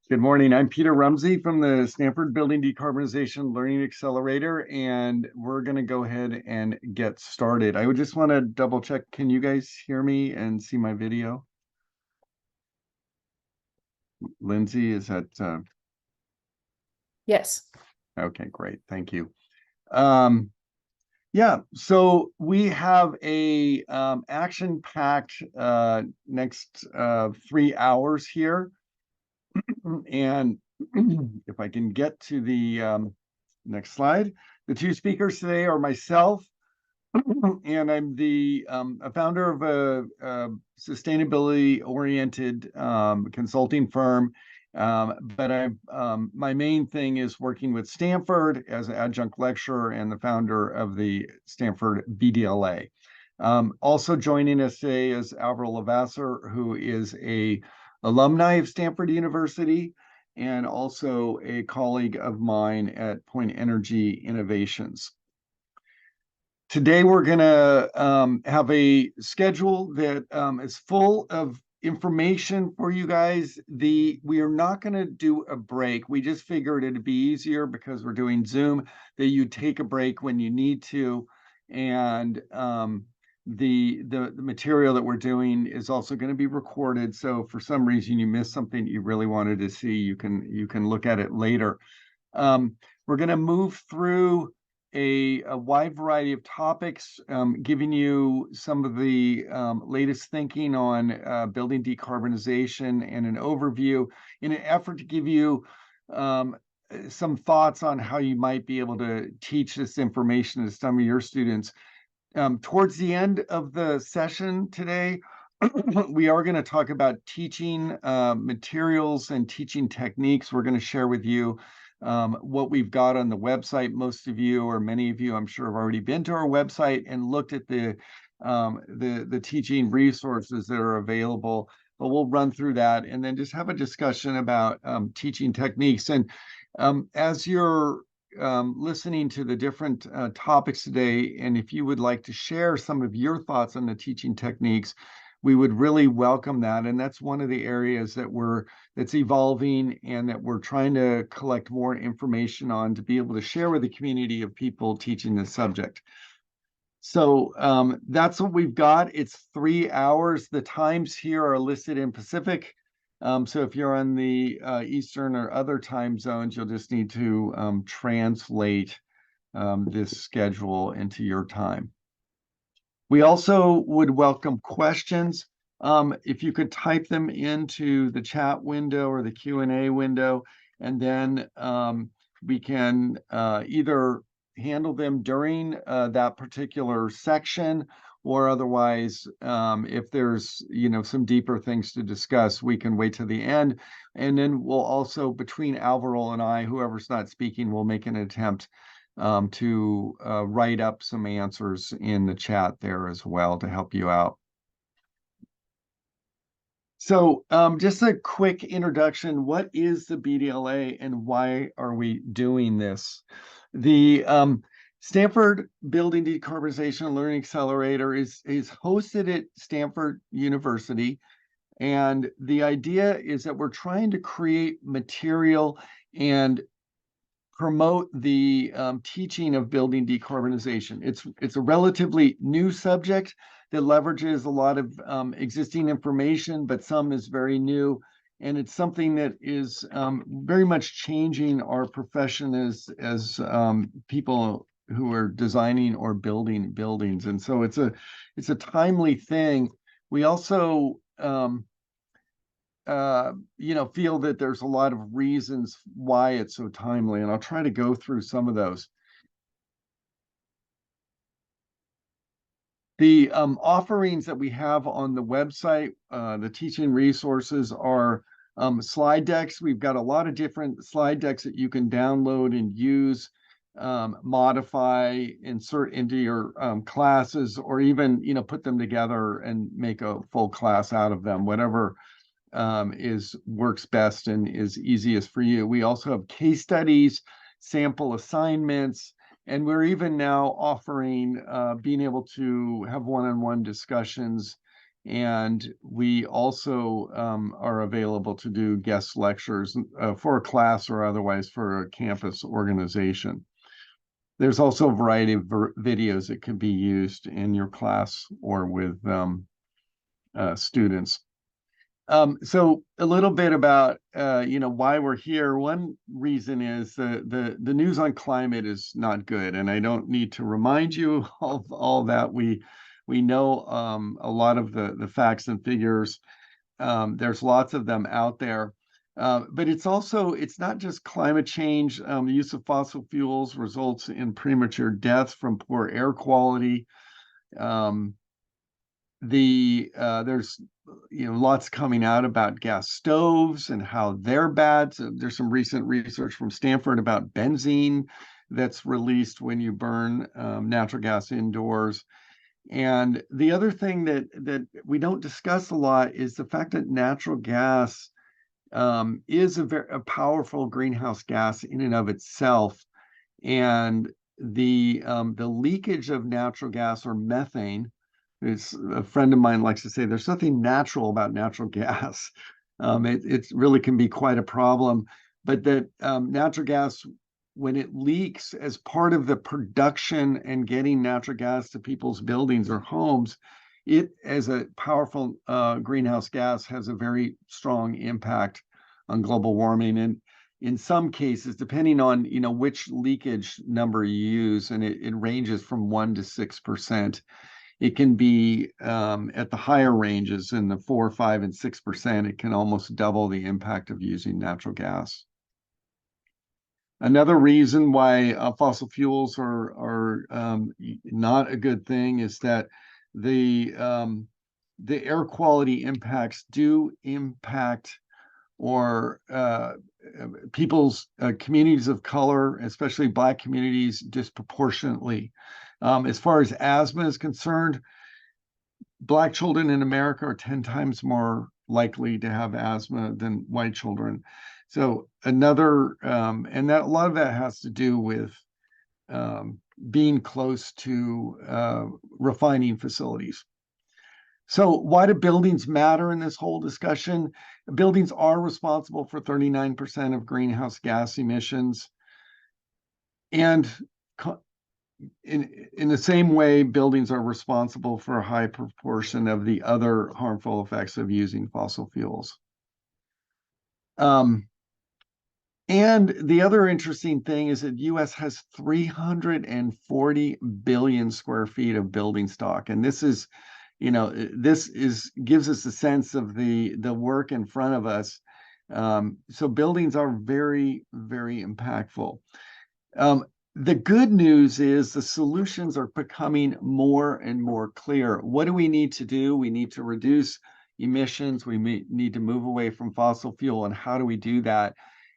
Good morning. I'm Peter Rumsey from the Stanford Building Decarbonization Learning Accelerator, and we're going to go ahead and get started. I would just want to double check. Can you guys hear me and see my video? Lindsay, is that Yes. okay? Great. Thank you. Yeah, so we have a action-packed next 3 hours here. And if I can get to the next slide, the two speakers today are myself, and I'm the a founder of a sustainability-oriented consulting firm. But my main thing is working with Stanford as an adjunct lecturer and the founder of the Stanford BDLA. Also joining us today is Alvaro Lavasser, who is a alumni of Stanford University and also a colleague of mine at Point Energy Innovations. Today, we're going to have a schedule that is full of information for you guys. We are not going to do a break. We just figured it'd be easier because we're doing Zoom that you take a break when you need to. And the material that we're doing is also going to be recorded. So for some reason you missed something you really wanted to see, you can look at it later. We're going to move through a wide variety of topics, giving you some of the latest thinking on building decarbonization and an overview in an effort to give you some thoughts on how you might be able to teach this information to some of your students. Towards the end of the session today, we are going to talk about teaching materials and teaching techniques. We're going to share with you what we've got on the website. Most of you, or many of you, I'm sure, have already been to our website and looked at the teaching resources that are available. But we'll run through that and then just have a discussion about teaching techniques. And as you're listening to the different topics today, and if you would like to share some of your thoughts on the teaching techniques, we would really welcome that. And that's one of the areas that's evolving and that we're trying to collect more information on to be able to share with the community of people teaching this subject. So that's what we've got. It's 3 hours. The times here are listed in Pacific. So if you're on the Eastern or other time zones, you'll just need to translate this schedule into your time. We also would welcome questions. If you could type them into the chat window or the Q&A window, and then we can either handle them during that particular section, or otherwise, if there's some deeper things to discuss, we can wait to the end. And then we'll also, between Alvaro and I, whoever's not speaking, will make an attempt to write up some answers in the chat there as well to help you out. So just a quick introduction. What is the BDLA and why are we doing this? The Stanford Building Decarbonization and Learning Accelerator is hosted at Stanford University. And the idea is that we're trying to create material and promote the teaching of building decarbonization. It's a relatively new subject that leverages a lot of existing information, but some is very new. And it's something that is very much changing our profession as people who are designing or building buildings. And so it's a timely thing. We also feel that there's a lot of reasons why it's so timely, and I'll try to go through some of those. The offerings that we have on the website, the teaching resources are slide decks. We've got a lot of different slide decks that you can download and use, modify, insert into your classes, or even put them together and make a full class out of them, whatever works best and is easiest for you. We also have case studies, sample assignments, and we're even now offering being able to have one-on-one discussions And we also are available to do guest lectures for a class or otherwise for a campus organization. There's also a variety of videos that can be used in your class or with students. So a little bit about why we're here. One reason is the news on climate is not good, and I don't need to remind you of all that. We know a lot of the facts and figures. There's lots of them out there. But it's not just climate change. The use of fossil fuels results in premature deaths from poor air quality. There's lots coming out about gas stoves and how they're bad. So there's some recent research from Stanford about benzene that's released when you burn natural gas indoors. And the other thing that we don't discuss a lot is the fact that natural gas is a powerful greenhouse gas in and of itself. And the leakage of natural gas or methane, it's a friend of mine likes to say there's nothing natural about natural gas. It really can be quite a problem, but that natural gas, when it leaks as part of the production and getting natural gas to people's buildings or homes, it as a powerful greenhouse gas has a very strong impact on global warming. And in some cases, depending on which leakage number you use, and it ranges from 1 to 6%. It can be at the higher ranges in the 4, 5, and 6%. It can almost double the impact of using natural gas. Another reason why fossil fuels are not a good thing is that the air quality impacts do impact or people's communities of color, especially Black communities, disproportionately. As far as asthma is concerned, Black children in America are 10 times more likely to have asthma than white children. So and that a lot of that has to do with being close to refining facilities. So why do buildings matter in this whole discussion? Buildings are responsible for 39% of greenhouse gas emissions. And in the same way, buildings are responsible for a high proportion of the other harmful effects of using fossil fuels. And the other interesting thing is that U.S. has 340 billion square feet of building stock. And this gives us a sense of the work in front of us. So buildings are very, very impactful. The good news is the solutions are becoming more and more clear. What do we need to do? We need to reduce emissions. We need to move away from fossil fuel. And how do we do that?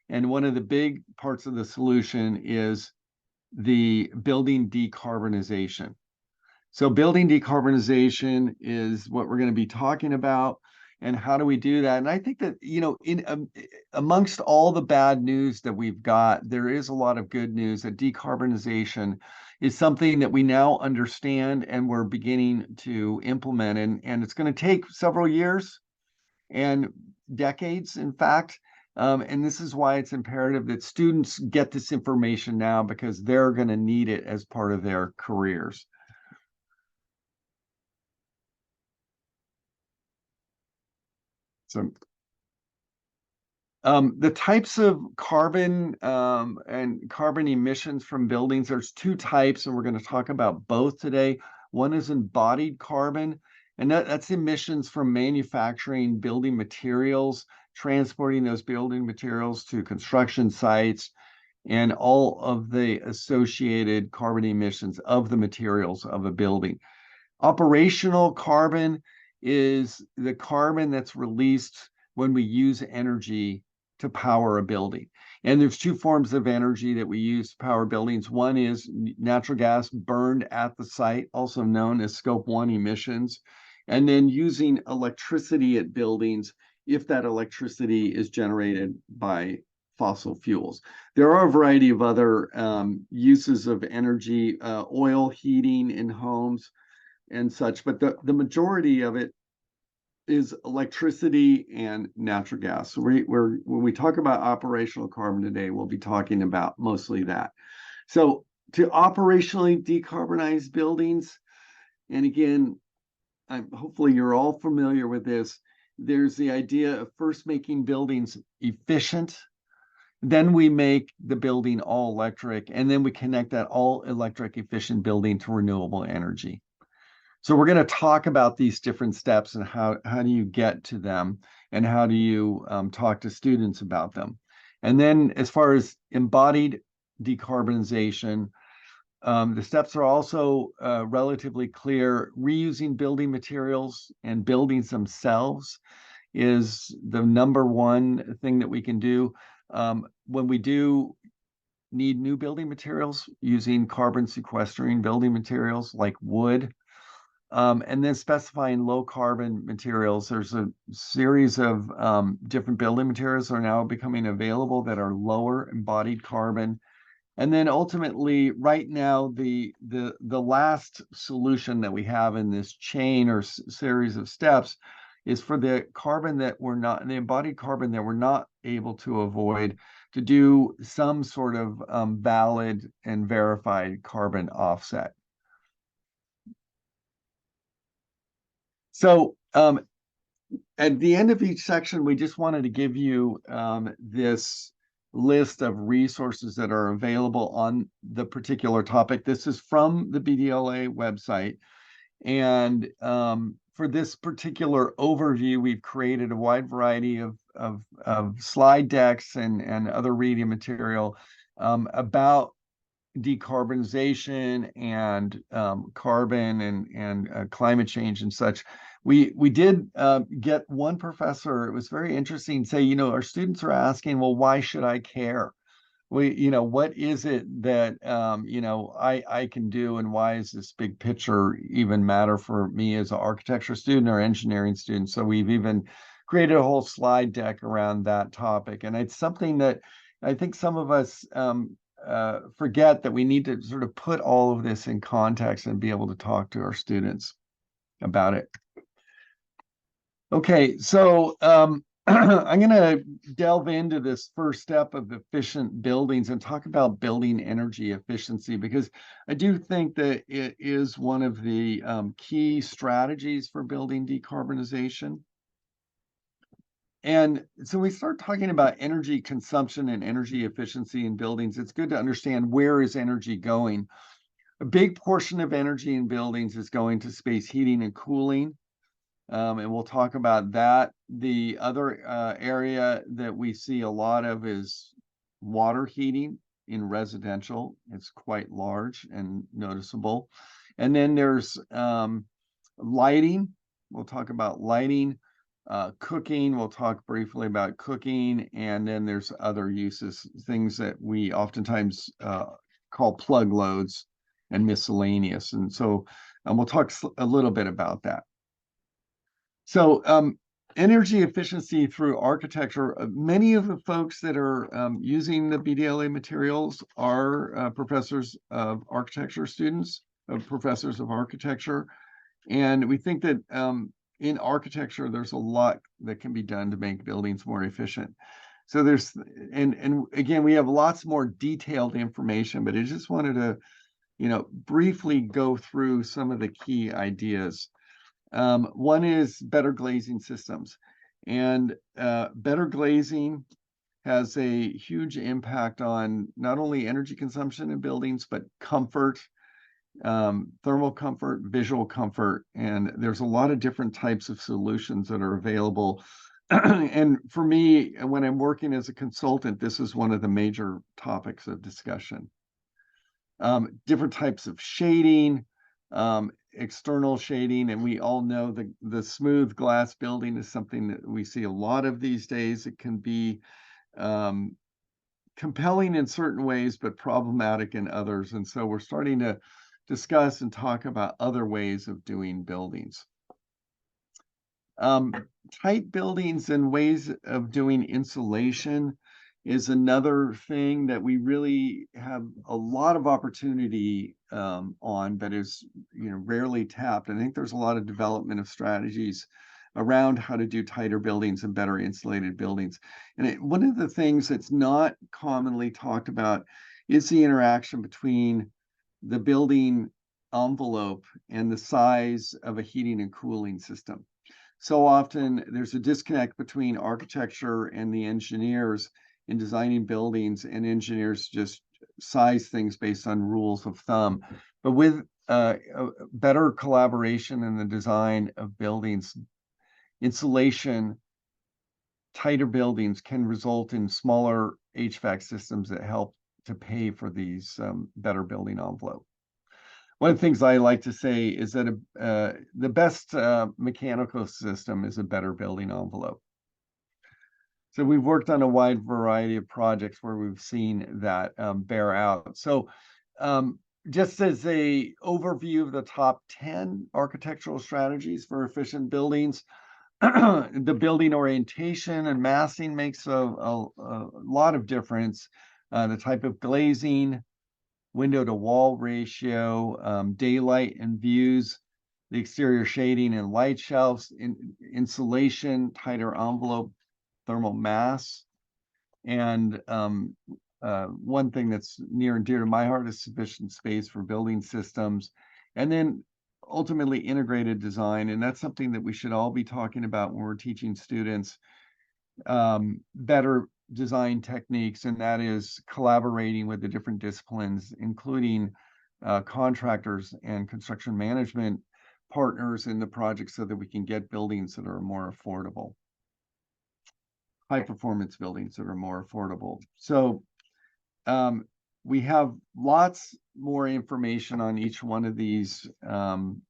And one of the big parts of the solution is the building decarbonization. So building decarbonization is what we're going to be talking about. And how do we do that? And I think that, amongst all the bad news that we've got, there is a lot of good news that decarbonization is something that we now understand and we're beginning to implement. And it's going to take several years and decades, in fact. And this is why it's imperative that students get this information now, because they're going to need it as part of their careers. So the types of carbon and carbon emissions from buildings, there's two types, and we're going to talk about both today. One is embodied carbon, and that's emissions from manufacturing building materials, transporting those building materials to construction sites, and all of the associated carbon emissions of the materials of a building. Operational carbon is the carbon that's released when we use energy to power a building. And there's two forms of energy that we use to power buildings. One is natural gas burned at the site, also known as Scope 1 emissions, and then using electricity at buildings if that electricity is generated by fossil fuels. There are a variety of other uses of energy, oil heating in homes and such, but the majority of it is electricity and natural gas. So when we talk about operational carbon today, we'll be talking about mostly that. So to operationally decarbonize buildings, and again, hopefully you're all familiar with this, there's the idea of first making buildings efficient, then we make the building all electric, and then we connect that all electric efficient building to renewable energy. So we're going to talk about these different steps and how do you get to them, and how do you talk to students about them. And then as far as embodied decarbonization, the steps are also relatively clear. Reusing building materials and buildings themselves is the number one thing that we can do. When we do need new building materials, using carbon sequestering building materials like wood, and then specifying low carbon materials. There's a series of different building materials that are now becoming available that are lower embodied carbon. And then ultimately, right now, the last solution that we have in this chain or series of steps is for the carbon that we're not, the embodied carbon that we're not able to avoid, to do some sort of valid and verified carbon offset. So at the end of each section, we just wanted to give you this list of resources that are available on the particular topic. This is from the BDLA website. And for this particular overview, we've created a wide variety of slide decks and other reading material about decarbonization and carbon and climate change and such. We did get one professor, it was very interesting, say, you know, our students are asking, well, why should I care? You know, what is it that you know, I can do, and why is this big picture even matter for me as an architecture student or engineering student? So we've even created a whole slide deck around that topic, and it's something that I think some of us forget, that we need to sort of put all of this in context and be able to talk to our students about it. Okay, so I'm going to delve into this first step of efficient buildings and talk about building energy efficiency, because I do think that it is one of the key strategies for building decarbonization. And so we start talking about energy consumption and energy efficiency in buildings. It's good to understand, where is energy going? A big portion of energy in buildings is going to space heating and cooling. And we'll talk about that. The other area that we see a lot of is water heating in residential. It's quite large and noticeable. And then there's lighting. We'll talk about lighting. Cooking, we'll talk briefly about cooking. And then there's other uses, things that we oftentimes call plug loads and miscellaneous. And so we'll talk a little bit about that. So energy efficiency through architecture, many of the folks that are using the BDLA materials are professors of architecture students, professors of architecture. And we think that in architecture, there's a lot that can be done to make buildings more efficient. So there's, and again, we have lots more detailed information, but I just wanted to, you know, briefly go through some of the key ideas. One is better glazing systems, and better glazing has a huge impact on not only energy consumption in buildings, but comfort, thermal comfort, visual comfort. And there's a lot of different types of solutions that are available. And for me, when I'm working as a consultant, this is one of the major topics of discussion. Different types of shading, external shading, and we all know the smooth glass building is something that we see a lot of these days. It can be compelling in certain ways, but problematic in others. And so we're starting to discuss and talk about other ways of doing buildings. Tight buildings and ways of doing insulation is another thing that we really have a lot of opportunity on, but is, you know, rarely tapped. I think there's a lot of development of strategies around how to do tighter buildings and better insulated buildings. And one of the things that's not commonly talked about is the interaction between the building envelope and the size of a heating and cooling system. So often there's a disconnect between architecture and the engineers in designing buildings, and engineers just size things based on rules of thumb. But with better collaboration in the design of buildings, insulation, tighter buildings can result in smaller HVAC systems that help to pay for these better building envelope. One of the things I like to say is that the best mechanical system is a better building envelope. So we've worked on a wide variety of projects where we've seen that bear out. So just as a overview of the top 10 architectural strategies for efficient buildings, the building orientation and massing makes a lot of difference. The type of glazing, window to wall ratio, daylight and views, the exterior shading and light shelves, insulation, tighter envelope, thermal mass. And one thing that's near and dear to my heart is sufficient space for building systems. And then ultimately integrated design. And that's something that we should all be talking about when we're teaching students better design techniques, and that is collaborating with the different disciplines, including contractors and construction management partners in the project, so that we can get buildings that are more affordable, high performance buildings that are more affordable. So we have lots more information on each one of these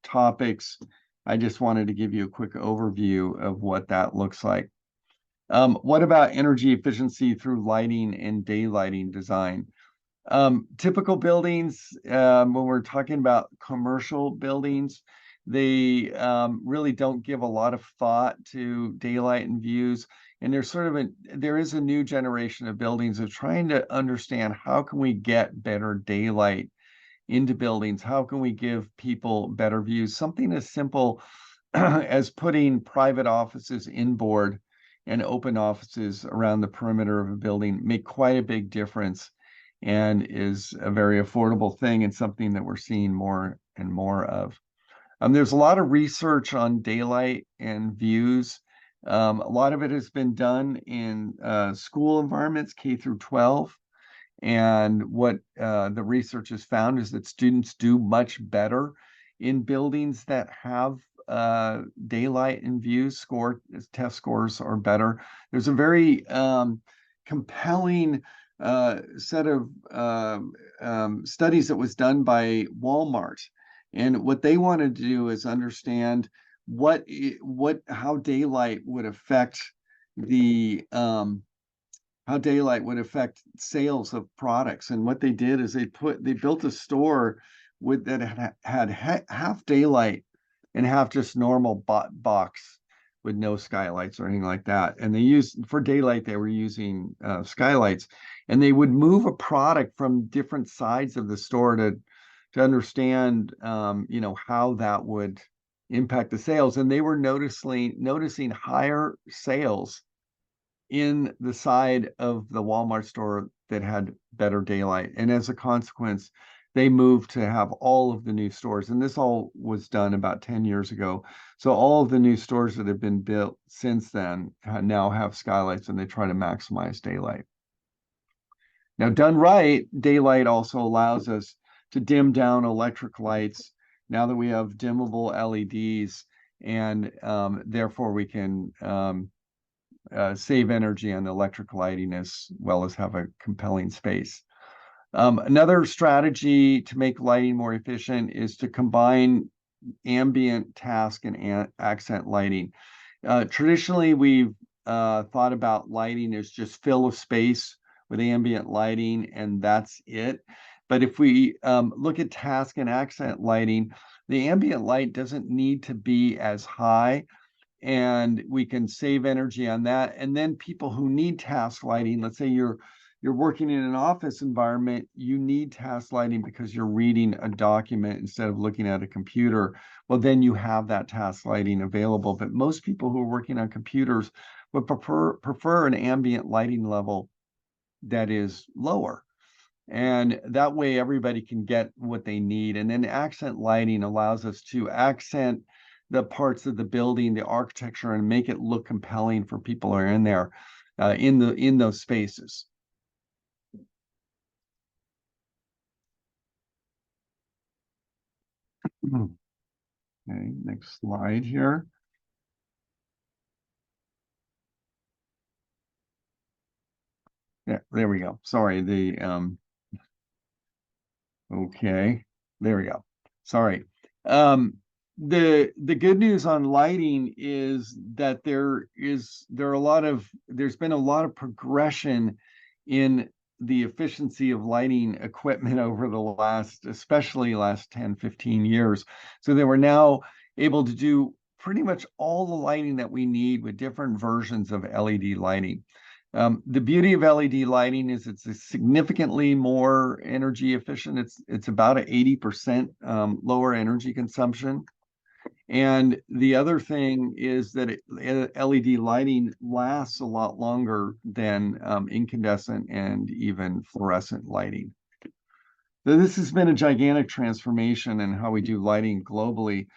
topics. I just wanted to give you a quick overview of what that looks like. What about energy efficiency through lighting and daylighting design? Typical buildings, when we're talking about commercial buildings, they really don't give a lot of thought to daylight and views. And there's there is a new generation of buildings of trying to understand how can we get better daylight into buildings? How can we give people better views? Something as simple as putting private offices inboard and open offices around the perimeter of a building make quite a big difference, and is a very affordable thing, and something that we're seeing more and more of. There's a lot of research on daylight and views. A lot of it has been done in school environments, K through 12. And what the research has found is that students do much better in buildings that have daylight and views. Test scores are better. There's a very compelling set of studies that was done by Walmart, and what they want to do is understand how daylight would affect sales of products. And what they did is they built a store that had half daylight and half just normal box with no skylights or anything like that. And for daylight, they were using skylights, and they would move a product from different sides of the store to understand, how that would impact the sales. And they were noticing higher sales in the side of the Walmart store that had better daylight. And as a consequence, they moved to have all of the new stores. And this all was done about 10 years ago. So all of the new stores that have been built since then now have skylights, and they try to maximize daylight. Now, done right, daylight also allows us to dim down electric lights now that we have dimmable LEDs, and therefore we can save energy on electric lighting as well as have a compelling space. Another strategy to make lighting more efficient is to combine ambient, task, and accent lighting. Traditionally, we've thought about lighting as just fill a space with ambient lighting, and that's it. But if we look at task and accent lighting, the ambient light doesn't need to be as high, and we can save energy on that. And then people who need task lighting, let's say you're you're working in an office environment, you need task lighting because you're reading a document instead of looking at a computer. Well, then you have that task lighting available. But most people who are working on computers would prefer an ambient lighting level that is lower. And that way everybody can get what they need. And then accent lighting allows us to accent the parts of the building, the architecture, and make it look compelling for people who are in there, in those spaces. Okay, next slide here. Yeah, there we go. Sorry, okay, there we go. Sorry. Um, the good news on lighting is that there's been a lot of progression in the efficiency of lighting equipment over the especially last 10, 15 years. So they were now able to do pretty much all the lighting that we need with different versions of LED lighting. The beauty of LED lighting is it's significantly more energy efficient. It's about an 80% lower energy consumption. And the other thing is that LED lighting lasts a lot longer than incandescent and even fluorescent lighting. So this has been a gigantic transformation in how we do lighting globally.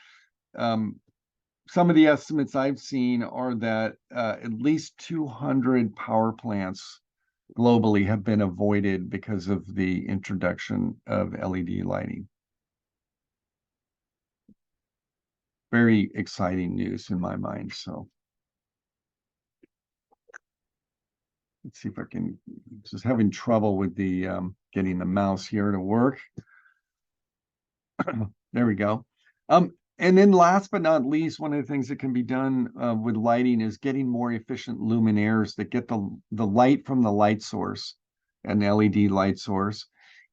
Some of the estimates I've seen are that at least 200 power plants globally have been avoided because of the introduction of LED lighting. Very exciting news in my mind. So let's see if I can, just having trouble with the getting the mouse here to work. There we go. And then last but not least, one of the things that can be done with lighting is getting more efficient luminaires that get the light from the light source, an LED light source,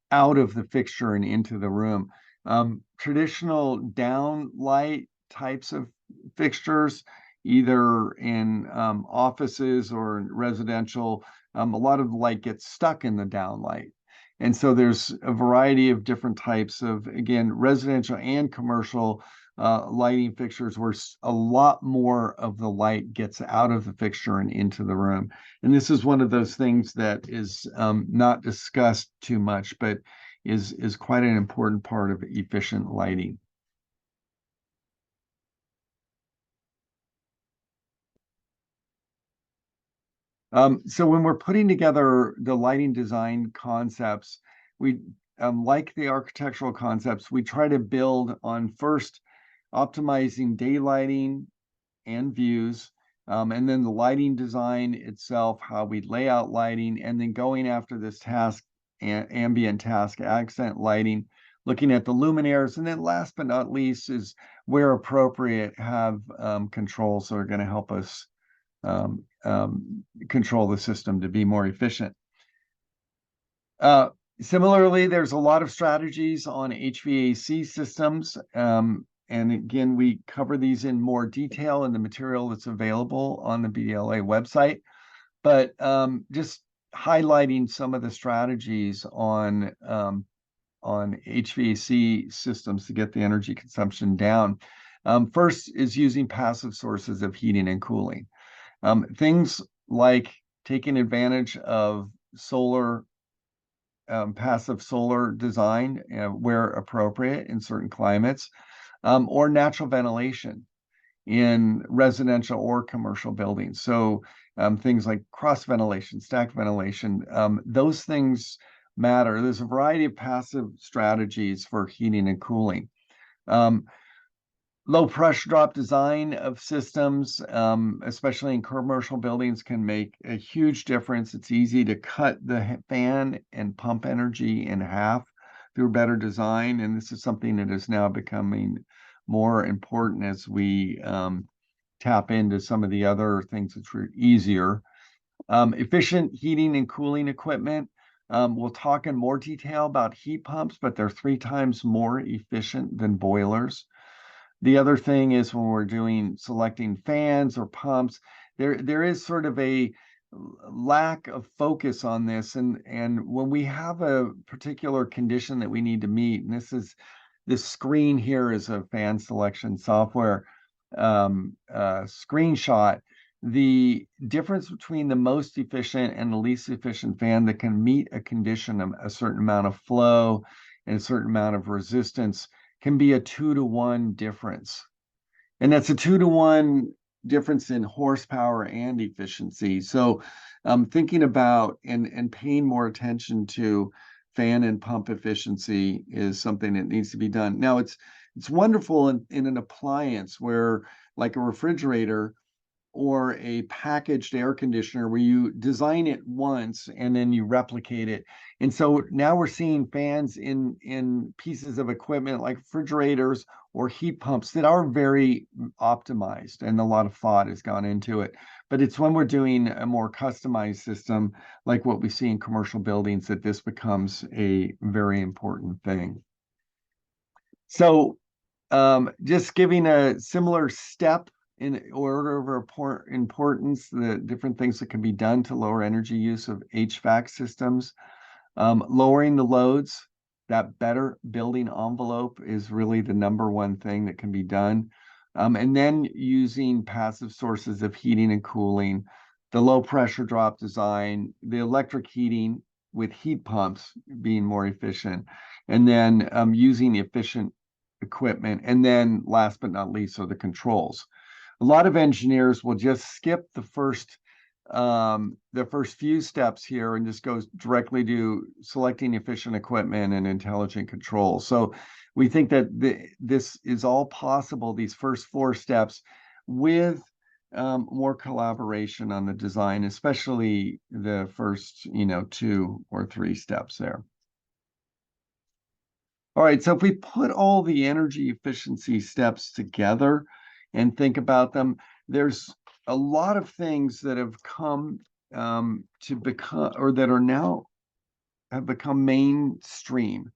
out of the fixture and into the room. Traditional down light types of fixtures, either in offices or residential, a lot of the light gets stuck in the down light. And so there's a variety of different types of, again, residential and commercial lighting fixtures where a lot more of the light gets out of the fixture and into the room. And this is one of those things that is not discussed too much, but is quite an important part of efficient lighting. So when we're putting together the lighting design concepts, we like the architectural concepts, we try to build on first optimizing daylighting and views, and then the lighting design itself, how we lay out lighting, and then going after this task, ambient task, accent lighting, looking at the luminaires, and then last but not least is where appropriate have controls that are going to help us control the system to be more efficient. Similarly, there's a lot of strategies on HVAC systems. And again, we cover these in more detail in the material that's available on the BDLA website. But just highlighting some of the strategies on HVAC systems to get the energy consumption down. First is using passive sources of heating and cooling. Things like taking advantage of solar, passive solar design where appropriate in certain climates, or natural ventilation in residential or commercial buildings. So things like cross ventilation, stack ventilation, those things matter. There's a variety of passive strategies for heating and cooling. Low pressure drop design of systems, especially in commercial buildings, can make a huge difference. It's easy to cut the fan and pump energy in half through better design. And this is something that is now becoming more important as we tap into some of the other things that are easier. Efficient heating and cooling equipment. We'll talk in more detail about heat pumps, but they're 3 times more efficient than boilers. The other thing is when we're selecting fans or pumps, there is sort of a lack of focus on this, and when we have a particular condition that we need to meet, and this screen here is a fan selection software screenshot. The difference between the most efficient and the least efficient fan that can meet a condition of a certain amount of flow and a certain amount of resistance can be a 2-to-1 difference. And that's a 2-to-1 difference in horsepower and efficiency. So thinking about and paying more attention to fan and pump efficiency is something that needs to be done. Now it's wonderful in an appliance where, like a refrigerator or a packaged air conditioner, where you design it once and then you replicate it. And so now we're seeing fans in pieces of equipment like refrigerators or heat pumps that are very optimized, and a lot of thought has gone into it. But it's when we're doing a more customized system, like what we see in commercial buildings, that this becomes a very important thing. So just giving a similar step in order of importance, the different things that can be done to lower energy use of HVAC systems. Lowering the loads, that better building envelope is really the number one thing that can be done. And then using passive sources of heating and cooling, the low pressure drop design, the electric heating with heat pumps being more efficient, and then using efficient equipment. And then last but not least are the controls. A lot of engineers will just skip the first few steps here and just goes directly to selecting efficient equipment and intelligent control. So we think that this is all possible, these first 4 steps, with more collaboration on the design, especially the first 2 or 3 steps there. All right, so if we put all the energy efficiency steps together and think about them, there's a lot of things that have come to become, or that are now have become mainstream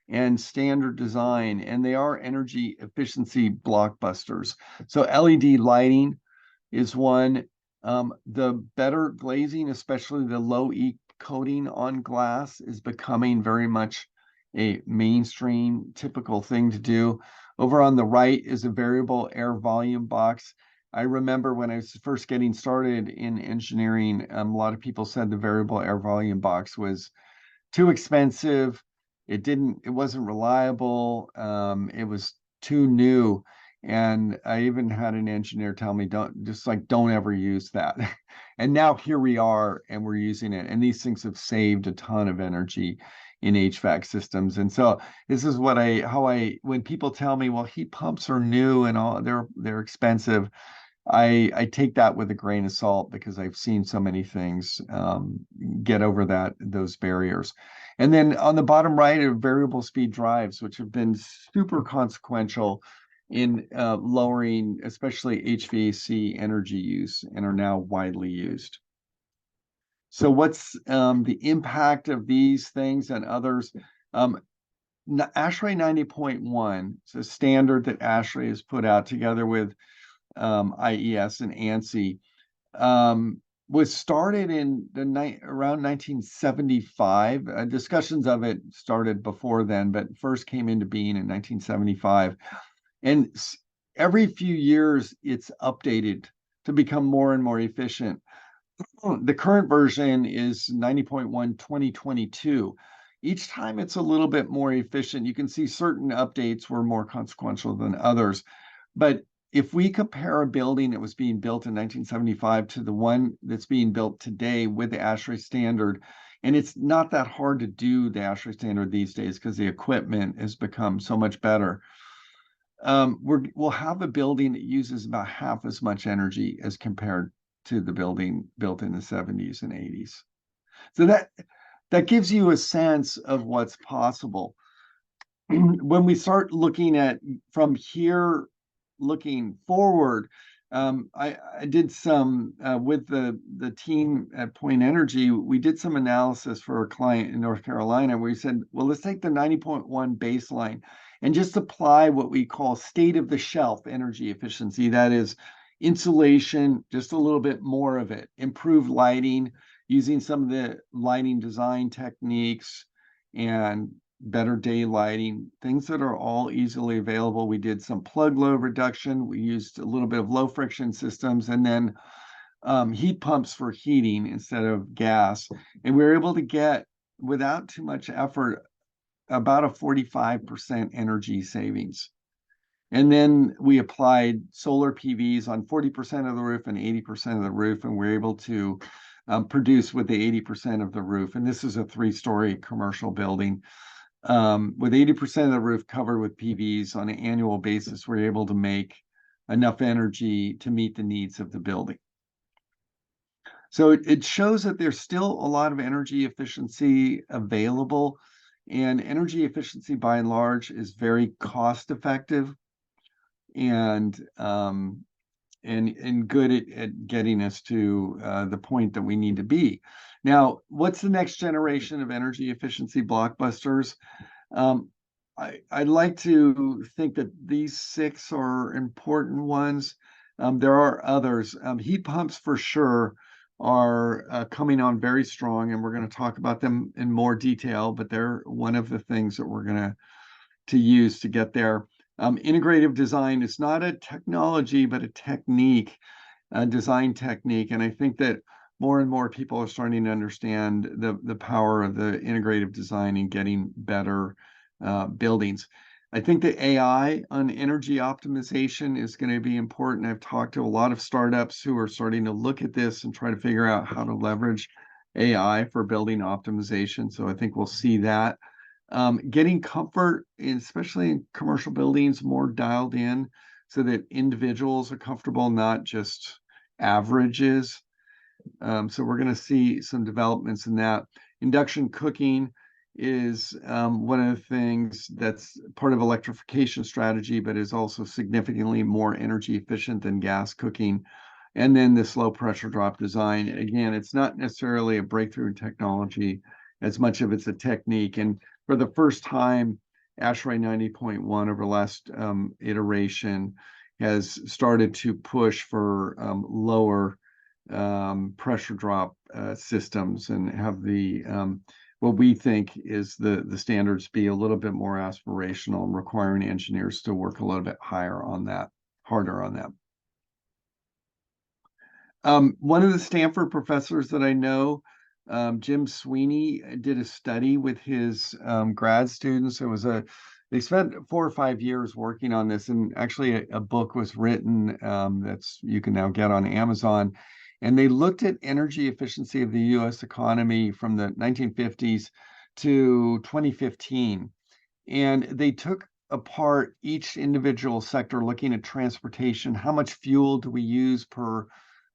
and standard design, and they are energy efficiency blockbusters. So LED lighting is one. The better glazing, especially the low E coating on glass, is becoming very much a mainstream typical thing to do. Over on the right is a variable air volume box. I remember when I was first getting started in engineering, a lot of people said the variable air volume box was too expensive. It wasn't reliable. It was too new. And I even had an engineer tell me, don't ever use that. And now here we are, and we're using it. And these things have saved a ton of energy in HVAC systems. And so this is when people tell me, well, heat pumps are new and all, they're expensive, I take that with a grain of salt, because I've seen so many things get over those barriers. And then on the bottom right are variable speed drives, which have been super consequential in lowering especially HVAC energy use, and are now widely used. So what's the impact of these things and others? ASHRAE 90.1, it's a standard that ASHRAE has put out together with IES and ANSI, was started around 1975. Discussions of it started before then, but first came into being in 1975. And every few years, it's updated to become more and more efficient. The current version is 90.1 2022. Each time it's a little bit more efficient. You can see certain updates were more consequential than others. But if we compare a building that was being built in 1975 to the one that's being built today with the ASHRAE standard, and it's not that hard to do the ASHRAE standard these days because the equipment has become so much better. We'll have a building that uses about half as much energy as compared to the building built in the 70s and 80s. So that gives you a sense of what's possible. When we start looking at from here, looking forward, I did some with the team at Point Energy. We did some analysis for a client in North Carolina where we said, well, let's take the 90.1 baseline and just apply what we call state of the shelf energy efficiency. That is, Insulation, just a little bit more of it. Improved lighting, using some of the lighting design techniques and better day lighting, things that are all easily available. We did some plug load reduction. We used a little bit of low friction systems, and then heat pumps for heating instead of gas. And we were able to get, without too much effort, about a 45% energy savings. And then we applied solar PVs on 40% of the roof and 80% of the roof, and we're able to produce with the 80% of the roof. And this is a 3-story commercial building. With 80% of the roof covered with PVs on an annual basis, we're able to make enough energy to meet the needs of the building. So it shows that there's still a lot of energy efficiency available, and energy efficiency by and large is very cost effective and good at getting us to the point that we need to be. Now, what's the next generation of energy efficiency blockbusters? I'd like to think that these 6 are important ones. There are others. Heat pumps for sure are coming on very strong, and we're going to talk about them in more detail, but they're one of the things that we're going to use to get there. Integrative design is not a technology, but a technique, a design technique. And I think that more and more people are starting to understand the power of the integrative design in getting better buildings. I think that AI on energy optimization is going to be important. I've talked to a lot of startups who are starting to look at this and try to figure out how to leverage AI for building optimization. So I think we'll see that. Getting comfort, especially in commercial buildings, more dialed in so that individuals are comfortable, not just averages. So we're going to see some developments in that. Induction cooking is one of the things that's part of electrification strategy, but is also significantly more energy efficient than gas cooking. And then this low pressure drop design. Again, it's not necessarily a breakthrough in technology as much of it's a technique. And for the first time, ASHRAE 90.1 over the last iteration has started to push for lower pressure drop systems and have the what we think is the standards be a little bit more aspirational and requiring engineers to work a little bit harder on that. One of the Stanford professors that I know, Jim Sweeney, did a study with his grad students. They spent 4 or 5 years working on this, and actually a book was written that's you can now get on Amazon. And they looked at energy efficiency of the U.S. economy from the 1950s to 2015. And they took apart each individual sector, looking at transportation. How much fuel do we use per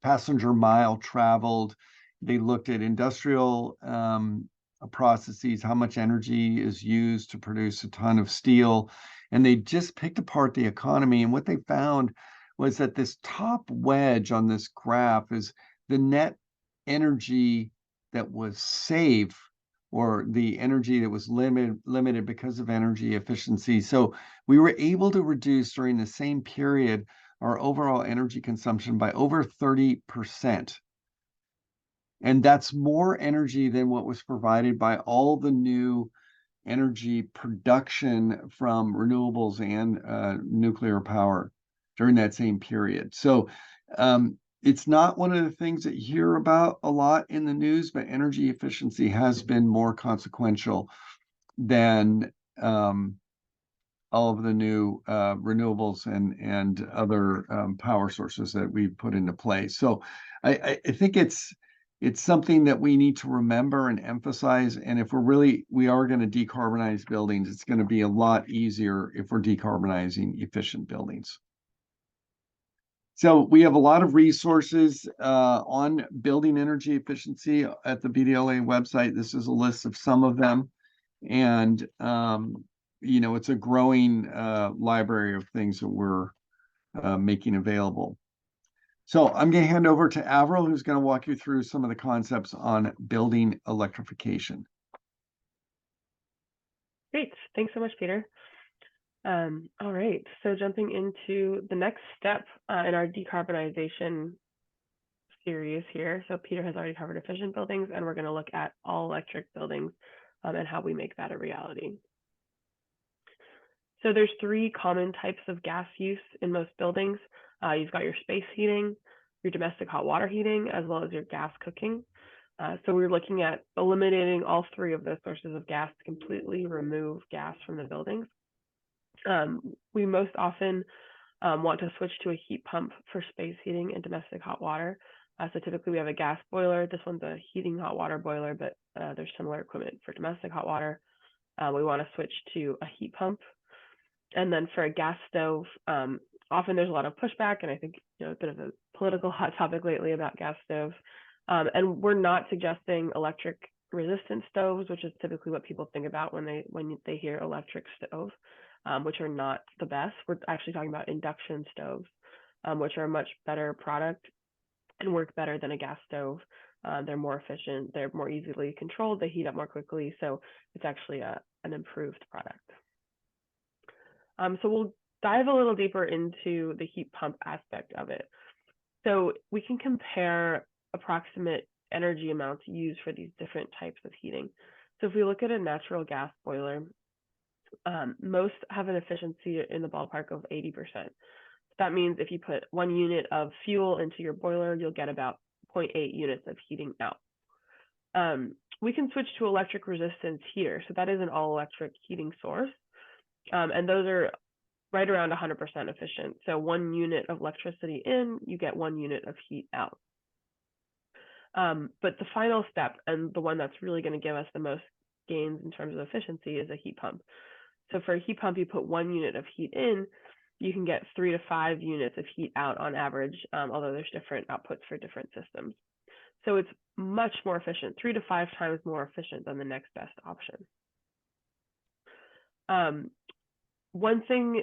passenger mile traveled? They looked at industrial processes, how much energy is used to produce a ton of steel. And they just picked apart the economy. And what they found was that this top wedge on this graph is the net energy that was saved, or the energy that was limited because of energy efficiency. So we were able to reduce during the same period our overall energy consumption by over 30%. And that's more energy than what was provided by all the new energy production from renewables and nuclear power during that same period. So it's not one of the things that you hear about a lot in the news, but energy efficiency has been more consequential than all of the new renewables and other power sources that we've put into place. So I think it's something that we need to remember and emphasize. And if we are going to decarbonize buildings, it's going to be a lot easier if we're decarbonizing efficient buildings. So we have a lot of resources on building energy efficiency at the BDLA website. This is a list of some of them. And, it's a growing library of things that we're making available. So I'm going to hand over to Avril, who's going to walk you through some of the concepts on building electrification. Great. Thanks so much, Peter. All right, so jumping into the next step in our decarbonization series here. So Peter has already covered efficient buildings, and we're going to look at all electric buildings and how we make that a reality. So there's three common types of gas use in most buildings. You've got your space heating, your domestic hot water heating, as well as your gas cooking. So we're looking at eliminating all three of those sources of gas to completely remove gas from the buildings. We most often want to switch to a heat pump for space heating and domestic hot water. So typically we have a gas boiler. This one's a heating hot water boiler, but there's similar equipment for domestic hot water. We want to switch to a heat pump. And then for a gas stove, often there's a lot of pushback, and I think a bit of a political hot topic lately about gas stoves. And we're not suggesting electric resistant stoves, which is typically what people think about when they hear electric stove, which are not the best. We're actually talking about induction stoves, which are a much better product and work better than a gas stove. They're more efficient. They're more easily controlled. They heat up more quickly. So it's actually an improved product. So we'll dive a little deeper into the heat pump aspect of it. So we can compare approximate energy amounts used for these different types of heating. So if we look at a natural gas boiler, most have an efficiency in the ballpark of 80%. So that means if you put 1 unit of fuel into your boiler, you'll get about 0.8 units of heating out. We can switch to electric resistance heater. So that is an all electric heating source. And those are right around 100% efficient. So 1 unit of electricity in, you get 1 unit of heat out. But the final step, and the one that's really going to give us the most gains in terms of efficiency, is a heat pump. So for a heat pump, you put 1 unit of heat in, you can get 3 to 5 units of heat out on average, although there's different outputs for different systems. So it's much more efficient, 3 to 5 times more efficient than the next best option. One thing,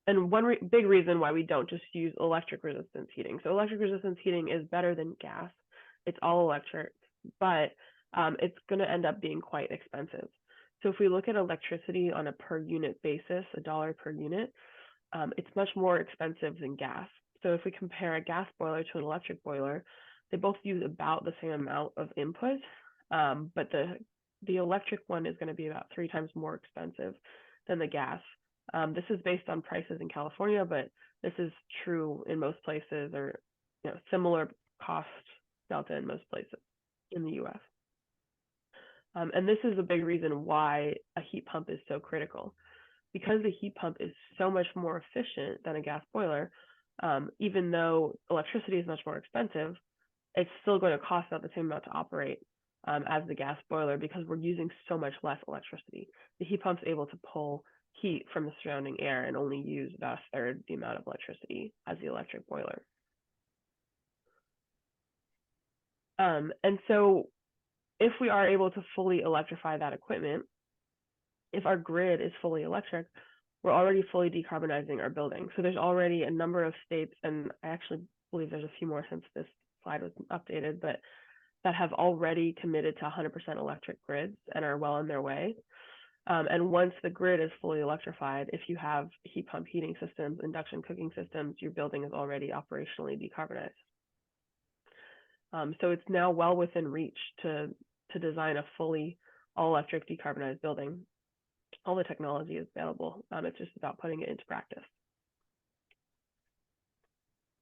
and one big reason why we don't just use electric resistance heating. So electric resistance heating is better than gas. It's all electric, but it's going to end up being quite expensive. So if we look at electricity on a per unit basis, $1 per unit, it's much more expensive than gas. So if we compare a gas boiler to an electric boiler, they both use about the same amount of input, but the electric one is going to be about 3 times more expensive than the gas. This is based on prices in California, but this is true in most places, or similar cost delta in most places in the U.S. And this is a big reason why a heat pump is so critical. Because the heat pump is so much more efficient than a gas boiler, even though electricity is much more expensive, it's still going to cost about the same amount to operate as the gas boiler, because we're using so much less electricity. The heat pump's able to pull heat from the surrounding air and only use about 1/3 the amount of electricity as the electric boiler. And so if we are able to fully electrify that equipment, if our grid is fully electric, we're already fully decarbonizing our building. So there's already a number of states, and I actually believe there's a few more since this slide was updated, but that have already committed to 100% electric grids and are well on their way. And once the grid is fully electrified, if you have heat pump heating systems, induction cooking systems, your building is already operationally decarbonized. So it's now well within reach to design a fully all-electric decarbonized building. All the technology is available. It's just about putting it into practice.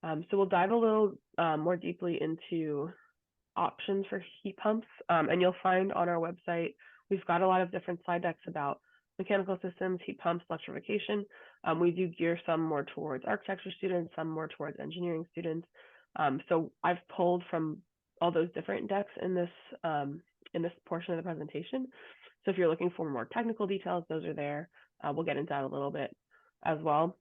So we'll dive a little more deeply into options for heat pumps. And you'll find on our website, we've got a lot of different slide decks about mechanical systems, heat pumps, electrification. We do gear some more towards architecture students, some more towards engineering students. So I've pulled from all those different decks in this portion of the presentation. So if you're looking for more technical details, those are there. We'll get into that a little bit as well.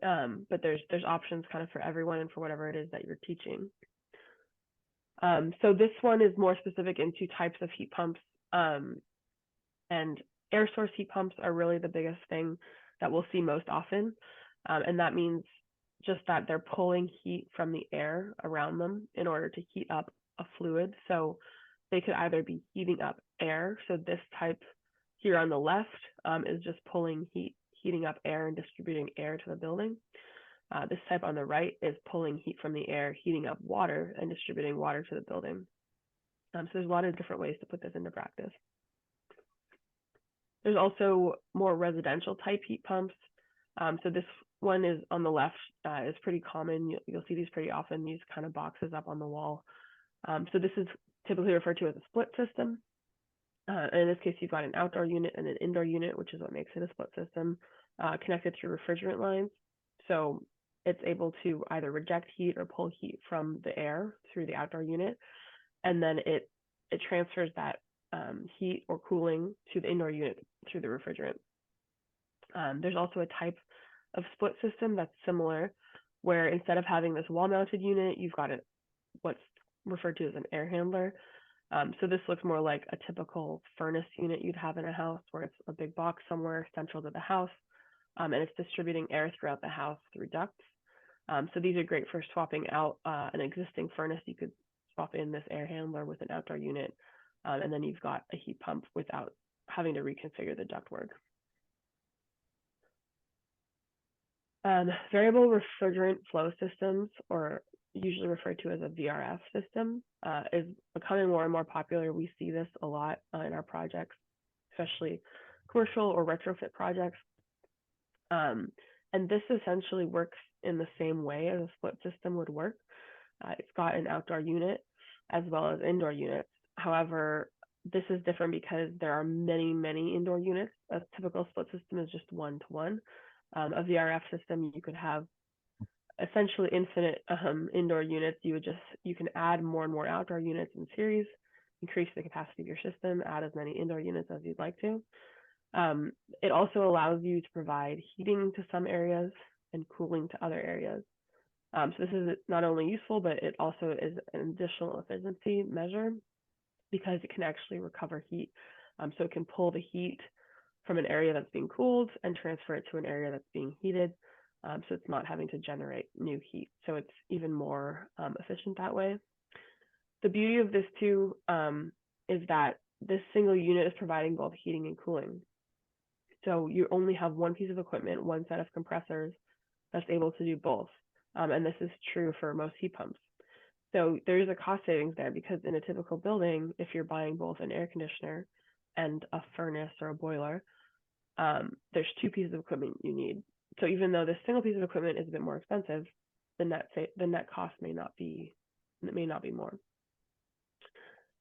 But there's options kind of for everyone and for whatever it is that you're teaching. So this one is more specific into types of heat pumps, and air source heat pumps are really the biggest thing that we'll see most often. And that means just that they're pulling heat from the air around them in order to heat up a fluid. So they could either be heating up air. So this type here on the left is just pulling heat heating up air and distributing air to the building. This type on the right is pulling heat from the air, heating up water, and distributing water to the building. So there's a lot of different ways to put this into practice. There's also more residential type heat pumps. So this one is on the left, is pretty common. You'll see these pretty often, these kind of boxes up on the wall. So this is typically referred to as a split system. And in this case, you've got an outdoor unit and an indoor unit, which is what makes it a split system, connected through refrigerant lines. So it's able to either reject heat or pull heat from the air through the outdoor unit, and then it transfers that heat or cooling to the indoor unit through the refrigerant. There's also a type of split system that's similar, where instead of having this wall-mounted unit, you've got what's referred to as an air handler. So this looks more like a typical furnace unit you'd have in a house, where it's a big box somewhere central to the house, and it's distributing air throughout the house through ducts. So these are great for swapping out an existing furnace. You could swap in this air handler with an outdoor unit, and then you've got a heat pump without having to reconfigure the ductwork. Variable refrigerant flow systems, or usually referred to as a VRF system, is becoming more and more popular. We see this a lot in our projects, especially commercial or retrofit projects. And this essentially works in the same way as a split system would work. It's got an outdoor unit as well as indoor units. However, this is different because there are many, many indoor units. A typical split system is just one-to-one. A VRF system, you could have essentially infinite indoor units. You can add more and more outdoor units in series, increase the capacity of your system, add as many indoor units as you'd like to. It also allows you to provide heating to some areas and cooling to other areas. So this is not only useful, but it also is an additional efficiency measure because it can actually recover heat. So it can pull the heat from an area that's being cooled and transfer it to an area that's being heated. So it's not having to generate new heat. So it's even more efficient that way. The beauty of this too is that this single unit is providing both heating and cooling. So you only have one piece of equipment, one set of compressors that's able to do both. And this is true for most heat pumps. So there's a cost savings there because in a typical building, if you're buying both an air conditioner and a furnace or a boiler, there's two pieces of equipment you need. So even though this single piece of equipment is a bit more expensive, the net cost may not be more.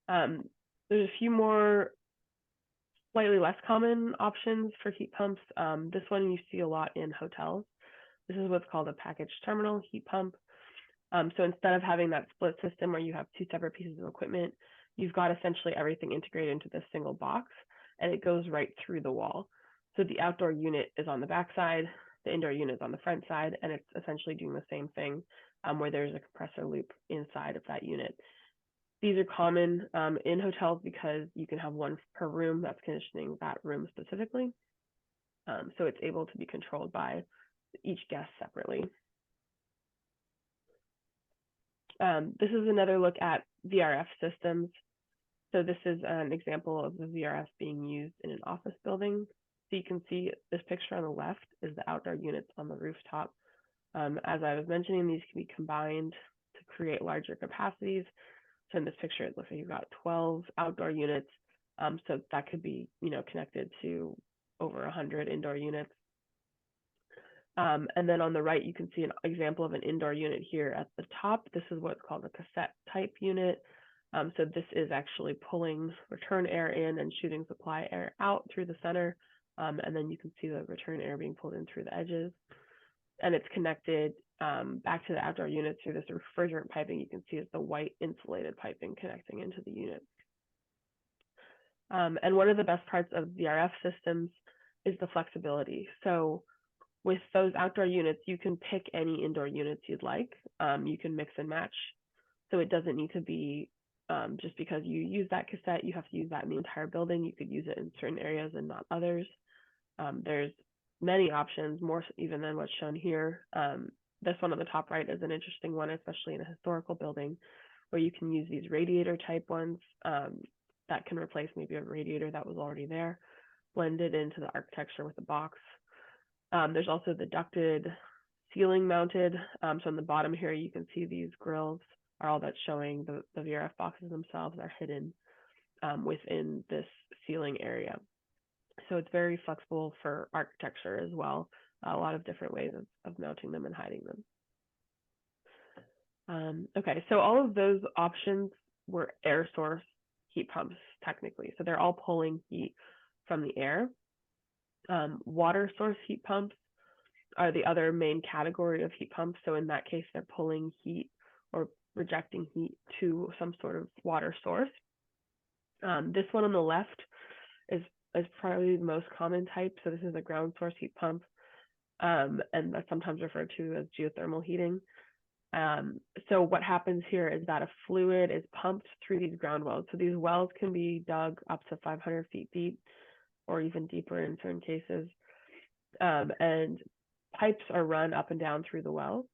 There's a few more slightly less common options for heat pumps. This one you see a lot in hotels. This is what's called a package terminal heat pump. So instead of having that split system where you have two separate pieces of equipment, you've got essentially everything integrated into this single box, and it goes right through the wall. So the outdoor unit is on the back side, the indoor unit is on the front side, and it's essentially doing the same thing where there's a compressor loop inside of that unit. These are common in hotels because you can have one per room that's conditioning that room specifically. So it's able to be controlled by each guest separately. This is another look at VRF systems. So this is an example of the VRF being used in an office building. So you can see this picture on the left is the outdoor units on the rooftop. As I was mentioning, these can be combined to create larger capacities. So in this picture, it looks like you've got 12 outdoor units. So that could be, connected to over 100 indoor units. And then on the right, you can see an example of an indoor unit here at the top. This is what's called a cassette type unit. So this is actually pulling return air in and shooting supply air out through the center. And then you can see the return air being pulled in through the edges. And it's connected back to the outdoor unit through this refrigerant piping. You can see it's the white insulated piping connecting into the unit. And one of the best parts of VRF systems is the flexibility. So with those outdoor units, you can pick any indoor units you'd like. You can mix and match. So it doesn't need to be just because you use that cassette, you have to use that in the entire building. You could use it in certain areas and not others. There's many options, more even than what's shown here. This one on the top right is an interesting one, especially in a historical building, where you can use these radiator type ones that can replace maybe a radiator that was already there, blended into the architecture with the box. There's also the ducted ceiling mounted. So on the bottom here, you can see these grills are all that's showing. The VRF boxes themselves are hidden within this ceiling area. So it's very flexible for architecture as well. A lot of different ways of mounting them and hiding them. Okay, so all of those options were air source heat pumps technically. So they're all pulling heat from the air. Water source heat pumps are the other main category of heat pumps. So in that case, they're pulling heat or rejecting heat to some sort of water source. This one on the left is probably the most common type. So this is a ground source heat pump, and that's sometimes referred to as geothermal heating. So what happens here is that a fluid is pumped through these ground wells. So these wells can be dug up to 500 feet deep or even deeper in certain cases. And pipes are run up and down through the wells,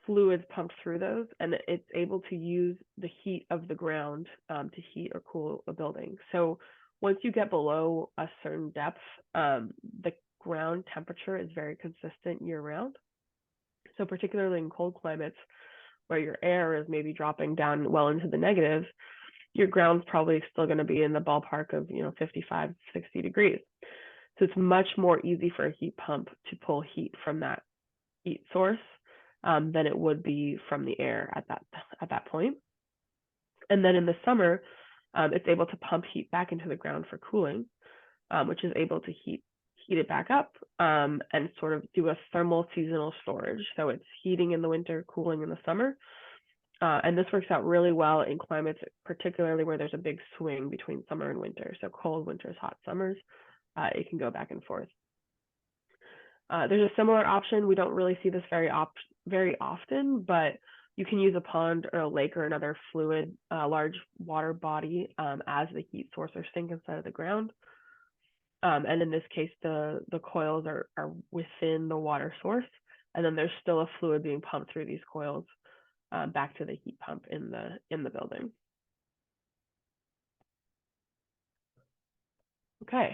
fluids pumped through those, and it's able to use the heat of the ground to heat or cool a building. So once you get below a certain depth, the ground temperature is very consistent year round. So particularly in cold climates where your air is maybe dropping down well into the negatives, your ground's probably still going to be in the ballpark of 55, 60 degrees. So it's much more easy for a heat pump to pull heat from that heat source than it would be from the air at that point. And then in the summer, it's able to pump heat back into the ground for cooling, which is able to heat it back up and sort of do a thermal seasonal storage. So it's heating in the winter, cooling in the summer. And this works out really well in climates, particularly where there's a big swing between summer and winter. So cold winters, hot summers, it can go back and forth. There's a similar option. We don't really see this very often, but you can use a pond or a lake or another fluid, large water body as the heat source or sink inside of the ground. And in this case, the coils are within the water source, and then there's still a fluid being pumped through these coils back to the heat pump in the building. Okay,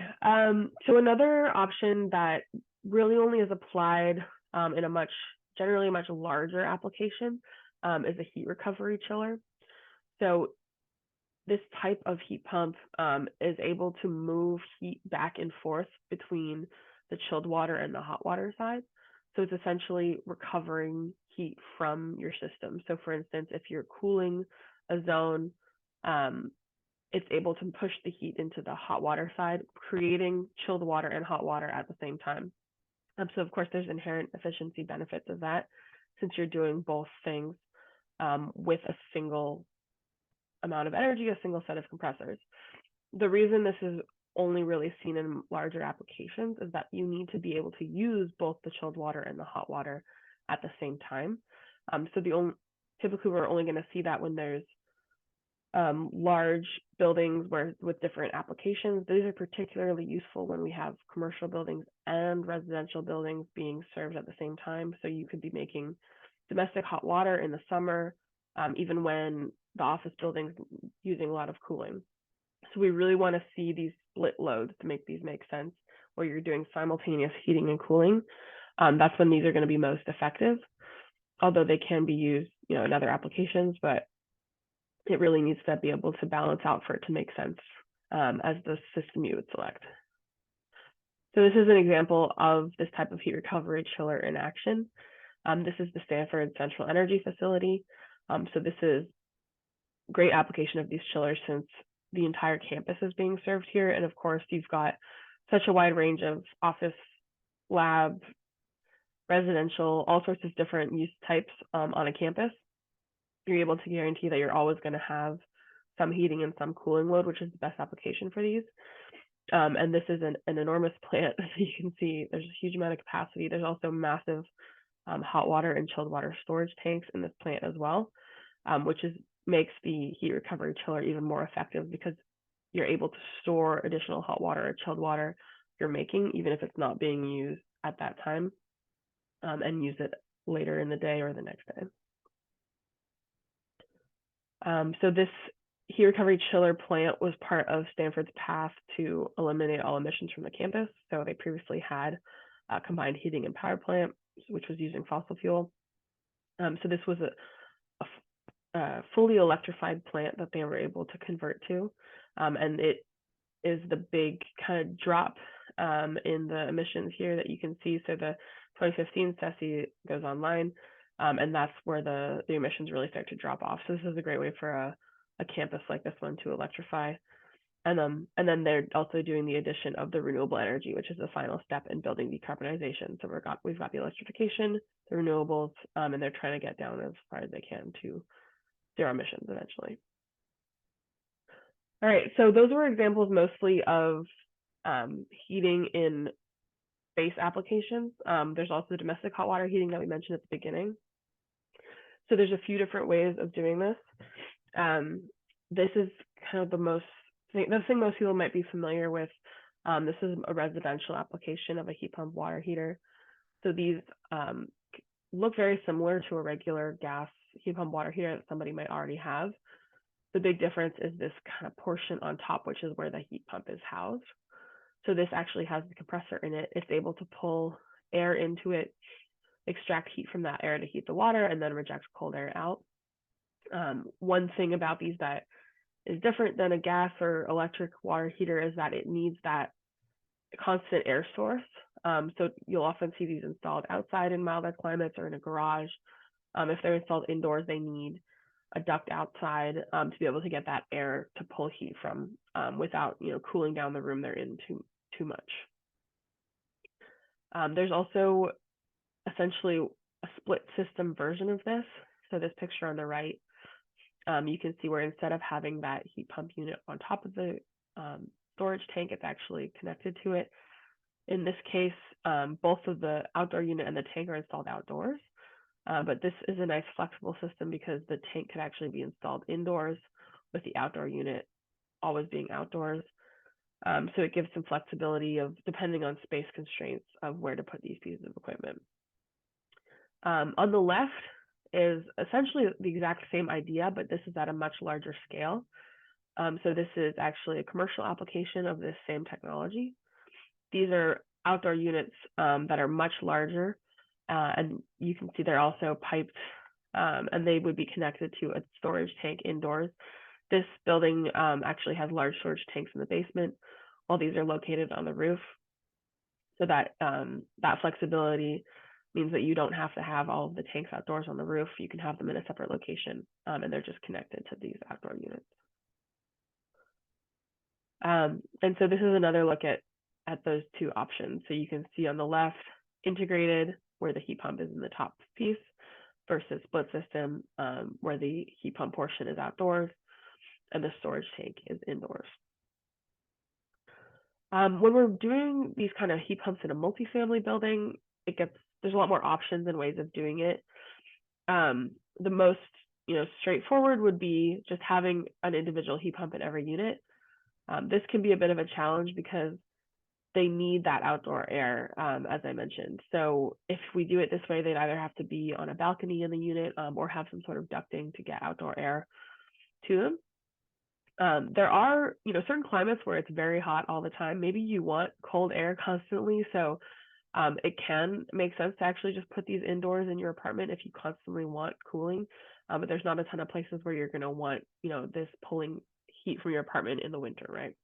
so another option that really only is applied in a generally much larger application is a heat recovery chiller. So this type of heat pump is able to move heat back and forth between the chilled water and the hot water side. So it's essentially recovering heat from your system. So for instance, if you're cooling a zone, it's able to push the heat into the hot water side, creating chilled water and hot water at the same time. So of course, there's inherent efficiency benefits of that, since you're doing both things with a single amount of energy, a single set of compressors. The reason this is only really seen in larger applications is that you need to be able to use both the chilled water and the hot water at the same time. So typically we're only going to see that when there's large buildings with different applications. These are particularly useful when we have commercial buildings and residential buildings being served at the same time. So you could be making domestic hot water in the summer, even when the office building's using a lot of cooling. So we really want to see these split loads to make these make sense, where you're doing simultaneous heating and cooling. That's when these are going to be most effective, although they can be used in other applications, but it really needs to be able to balance out for it to make sense as the system you would select. So this is an example of this type of heat recovery chiller in action. This is the Stanford Central Energy Facility. So this is a great application of these chillers since the entire campus is being served here. And of course, you've got such a wide range of office, lab, residential, all sorts of different use types on a campus. You're able to guarantee that you're always going to have some heating and some cooling load, which is the best application for these. And this is an enormous plant. As you can see, there's a huge amount of capacity. There's also massive hot water and chilled water storage tanks in this plant as well, which makes the heat recovery chiller even more effective because you're able to store additional hot water or chilled water you're making, even if it's not being used at that time, and use it later in the day or the next day. So this heat recovery chiller plant was part of Stanford's path to eliminate all emissions from the campus. So they previously had combined heating and power plant, which was using fossil fuel. So this was a fully electrified plant that they were able to convert to, and it is the big kind of drop in the emissions here that you can see. So the 2015 CESI goes online, and that's where the emissions really start to drop off. So this is a great way for a campus like this one to electrify. And then they're also doing the addition of the renewable energy, which is the final step in building decarbonization. So we've got the electrification, the renewables, and they're trying to get down as far as they can to zero emissions eventually. All right, so those were examples mostly of heating in space applications. There's also domestic hot water heating that we mentioned at the beginning. So there's a few different ways of doing this. This is kind of the thing most people might be familiar with. This is a residential application of a heat pump water heater. So these look very similar to a regular gas heat pump water heater that somebody might already have. The big difference is this kind of portion on top, which is where the heat pump is housed. So this actually has the compressor in it. It's able to pull air into it, extract heat from that air to heat the water, and then reject cold air out. One thing about these that is different than a gas or electric water heater is that it needs that constant air source. So you'll often see these installed outside in milder climates or in a garage. If they're installed indoors, they need a duct outside to be able to get that air to pull heat from without cooling down the room they're in too much. There's also essentially a split system version of this. So this picture on the right, you can see where instead of having that heat pump unit on top of the storage tank, it's actually connected to it. In this case, both of the outdoor unit and the tank are installed outdoors. But this is a nice flexible system because the tank could actually be installed indoors with the outdoor unit always being outdoors. So it gives some flexibility of depending on space constraints of where to put these pieces of equipment. On the left is essentially the exact same idea, but this is at a much larger scale. So this is actually a commercial application of this same technology. These are outdoor units that are much larger, and you can see they're also piped, and they would be connected to a storage tank indoors. This building actually has large storage tanks in the basement, while these are located on the roof. So that flexibility means that you don't have to have all of the tanks outdoors on the roof. You can have them in a separate location, and they're just connected to these outdoor units. And so this is another look at those two options. So you can see on the left, integrated, where the heat pump is in the top piece, versus split system, where the heat pump portion is outdoors and the storage tank is indoors. When we're doing these kind of heat pumps in a multifamily building, there's a lot more options and ways of doing it. The most straightforward would be just having an individual heat pump in every unit. This can be a bit of a challenge because they need that outdoor air, as I mentioned. So if we do it this way, they'd either have to be on a balcony in the unit or have some sort of ducting to get outdoor air to them. There are, certain climates where it's very hot all the time. Maybe you want cold air constantly. So it can make sense to actually just put these indoors in your apartment if you constantly want cooling. But there's not a ton of places where you're going to want, this pulling heat from your apartment in the winter, right?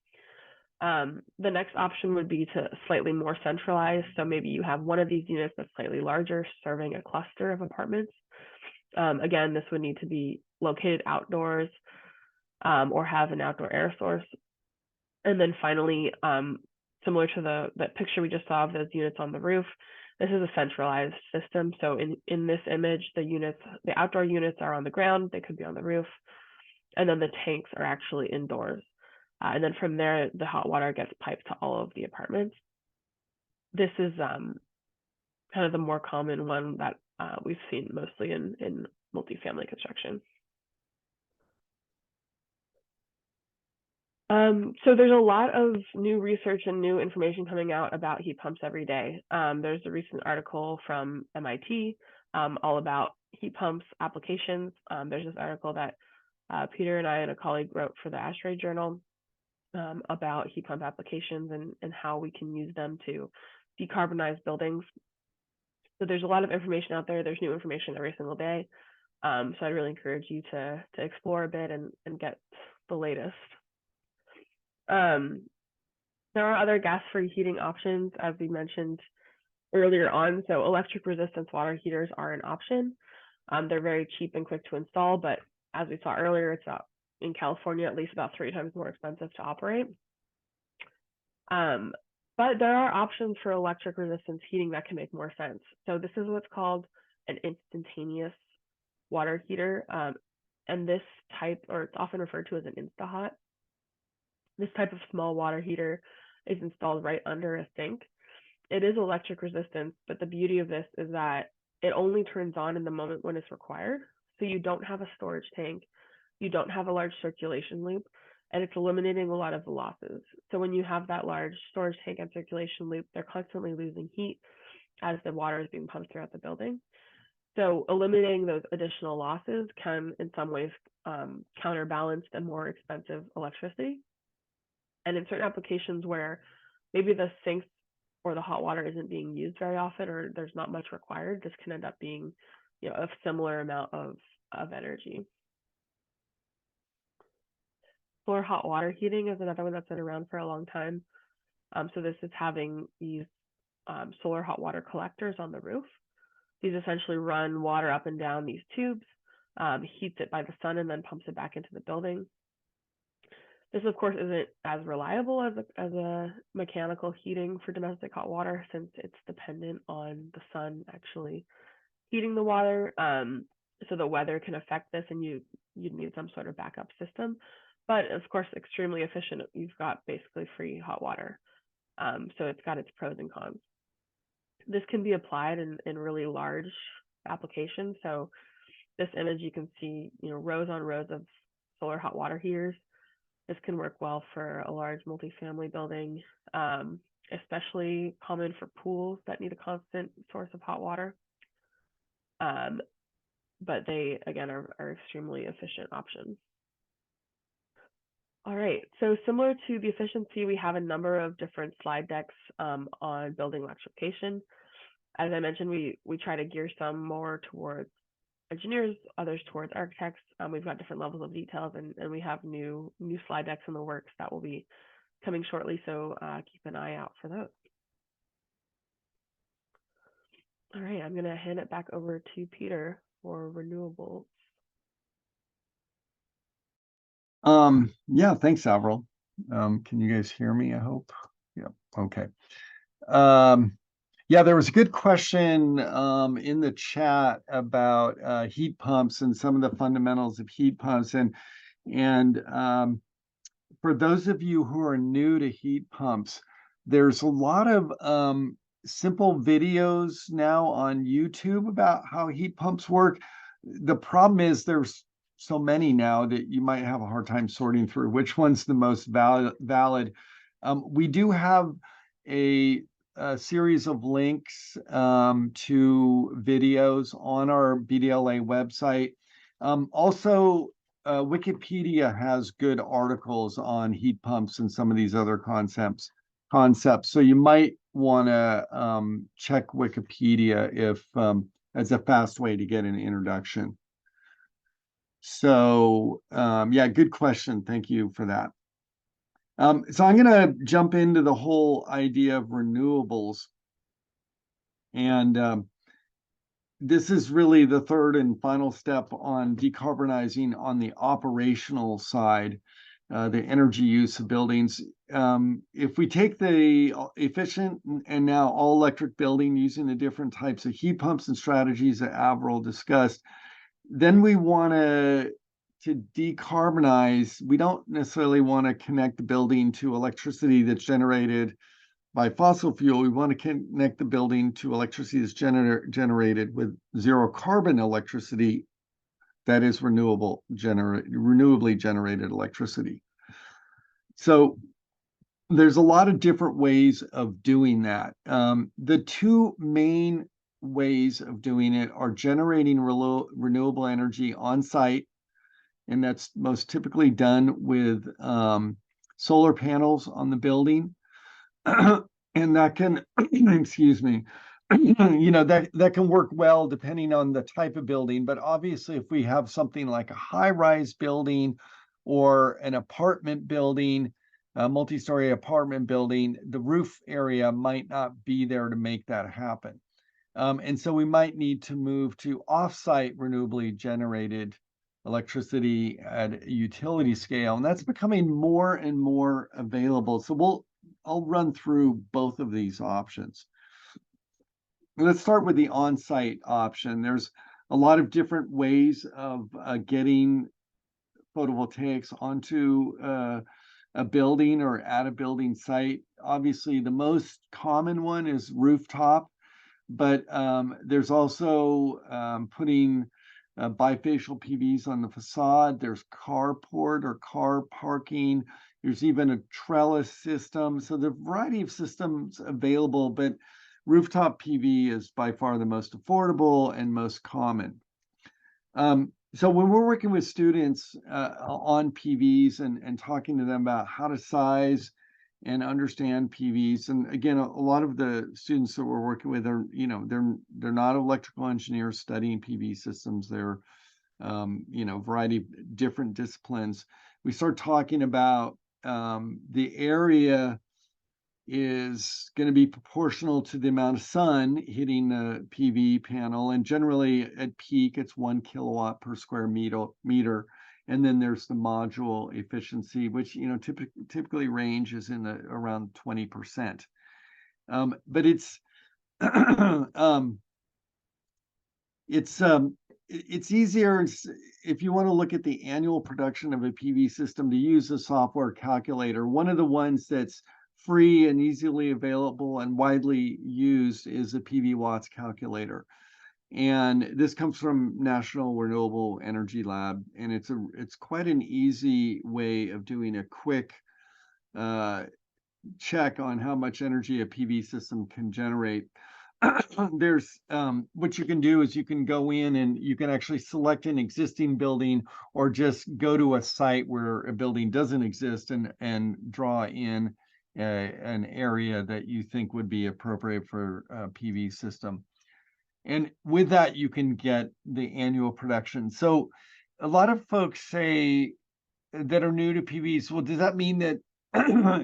The next option would be to slightly more centralized. So maybe you have one of these units that's slightly larger, serving a cluster of apartments. Again, this would need to be located outdoors or have an outdoor air source. And then finally, similar to that picture we just saw of those units on the roof, this is a centralized system. So in this image, the outdoor units are on the ground, they could be on the roof, and then the tanks are actually indoors. And then from there, the hot water gets piped to all of the apartments. This is kind of the more common one that we've seen mostly in multifamily construction. So there's a lot of new research and new information coming out about heat pumps every day. There's a recent article from MIT all about heat pumps applications. There's this article that Peter and I and a colleague wrote for the ASHRAE journal about heat pump applications and how we can use them to decarbonize buildings. So there's a lot of information out there. There's new information every single day. So I'd really encourage you to explore a bit and get the latest. There are other gas-free heating options, as we mentioned earlier on. So electric resistance water heaters are an option. They're very cheap and quick to install, but as we saw earlier, it's in California at least about 3 times more expensive to operate. But there are options for electric resistance heating that can make more sense. So this is what's called an instantaneous water heater. And this type, or it's often referred to as an InstaHot, this type of small water heater is installed right under a sink. It is electric resistant, but the beauty of this is that it only turns on in the moment when it's required. So you don't have a storage tank, you don't have a large circulation loop, and it's eliminating a lot of the losses. So when you have that large storage tank and circulation loop, they're constantly losing heat as the water is being pumped throughout the building. So eliminating those additional losses can, in some ways, counterbalance the more expensive electricity. And in certain applications where maybe the sinks or the hot water isn't being used very often, or there's not much required, this can end up being, a similar amount of energy. Solar hot water heating is another one that's been around for a long time. So this is having these solar hot water collectors on the roof. These essentially run water up and down these tubes, heats it by the sun, and then pumps it back into the building. This, of course, isn't as reliable as a mechanical heating for domestic hot water, since it's dependent on the sun actually heating the water. So the weather can affect this, and you'd need some sort of backup system. But of course, extremely efficient. You've got basically free hot water. So it's got its pros and cons. This can be applied in really large applications. So this image, you can see, rows on rows of solar hot water heaters. This can work well for a large multifamily building, especially common for pools that need a constant source of hot water. But they, again, are extremely efficient options. All right, so similar to the efficiency, we have a number of different slide decks on building electrification. As I mentioned, we try to gear some more towards engineers, others towards architects. We've got different levels of details, and we have new slide decks in the works that will be coming shortly, so keep an eye out for those. All right, I'm going to hand it back over to Peter for renewables. Yeah, thanks, Avril. Can you guys hear me? I hope. Yeah. Okay. Yeah, there was a good question in the chat about heat pumps and some of the fundamentals of heat pumps, and for those of you who are new to heat pumps, there's a lot of simple videos now on YouTube about how heat pumps work. The problem is there's so many now that you might have a hard time sorting through which one's the most valid. We do have a series of links to videos on our BDLA website. Also, Wikipedia has good articles on heat pumps and some of these other concepts. So you might want to check Wikipedia if as a fast way to get an introduction. So yeah, good question. Thank you for that. So I'm going to jump into the whole idea of renewables. And this is really the third and final step on decarbonizing on the operational side, the energy use of buildings. If we take the efficient and now all electric building using the different types of heat pumps and strategies that Avril discussed, then we want to decarbonize. We don't necessarily want to connect the building to electricity that's generated by fossil fuel. We want to connect the building to electricity that's generated with zero carbon electricity, that is renewably generated electricity. So there's a lot of different ways of doing that. The two main ways of doing it are generating renewable energy on site, and that's most typically done with solar panels on the building. And that can, excuse me, that can work well depending on the type of building. But obviously, if we have something like a high-rise building or an apartment building, a multi-story apartment building, the roof area might not be there to make that happen. And so we might need to move to off-site renewably generated electricity at a utility scale, and that's becoming more and more available. So I'll run through both of these options. Let's start with the on-site option. There's a lot of different ways of getting photovoltaics onto a building or at a building site. Obviously, the most common one is rooftop, but there's also putting bifacial PVs on the facade. There's carport or car parking. There's even a trellis system. So the variety of systems available, but rooftop PV is by far the most affordable and most common. So when we're working with students on PVs and talking to them about how to size and understand PVs, and again, a lot of the students that we're working with are, they're not electrical engineers studying PV systems. They're, variety of different disciplines. We start talking about the area is going to be proportional to the amount of sun hitting the PV panel. And generally at peak, it's 1 kilowatt per square meter. And then there's the module efficiency, which, typically ranges in around 20%. But it's easier if you want to look at the annual production of a PV system to use a software calculator. One of the ones that's free and easily available and widely used is a PV watts calculator. And this comes from National Renewable Energy Lab, and it's quite an easy way of doing a quick check on how much energy a PV system can generate. There's what you can do is you can go in and you can actually select an existing building or just go to a site where a building doesn't exist and draw in an area that you think would be appropriate for a PV system. And with that, you can get the annual production. So a lot of folks say that are new to PVs, well, does that mean that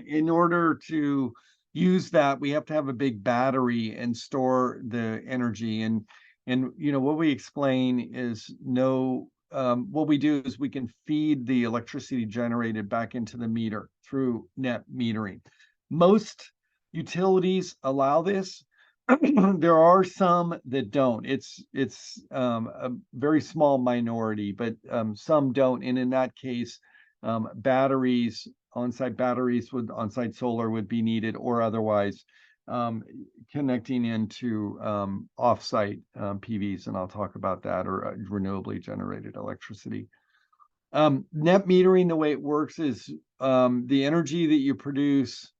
in order to use that, we have to have a big battery and store the energy? And what we explain is no. What we do is we can feed the electricity generated back into the meter through net metering. Most utilities allow this. There are some that don't. It's a very small minority, but some don't. And in that case, batteries, on-site batteries with on-site solar would be needed, or otherwise connecting into off-site PVs, and I'll talk about that, or renewably generated electricity. Net metering, the way it works is the energy that you produce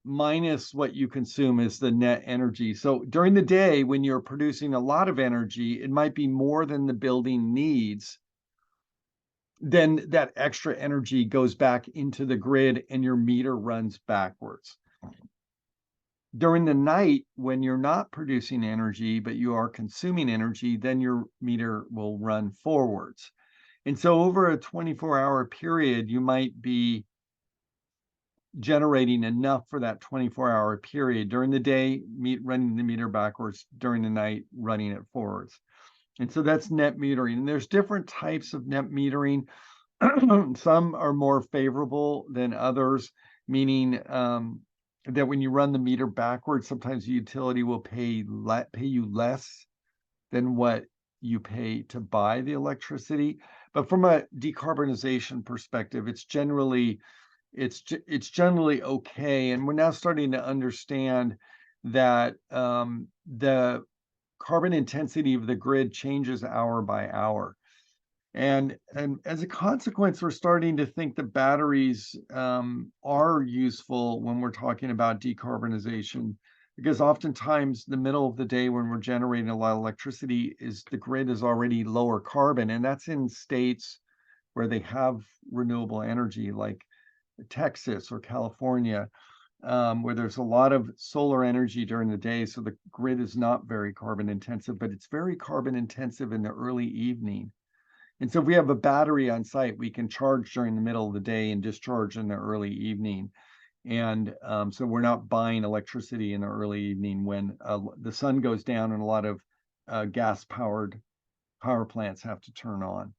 minus what you consume is the net energy. So during the day, when you're producing a lot of energy, it might be more than the building needs. Then that extra energy goes back into the grid and your meter runs backwards. During the night, when you're not producing energy, but you are consuming energy, then your meter will run forwards. And so over a 24-hour period, you might be generating enough for that 24-hour period. During the day, running the meter backwards, during the night, running it forwards. And so that's net metering. And there's different types of net metering. Some are more favorable than others, meaning that when you run the meter backwards, sometimes the utility will pay you less than what you pay to buy the electricity. But from a decarbonization perspective, it's generally okay. And we're now starting to understand that the carbon intensity of the grid changes hour by hour. And as a consequence, we're starting to think that batteries are useful when we're talking about decarbonization, because oftentimes the middle of the day when we're generating a lot of electricity the grid is already lower carbon. And that's in states where they have renewable energy, like Texas or California. where there's a lot of solar energy during the day, so the grid is not very carbon intensive, but it's very carbon intensive in the early evening. And so if we have a battery on site, we can charge during the middle of the day and discharge in the early evening. And so we're not buying electricity in the early evening when the sun goes down and a lot of gas-powered power plants have to turn on.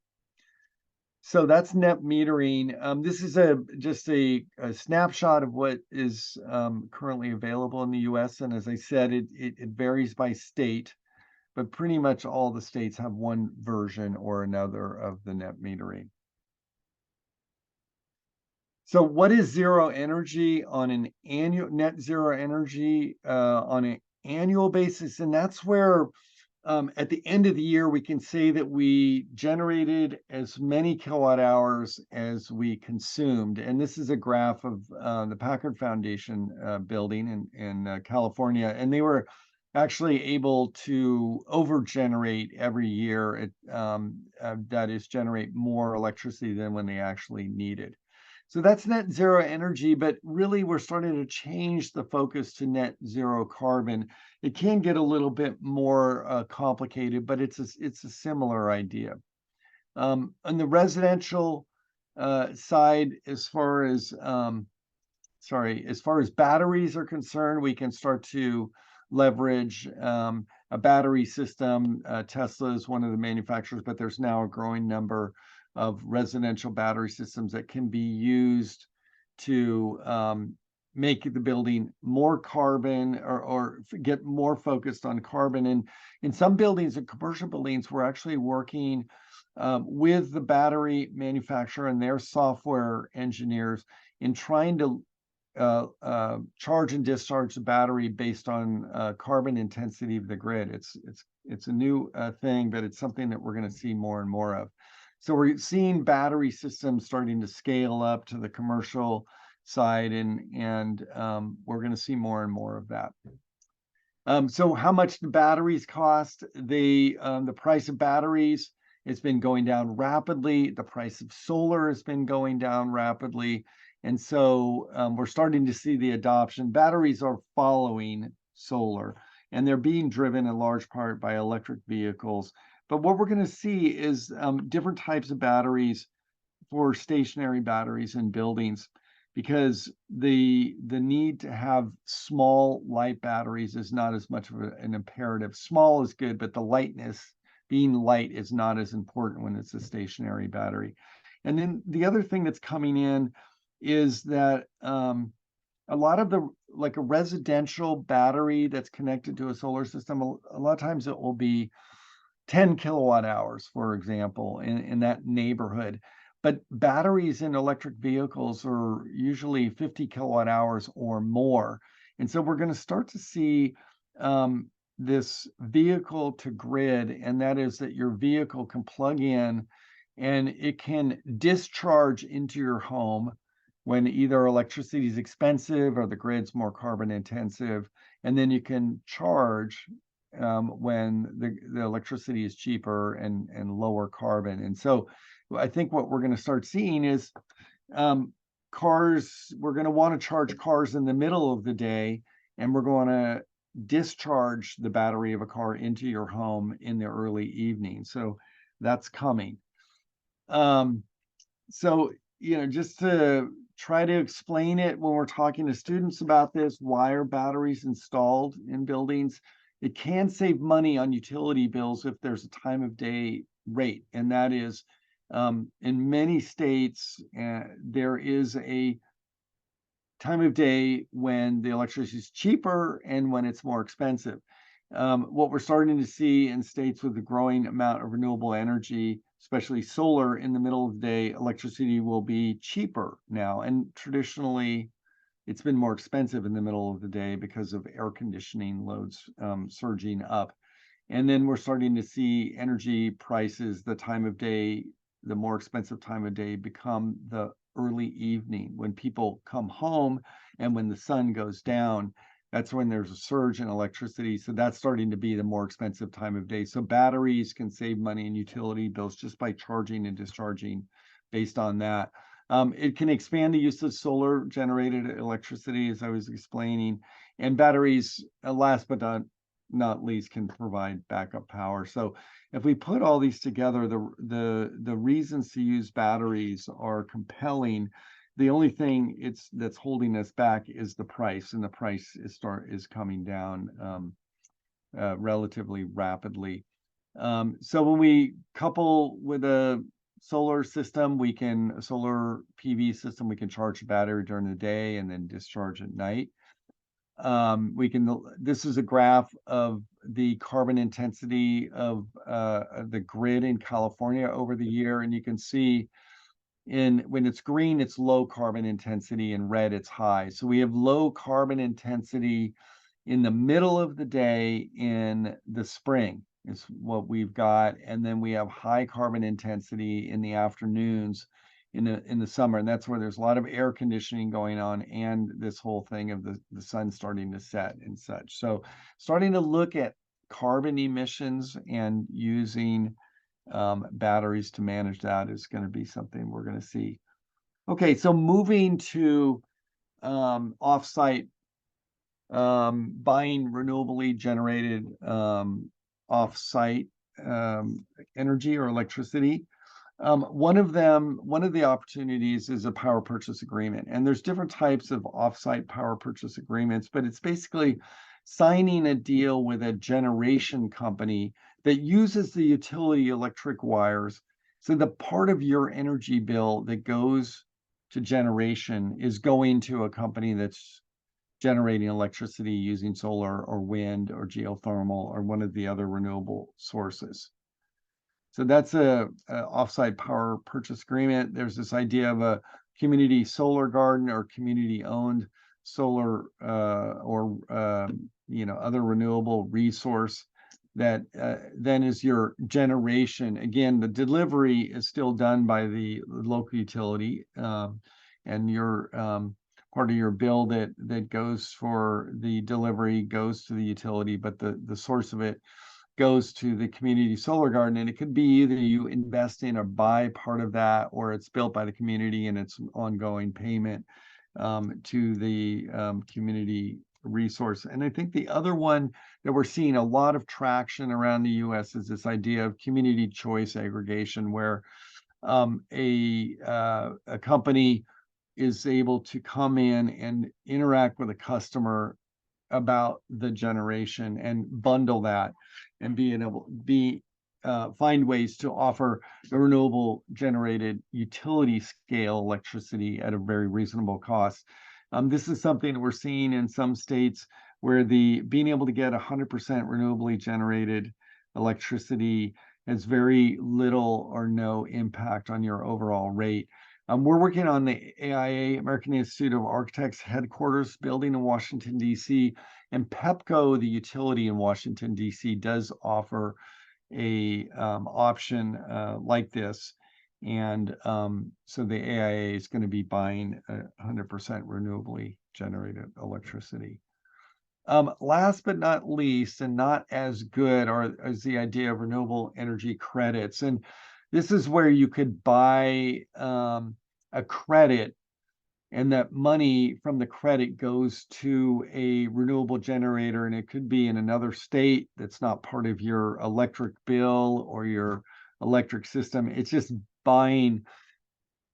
So that's net metering. This is just a snapshot of what is currently available in the US. And as I said, it varies by state, but pretty much all the states have one version or another of the net metering. So what is zero energy on an annual net zero energy on an annual basis? And that's where at the end of the year, we can say that we generated as many kilowatt hours as we consumed. And this is a graph of the Packard Foundation building in California. And they were actually able to over-generate every year, that is, generate more electricity than when they actually needed. So that's net zero energy, but really we're starting to change the focus to net zero carbon. It can get a little bit more complicated, but it's a similar idea. On the residential side, as far as batteries are concerned, we can start to leverage a battery system. Tesla is one of the manufacturers, but there's now a growing number of residential battery systems that can be used to make the building more carbon or get more focused on carbon. And in some buildings and commercial buildings, we're actually working with the battery manufacturer and their software engineers in trying to charge and discharge the battery based on carbon intensity of the grid. It's a new thing, but it's something that we're going to see more and more of. So we're seeing battery systems starting to scale up to the commercial side, and we're going to see more and more of that. So how much do batteries cost? The price of batteries has been going down rapidly. The price of solar has been going down rapidly. And so we're starting to see the adoption. Batteries are following solar, and they're being driven in large part by electric vehicles. But what we're going to see is different types of batteries for stationary batteries in buildings, because the need to have small light batteries is not as much of an imperative. Small is good, but the lightness, being light, is not as important when it's a stationary battery. And then the other thing that's coming in is that a lot of like a residential battery that's connected to a solar system, a lot of times it will be 10 kilowatt hours, for example, in that neighborhood. But batteries in electric vehicles are usually 50 kilowatt hours or more. And so we're going to start to see this vehicle to grid, and that is that your vehicle can plug in and it can discharge into your home when either electricity is expensive or the grid's more carbon intensive. And then you can charge when the electricity is cheaper and lower carbon. And so I think what we're going to start seeing is cars, we're going to want to charge cars in the middle of the day, and we're going to discharge the battery of a car into your home in the early evening. So that's coming. So, just to try to explain it when we're talking to students about this, why are batteries installed in buildings? It can save money on utility bills if there's a time of day rate. And that is, in many states, there is a time of day when the electricity is cheaper and when it's more expensive. What we're starting to see in states with a growing amount of renewable energy, especially solar, in the middle of the day, electricity will be cheaper now. And traditionally, it's been more expensive in the middle of the day because of air conditioning loads surging up. And then we're starting to see energy prices, the time of day, the more expensive time of day, become the early evening when people come home and when the sun goes down. That's when there's a surge in electricity. So that's starting to be the more expensive time of day. So batteries can save money in utility bills just by charging and discharging based on that. It can expand the use of solar generated electricity, as I was explaining, and batteries, last but not least, can provide backup power. So if we put all these together, the reasons to use batteries are compelling. The only thing that's holding us back is the price, and the price is coming down relatively rapidly. So when we couple with a solar PV system, we can charge the battery during the day and then discharge at night. This is a graph of the carbon intensity of the grid in California over the year, and you can see when it's green, it's low carbon intensity, and red, it's high. So we have low carbon intensity in the middle of the day in the spring is what we've got, and then we have high carbon intensity in the afternoons in the summer, and that's where there's a lot of air conditioning going on, and this whole thing of the sun starting to set and such. So starting to look at carbon emissions and using batteries to manage that is going to be something we're going to see. Okay, so moving to offsite, buying renewably generated offsite energy or electricity. One of the opportunities is a power purchase agreement, and there's different types of offsite power purchase agreements, but it's basically signing a deal with a generation company that uses the utility electric wires. So the part of your energy bill that goes to generation is going to a company that's generating electricity using solar or wind or geothermal or one of the other renewable sources. So that's a offsite power purchase agreement. There's this idea of a community solar garden or community-owned solar or other renewable resource that then is your generation. Again, the delivery is still done by the local utility, and your part of your bill that goes for the delivery goes to the utility, but the source of it goes to the community solar garden. And it could be either you invest in or buy part of that, or it's built by the community and it's ongoing payment to the community resource. And I think the other one that we're seeing a lot of traction around the US is this idea of community choice aggregation, where a company is able to come in and interact with a customer about the generation and bundle that and find ways to offer the renewable generated utility scale electricity at a very reasonable cost. This is something that we're seeing in some states where being able to get 100% renewably generated electricity has very little or no impact on your overall rate. We're working on the AIA, American Institute of Architects headquarters building in Washington, D.C., and PEPCO, the utility in Washington, D.C., does offer a option like this. And so the AIA is going to be buying 100% renewably generated electricity. Last but not least, and not as good, is the idea of renewable energy credits. And this is where you could buy a credit, and that money from the credit goes to a renewable generator, and it could be in another state that's not part of your electric bill or your electric system. It's just buying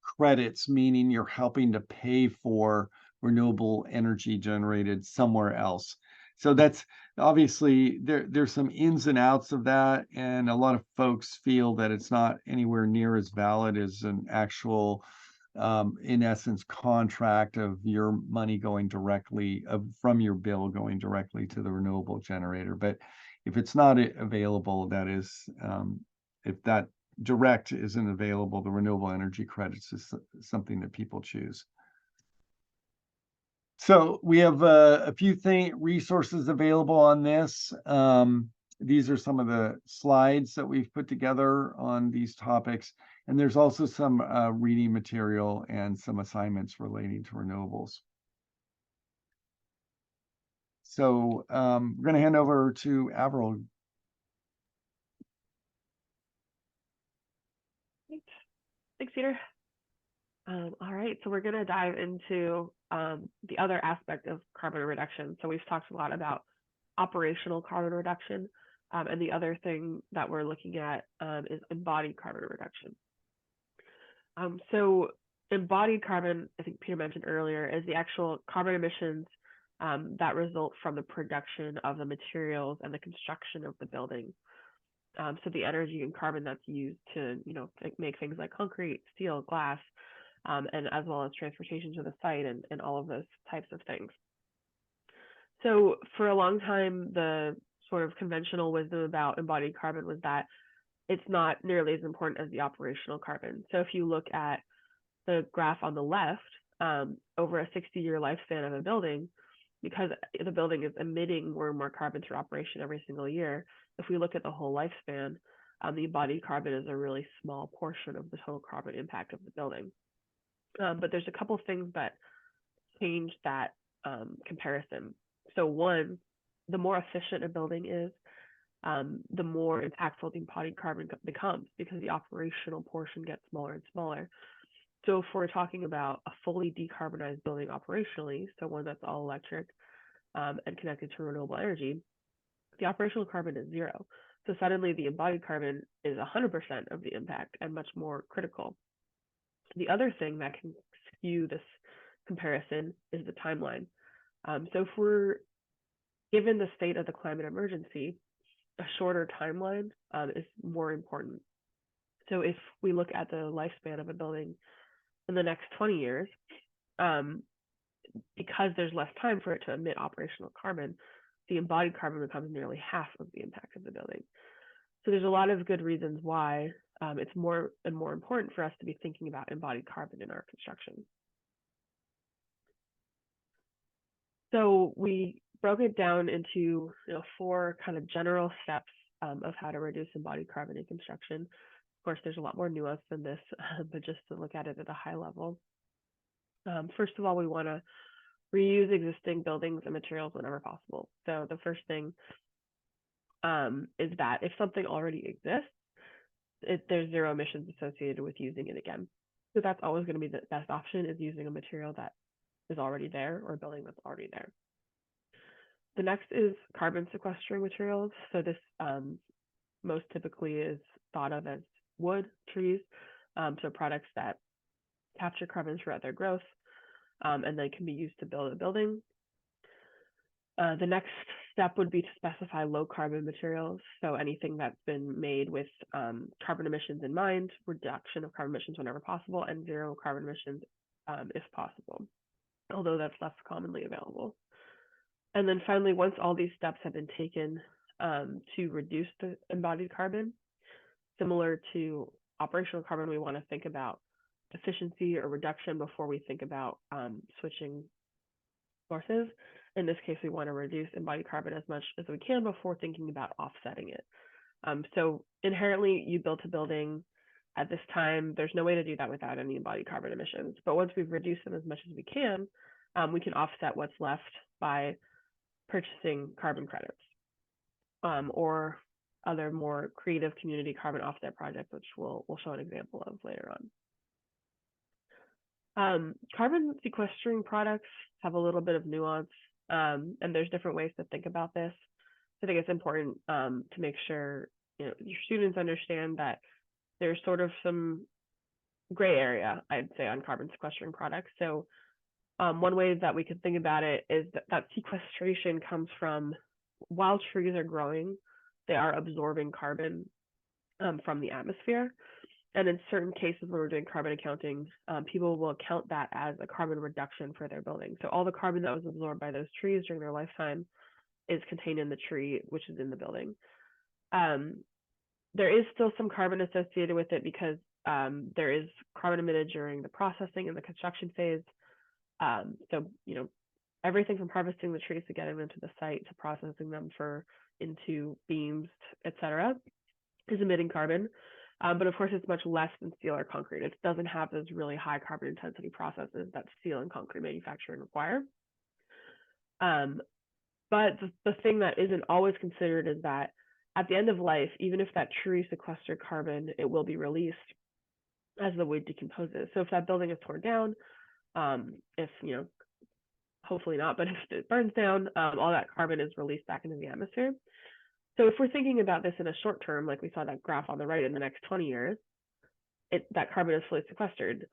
credits, meaning you're helping to pay for renewable energy generated somewhere else. So that's obviously there's some ins and outs of that, and a lot of folks feel that it's not anywhere near as valid as an actual in essence contract of your money going directly from your bill going directly to the renewable generator. But if it's not available, that is if that direct isn't available, the renewable energy credits is something that people choose. So we have a few resources available on this. These are some of the slides that we've put together on these topics. And there's also some reading material and some assignments relating to renewables. So we're going to hand over to Avril. Thanks, Peter. All right, so we're going to dive into the other aspect of carbon reduction. So we've talked a lot about operational carbon reduction, and the other thing that we're looking at is embodied carbon reduction. So embodied carbon, I think Peter mentioned earlier, is the actual carbon emissions that result from the production of the materials and the construction of the building. So the energy and carbon that's used to, make things like concrete, steel, glass, and as well as transportation to the site and all of those types of things. So for a long time, the sort of conventional wisdom about embodied carbon was that it's not nearly as important as the operational carbon. So if you look at the graph on the left, over a 60-year lifespan of a building, because the building is emitting more and more carbon through operation every single year, if we look at the whole lifespan, the embodied carbon is a really small portion of the total carbon impact of the building. But there's a couple of things that change that comparison. So one, the more efficient a building is, the more impactful the embodied carbon becomes because the operational portion gets smaller and smaller. So if we're talking about a fully decarbonized building operationally, so one that's all electric and connected to renewable energy, the operational carbon is zero. So suddenly the embodied carbon is 100% of the impact and much more critical. The other thing that can skew this comparison is the timeline. So if we're given the state of the climate emergency, a shorter timeline is more important. So if we look at the lifespan of a building in the next 20 years, because there's less time for it to emit operational carbon, the embodied carbon becomes nearly half of the impact of the building. So there's a lot of good reasons why it's more and more important for us to be thinking about embodied carbon in our construction. So we broke it down into 4 kind of general steps of how to reduce embodied carbon in construction. Of course, there's a lot more nuance than this, but just to look at it at a high level. First of all, we want to reuse existing buildings and materials whenever possible. So the first thing is that if something already exists, there's zero emissions associated with using it again. So that's always going to be the best option, is using a material that is already there or a building that's already there. The next is carbon sequestering materials. So this most typically is thought of as wood, trees, so products that capture carbon throughout their growth, and then can be used to build a building. The next step would be to specify low carbon materials. So anything that's been made with carbon emissions in mind, reduction of carbon emissions whenever possible, and zero carbon emissions if possible, although that's less commonly available. And then finally, once all these steps have been taken to reduce the embodied carbon, similar to operational carbon, we want to think about efficiency or reduction before we think about switching sources. In this case, we want to reduce embodied carbon as much as we can before thinking about offsetting it. So inherently, you built a building at this time. There's no way to do that without any embodied carbon emissions. But once we've reduced them as much as we can offset what's left by purchasing carbon credits or other more creative community carbon offset projects, which we'll show an example of later on. Carbon sequestering products have a little bit of nuance, and there's different ways to think about this. I think it's important to make sure your students understand that there's sort of some gray area, I'd say, on carbon sequestering products. So one way that we could think about it is that sequestration comes from, while trees are growing, they are absorbing carbon from the atmosphere. And in certain cases, when we're doing carbon accounting, people will count that as a carbon reduction for their building. So all the carbon that was absorbed by those trees during their lifetime is contained in the tree, which is in the building. There is still some carbon associated with it because there is carbon emitted during the processing and the construction phase. So, everything from harvesting the trees to getting them to the site to processing them into beams, etc., is emitting carbon. But of course, it's much less than steel or concrete. It doesn't have those really high carbon intensity processes that steel and concrete manufacturing require. But the thing that isn't always considered is that at the end of life, even if that tree sequestered carbon, it will be released. as the wood decomposes. So if that building is torn down, if, hopefully not, but if it burns down, all that carbon is released back into the atmosphere. So if we're thinking about this in a short term, like we saw that graph on the right, in the next 20 years, that carbon is fully sequestered.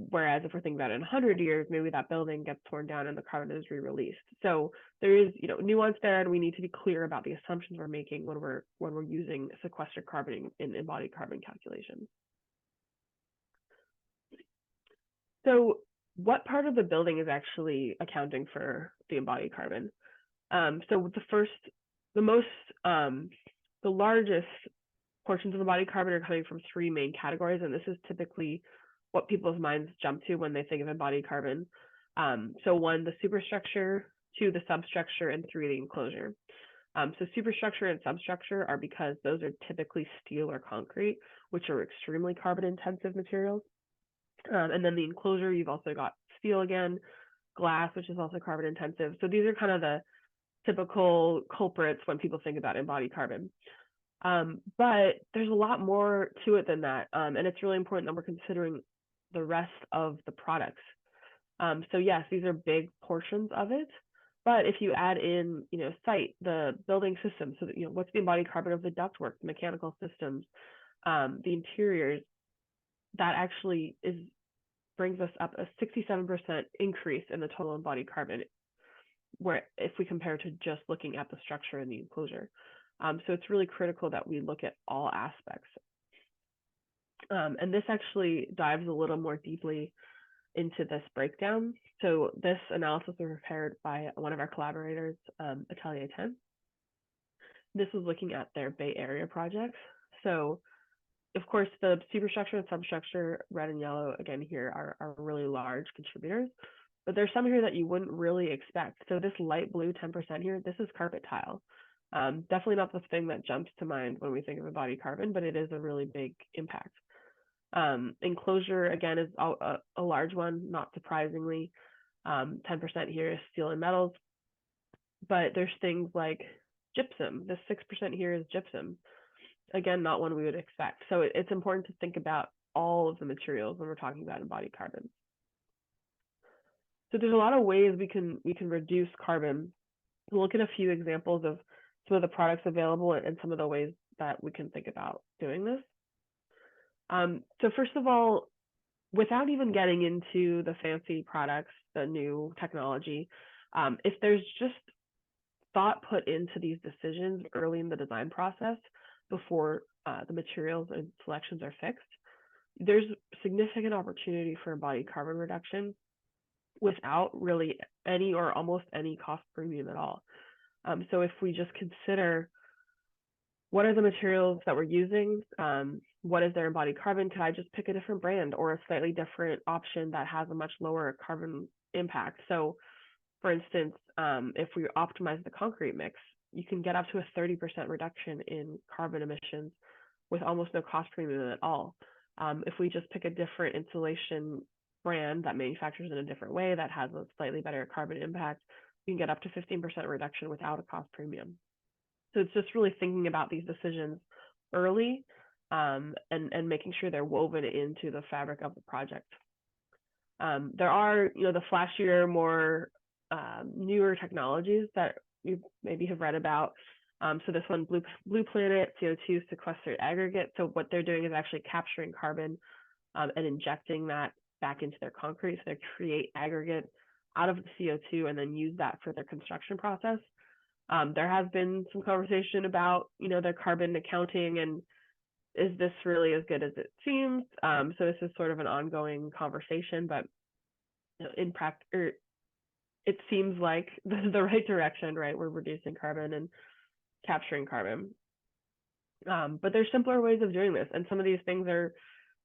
Whereas if we're thinking about it in 100 years, maybe that building gets torn down and the carbon is re-released. So there is, nuance there, and we need to be clear about the assumptions we're making when we're using sequestered carbon in embodied carbon calculations. So what part of the building is actually accounting for the embodied carbon? So the largest portions of embodied carbon are coming from three main categories, and this is typically what people's minds jump to when they think of embodied carbon. So one, the superstructure; two, the substructure; and three, the enclosure. So superstructure and substructure are because those are typically steel or concrete, which are extremely carbon intensive materials. And then the enclosure, you've also got steel again, glass, which is also carbon intensive. So these are kind of the typical culprits when people think about embodied carbon. But there's a lot more to it than that. And it's really important that we're considering the rest of the products. So yes, these are big portions of it. But if you add in, site, the building system, so that, what's the embodied carbon of the ductwork, the mechanical systems, the interiors, that actually brings us up a 67% increase in the total embodied carbon, where if we compare to just looking at the structure and the enclosure. So it's really critical that we look at all aspects. And this actually dives a little more deeply into this breakdown. So this analysis was prepared by one of our collaborators, Atelier 10. This was looking at their Bay Area projects. So of course, the superstructure and substructure, red and yellow, again here, are really large contributors. But there's some here that you wouldn't really expect. So this light blue 10% here, this is carpet tile. Definitely not the thing that jumps to mind when we think of embodied carbon, but it is a really big impact. Enclosure, again, is a large one, not surprisingly. 10% here is steel and metals. But there's things like gypsum. This 6% here is gypsum. Again, not one we would expect. So it's important to think about all of the materials when we're talking about embodied carbon. So there's a lot of ways we can reduce carbon. We'll look at a few examples of some of the products available and some of the ways that we can think about doing this. So first of all, without even getting into the fancy products, the new technology, if there's just thought put into these decisions early in the design process before the materials and selections are fixed, there's significant opportunity for embodied carbon reduction without really any or almost any cost premium at all. So if we just consider what are the materials that we're using, what is their embodied carbon, could I just pick a different brand or a slightly different option that has a much lower carbon impact? So for instance, if we optimize the concrete mix, you can get up to a 30% reduction in carbon emissions with almost no cost premium at all. If we just pick a different insulation brand that manufactures in a different way that has a slightly better carbon impact, you can get up to 15% reduction without a cost premium. So it's just really thinking about these decisions early and making sure they're woven into the fabric of the project. There are, the flashier, more newer technologies that you maybe have read about. So this one, Blue Planet CO2 sequestered aggregate. So what they're doing is actually capturing carbon and injecting that back into their concrete. So they create aggregate out of the CO2 and then use that for their construction process. There has been some conversation about, their carbon accounting and is this really as good as it seems? So this is sort of an ongoing conversation, but in practice, it seems like the right direction, right? We're reducing carbon and capturing carbon. But there's simpler ways of doing this. And some of these things are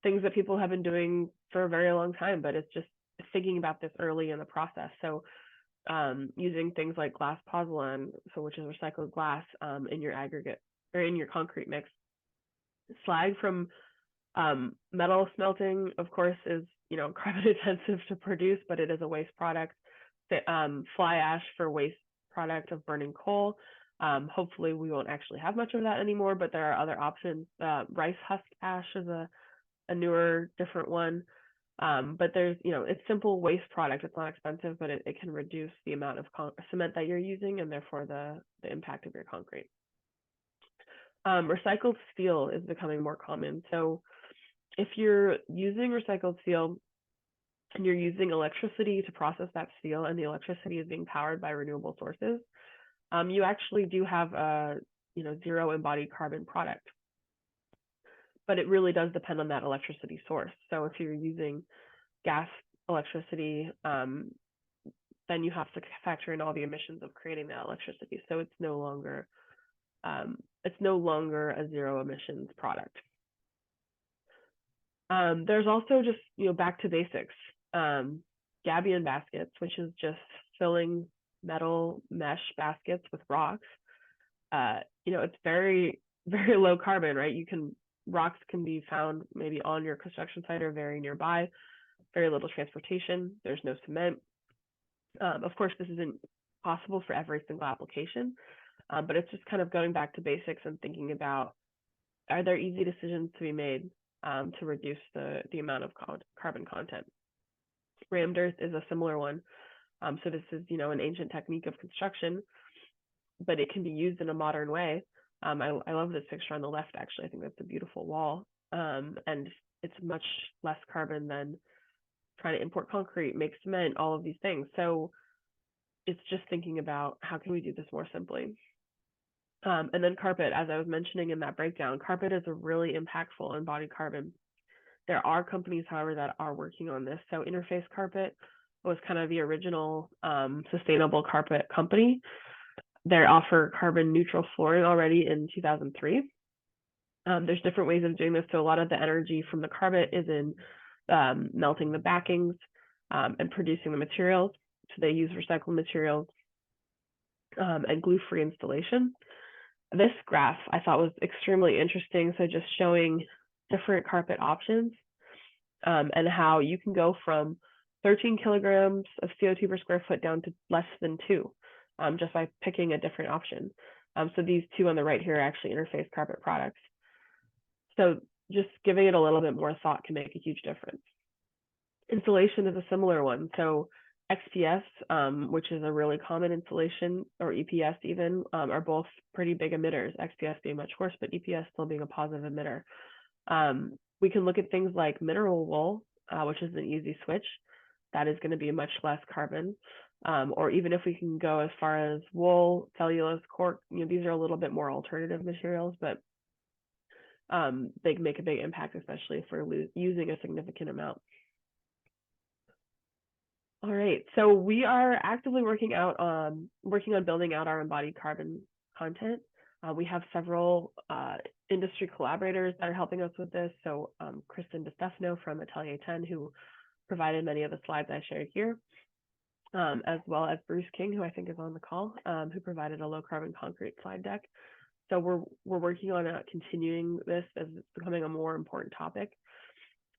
things that people have been doing for a very long time, but it's just thinking about this early in the process. So using things like glass pozzolan, so which is recycled glass in your aggregate or in your concrete mix. Slag from metal smelting, of course, is carbon intensive to produce, but it is a waste product. Fly ash for waste product of burning coal. Hopefully we won't actually have much of that anymore, but there are other options. Rice husk ash is a newer, different one. But there's, it's simple waste product. It's not expensive, but it can reduce the amount of cement that you're using and therefore the impact of your concrete. Recycled steel is becoming more common. So if you're using recycled steel and you're using electricity to process that steel, and the electricity is being powered by renewable sources, you actually do have a zero embodied carbon product. But it really does depend on that electricity source. So if you're using gas electricity, then you have to factor in all the emissions of creating that electricity. So it's no longer a zero emissions product. There's also just back to basics. Gabion baskets, which is just filling metal mesh baskets with rocks. It's very, very low carbon, right? Rocks can be found maybe on your construction site or very nearby. Very little transportation. There's no cement. Of course, this isn't possible for every single application, but it's just kind of going back to basics and thinking about, are there easy decisions to be made to reduce the amount of carbon content? Rammed earth is a similar one. So this is, an ancient technique of construction, but it can be used in a modern way. I love this picture on the left, actually. I think that's a beautiful wall. And it's much less carbon than trying to import concrete, make cement, all of these things. So it's just thinking about how can we do this more simply. And then carpet, as I was mentioning in that breakdown, carpet is a really impactful embodied carbon. There are companies, however, that are working on this. So Interface Carpet was kind of the original sustainable carpet company. They offer carbon neutral flooring already in 2003. There's different ways of doing this. So a lot of the energy from the carpet is in melting the backings and producing the materials. So they use recycled materials and glue-free installation. This graph I thought was extremely interesting. So just showing different carpet options and how you can go from 13 kilograms of CO2 per square foot down to less than 2 just by picking a different option. So these two on the right here are actually Interface Carpet products. So just giving it a little bit more thought can make a huge difference. Insulation is a similar one. So XPS, which is a really common insulation, or EPS even, are both pretty big emitters, XPS being much worse, but EPS still being a positive emitter. We can look at things like mineral wool, which is an easy switch. That is going to be much less carbon. Or even if we can go as far as wool, cellulose, cork, these are a little bit more alternative materials, but they make a big impact, especially if we're using a significant amount. All right, so we are actively working on building out our embodied carbon content. We have several industry collaborators that are helping us with this. So Kristen DeStefano from Atelier 10, who provided many of the slides I shared here, as well as Bruce King, who I think is on the call, who provided a low carbon concrete slide deck. So we're working on continuing this as it's becoming a more important topic.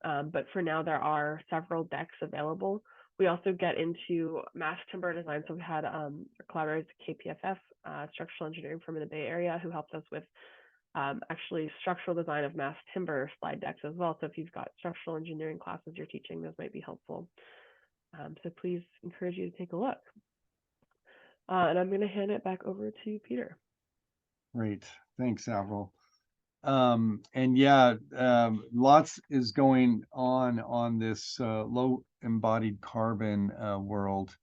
But for now, there are several decks available. We also get into mass timber design. So we had collaborators at KPFF, structural engineering firm in the Bay Area, who helped us with actually structural design of mass timber slide decks as well. So if you've got structural engineering classes you're teaching, those might be helpful. So please encourage you to take a look. And I'm going to hand it back over to Peter. Great. Thanks, Avril. And yeah, lots is going on this low embodied carbon world.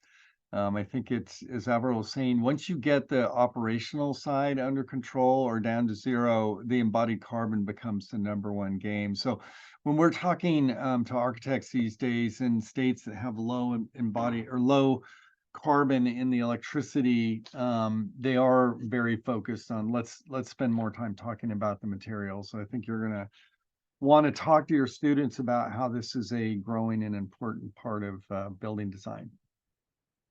I think it's, as Avril was saying, once you get the operational side under control or down to zero, the embodied carbon becomes the #1 game. So when we're talking to architects these days in states that have low embodied or low carbon in the electricity, they are very focused on let's spend more time talking about the materials. So I think you're going to want to talk to your students about how this is a growing and important part of building design.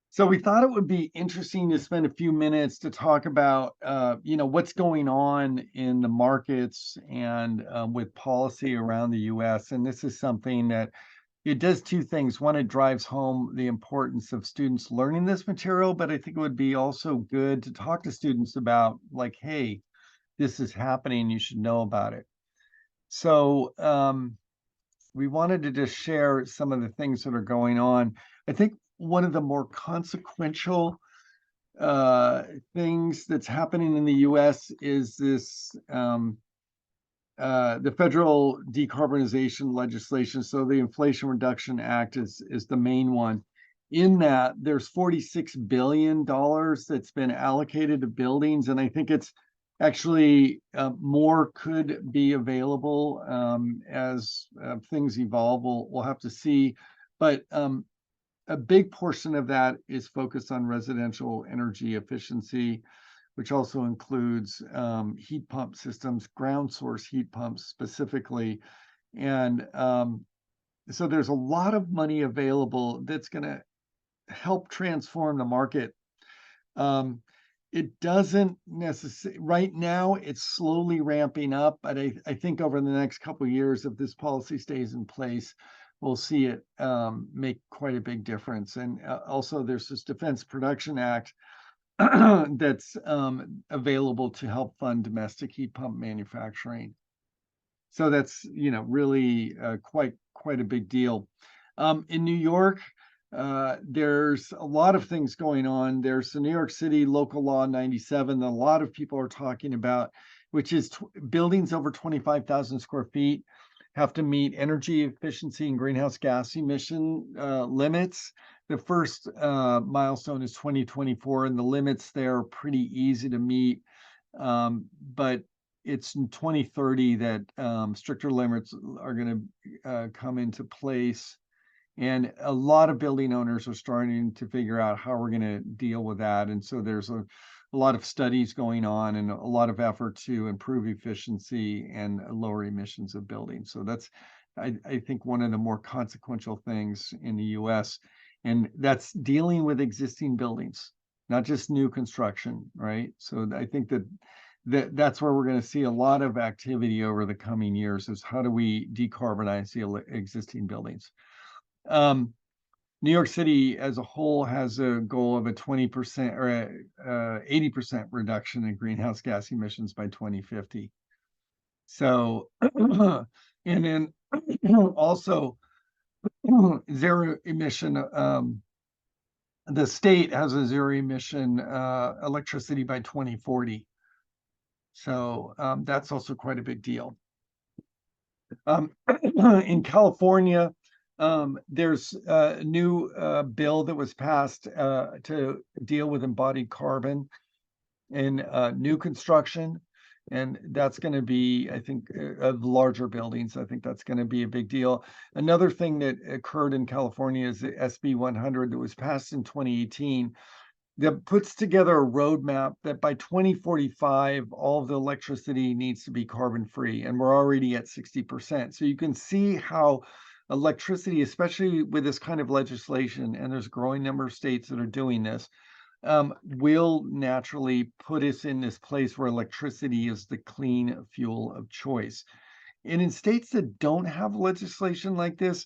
So we thought it would be interesting to spend a few minutes to talk about, what's going on in the markets and with policy around the U.S. And this is something that it does two things. One, it drives home the importance of students learning this material, but I think it would be also good to talk to students about like, hey, this is happening, you should know about it. So we wanted to just share some of the things that are going on. I think one of the more consequential things that's happening in the US is this the federal decarbonization legislation. So the Inflation Reduction Act is the main one. In that, there's $46 billion that's been allocated to buildings, and I think it's actually more could be available as things evolve. We'll have to see, but a big portion of that is focused on residential energy efficiency, which also includes heat pump systems, ground source heat pumps specifically. And so there's a lot of money available that's going to help transform the market. It doesn't necessarily, right now, it's slowly ramping up, but I think over the next couple of years, if this policy stays in place, we'll see it make quite a big difference. And also, there's this Defense Production Act that's available to help fund domestic heat pump manufacturing. So that's, really quite a big deal. In New York, there's a lot of things going on. There's the New York City Local Law 97 that a lot of people are talking about, which is buildings over 25,000 square feet have to meet energy efficiency and greenhouse gas emission limits. The first milestone is 2024, and the limits there are pretty easy to meet. But it's in 2030 that stricter limits are going to come into place. And a lot of building owners are starting to figure out how we're going to deal with that. And so there's a lot of studies going on and a lot of effort to improve efficiency and lower emissions of buildings. So that's, I think, one of the more consequential things in the US. And that's dealing with existing buildings, not just new construction, right? So I think that's where we're going to see a lot of activity over the coming years, is how do we decarbonize the existing buildings. New York City as a whole has a goal of a 20% or 80% reduction in greenhouse gas emissions by 2050. So, and then also zero emission, the state has a zero emission electricity by 2040. So that's also quite a big deal. In California, there's a new bill that was passed to deal with embodied carbon in new construction. And that's going to be, I think, of larger buildings. I think that's going to be a big deal. Another thing that occurred in California is the SB 100 that was passed in 2018 that puts together a roadmap that by 2045, all of the electricity needs to be carbon free. And we're already at 60%. So you can see how electricity, especially with this kind of legislation, and there's a growing number of states that are doing this, will naturally put us in this place where electricity is the clean fuel of choice. And in states that don't have legislation like this,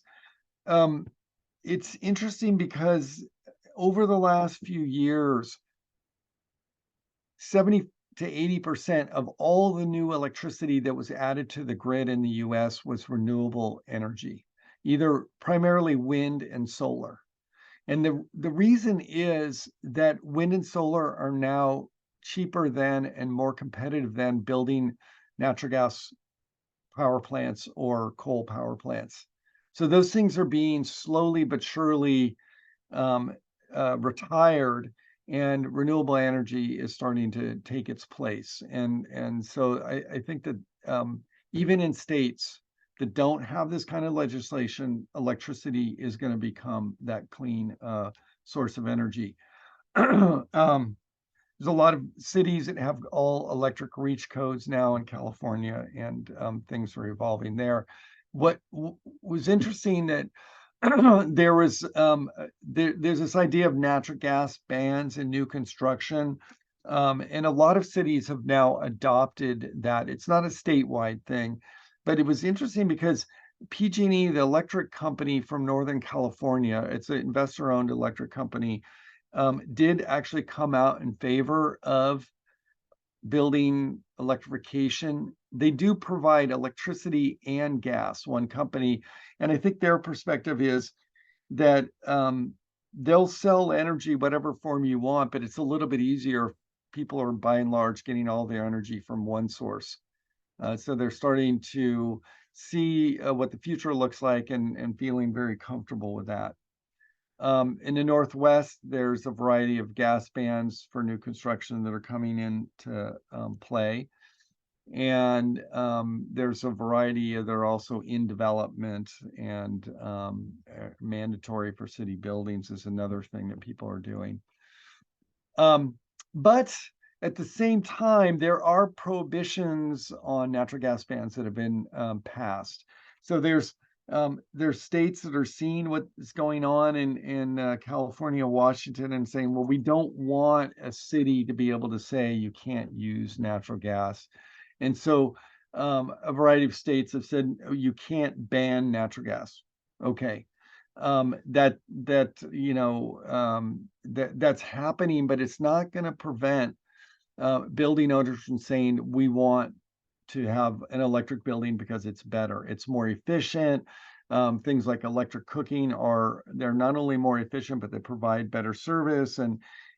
it's interesting because over the last few years, 70 to 80% of all the new electricity that was added to the grid in the US was renewable energy, either primarily wind and solar. And the reason is that wind and solar are now cheaper than and more competitive than building natural gas power plants or coal power plants. So those things are being slowly but surely retired, and renewable energy is starting to take its place. And so I think that even in states that don't have this kind of legislation, electricity is going to become that clean source of energy. There's a lot of cities that have all electric reach codes now in California, and things are evolving there. What was interesting that there was there's this idea of natural gas bans in new construction, and a lot of cities have now adopted that. It's not a statewide thing, but it was interesting because PG&E, the electric company from Northern California, it's an investor-owned electric company, did actually come out in favor of building electrification. They do provide electricity and gas, one company, and I think their perspective is that they'll sell energy whatever form you want, but it's a little bit easier if people are by and large getting all their energy from one source. So they're starting to see what the future looks like and feeling very comfortable with that. In the Northwest, there's a variety of gas bans for new construction that are coming into play. And there's a variety that are also in development, and mandatory for city buildings is another thing that people are doing. But at the same time, there are prohibitions on natural gas bans that have been passed. So there's states that are seeing what is going on in California, Washington, and saying, well, we don't want a city to be able to say you can't use natural gas. And so a variety of states have said, oh, you can't ban natural gas. Okay. That's happening, but it's not going to prevent building owners from saying we want to have an electric building because it's better, it's more efficient. Things like electric cooking they're not only more efficient, but they provide better service.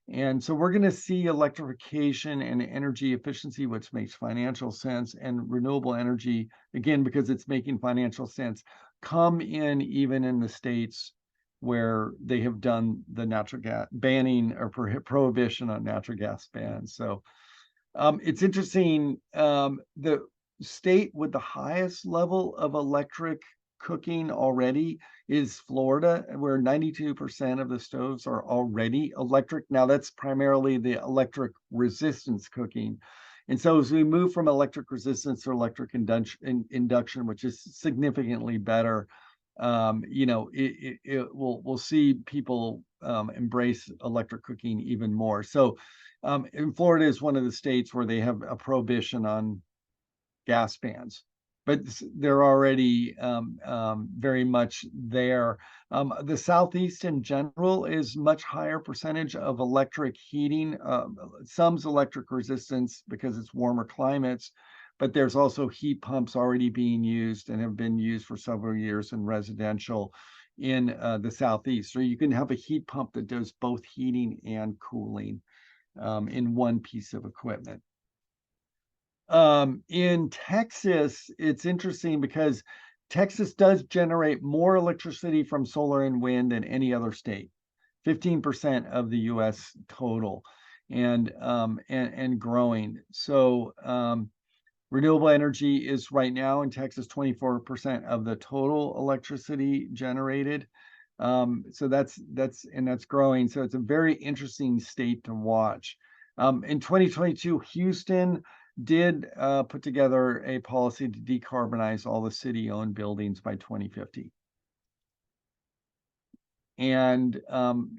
And so we're going to see electrification and energy efficiency, which makes financial sense, and renewable energy, again, because it's making financial sense, come in even in the states where they have done the natural gas banning or prohibition on natural gas bans. So it's interesting. The state with the highest level of electric cooking already is Florida, where 92% of the stoves are already electric. Now, that's primarily the electric resistance cooking. And so as we move from electric resistance to electric induction, which is significantly better, we'll see people embrace electric cooking even more. So in Florida is one of the states where they have a prohibition on gas bans, but they're already very much there. The Southeast in general is much higher percentage of electric heating. Some's electric resistance because it's warmer climates, but there's also heat pumps already being used and have been used for several years in residential in the Southeast. So you can have a heat pump that does both heating and cooling in one piece of equipment. In Texas, it's interesting because Texas does generate more electricity from solar and wind than any other state, 15% of the US total, and growing. So renewable energy is right now in Texas 24% of the total electricity generated. So that's growing. So it's a very interesting state to watch. In 2022, Houston did put together a policy to decarbonize all the city-owned buildings by 2050. And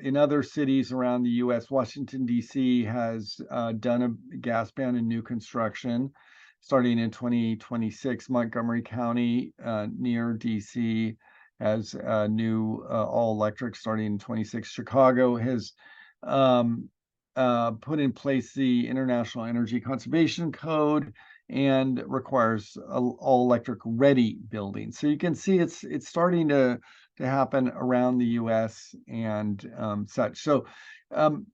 in other cities around the US, Washington, D.C. has done a gas ban in new construction starting in 2026. Montgomery County near D.C. has new all-electric starting in 26. Chicago has put in place the International Energy Conservation Code and requires all-electric ready buildings. So you can see it's starting to happen around the US and such. So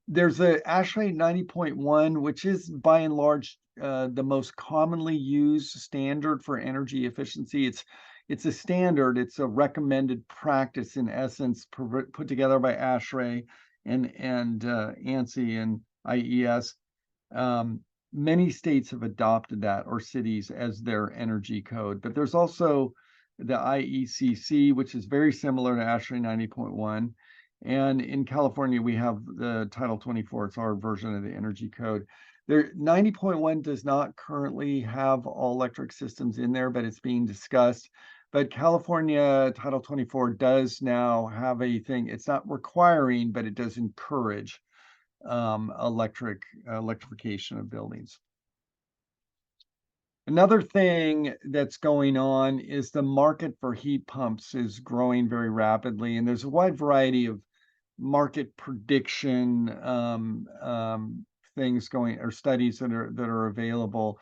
there's a ASHRAE 90.1, which is by and large the most commonly used standard for energy efficiency. It's a standard, it's a recommended practice in essence, put together by ASHRAE and ANSI and IES. Many states have adopted that, or cities, as their energy code. But there's also the IECC, which is very similar to ASHRAE 90.1. And in California, we have the Title 24. It's our version of the energy code. 90.1 does not currently have all electric systems in there, but it's being discussed. But California Title 24 does now have a thing. It's not requiring, but it does encourage electrification of buildings. Another thing that's going on is the market for heat pumps is growing very rapidly, and there's a wide variety of market prediction things going or studies that are available.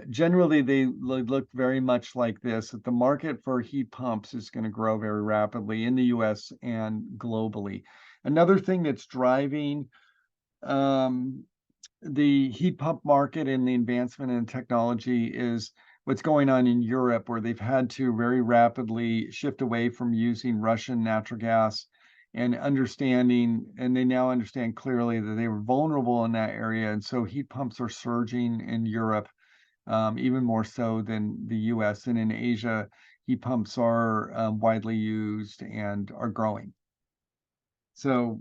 Generally, they look very much like this, that the market for heat pumps is going to grow very rapidly in the US and globally. Another thing that's driving um, the heat pump market and the advancement in technology is what's going on in Europe, where they've had to very rapidly shift away from using Russian natural gas and they now understand clearly that they were vulnerable in that area. And so heat pumps are surging in Europe, even more so than the US. And in Asia, heat pumps are widely used and are growing. So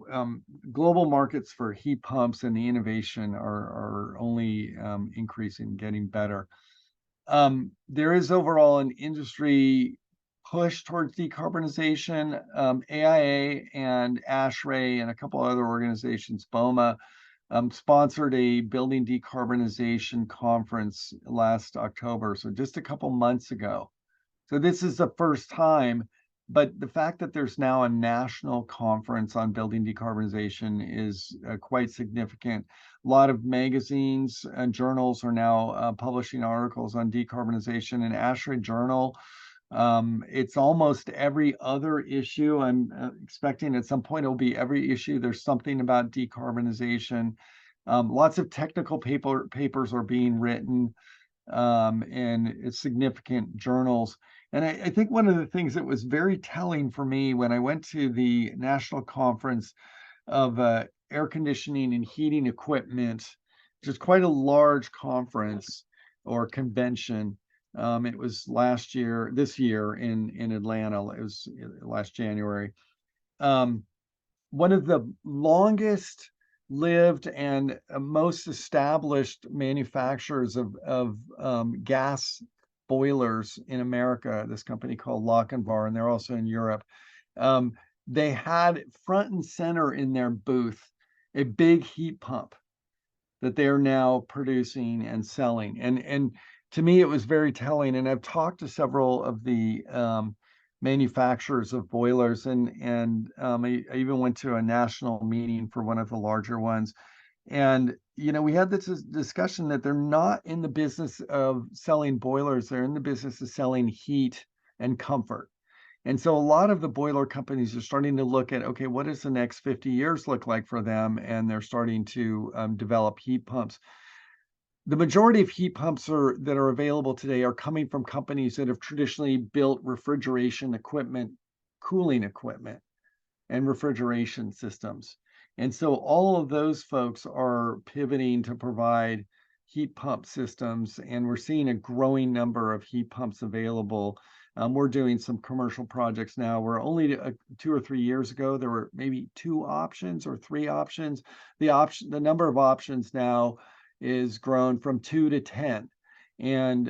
global markets for heat pumps and the innovation are only increasing, getting better. There is overall an industry push towards decarbonization. AIA and ASHRAE and a couple other organizations, BOMA, sponsored a building decarbonization conference last October, so just a couple months ago. So this is the first time, but the fact that there's now a national conference on building decarbonization is quite significant. A lot of magazines and journals are now publishing articles on decarbonization. In ASHRAE Journal, it's almost every other issue. I'm expecting at some point it'll be every issue. There's something about decarbonization. Lots of technical papers are being written in significant journals. And I think one of the things that was very telling for me when I went to the National Conference of Air Conditioning and Heating Equipment, which is quite a large conference or convention. It was this year in Atlanta. It was last January. One of the longest lived and most established manufacturers of gas boilers in America, this company called Lochinvar, and they're also in Europe. They had front and center in their booth a big heat pump that they're now producing and selling. And to me, it was very telling. And I've talked to several of the manufacturers of boilers, and I even went to a national meeting for one of the larger ones. And we had this discussion that they're not in the business of selling boilers; they're in the business of selling heat and comfort. And so a lot of the boiler companies are starting to look at, okay, what does the next 50 years look like for them? And they're starting to develop heat pumps. The majority of heat pumps that are available today are coming from companies that have traditionally built refrigeration equipment, cooling equipment, and refrigeration systems. And so all of those folks are pivoting to provide heat pump systems, and we're seeing a growing number of heat pumps available. We're doing some commercial projects now where only 2 or 3 years ago there were maybe 2 options or 3 options. The number of options now is grown from 2 to 10. And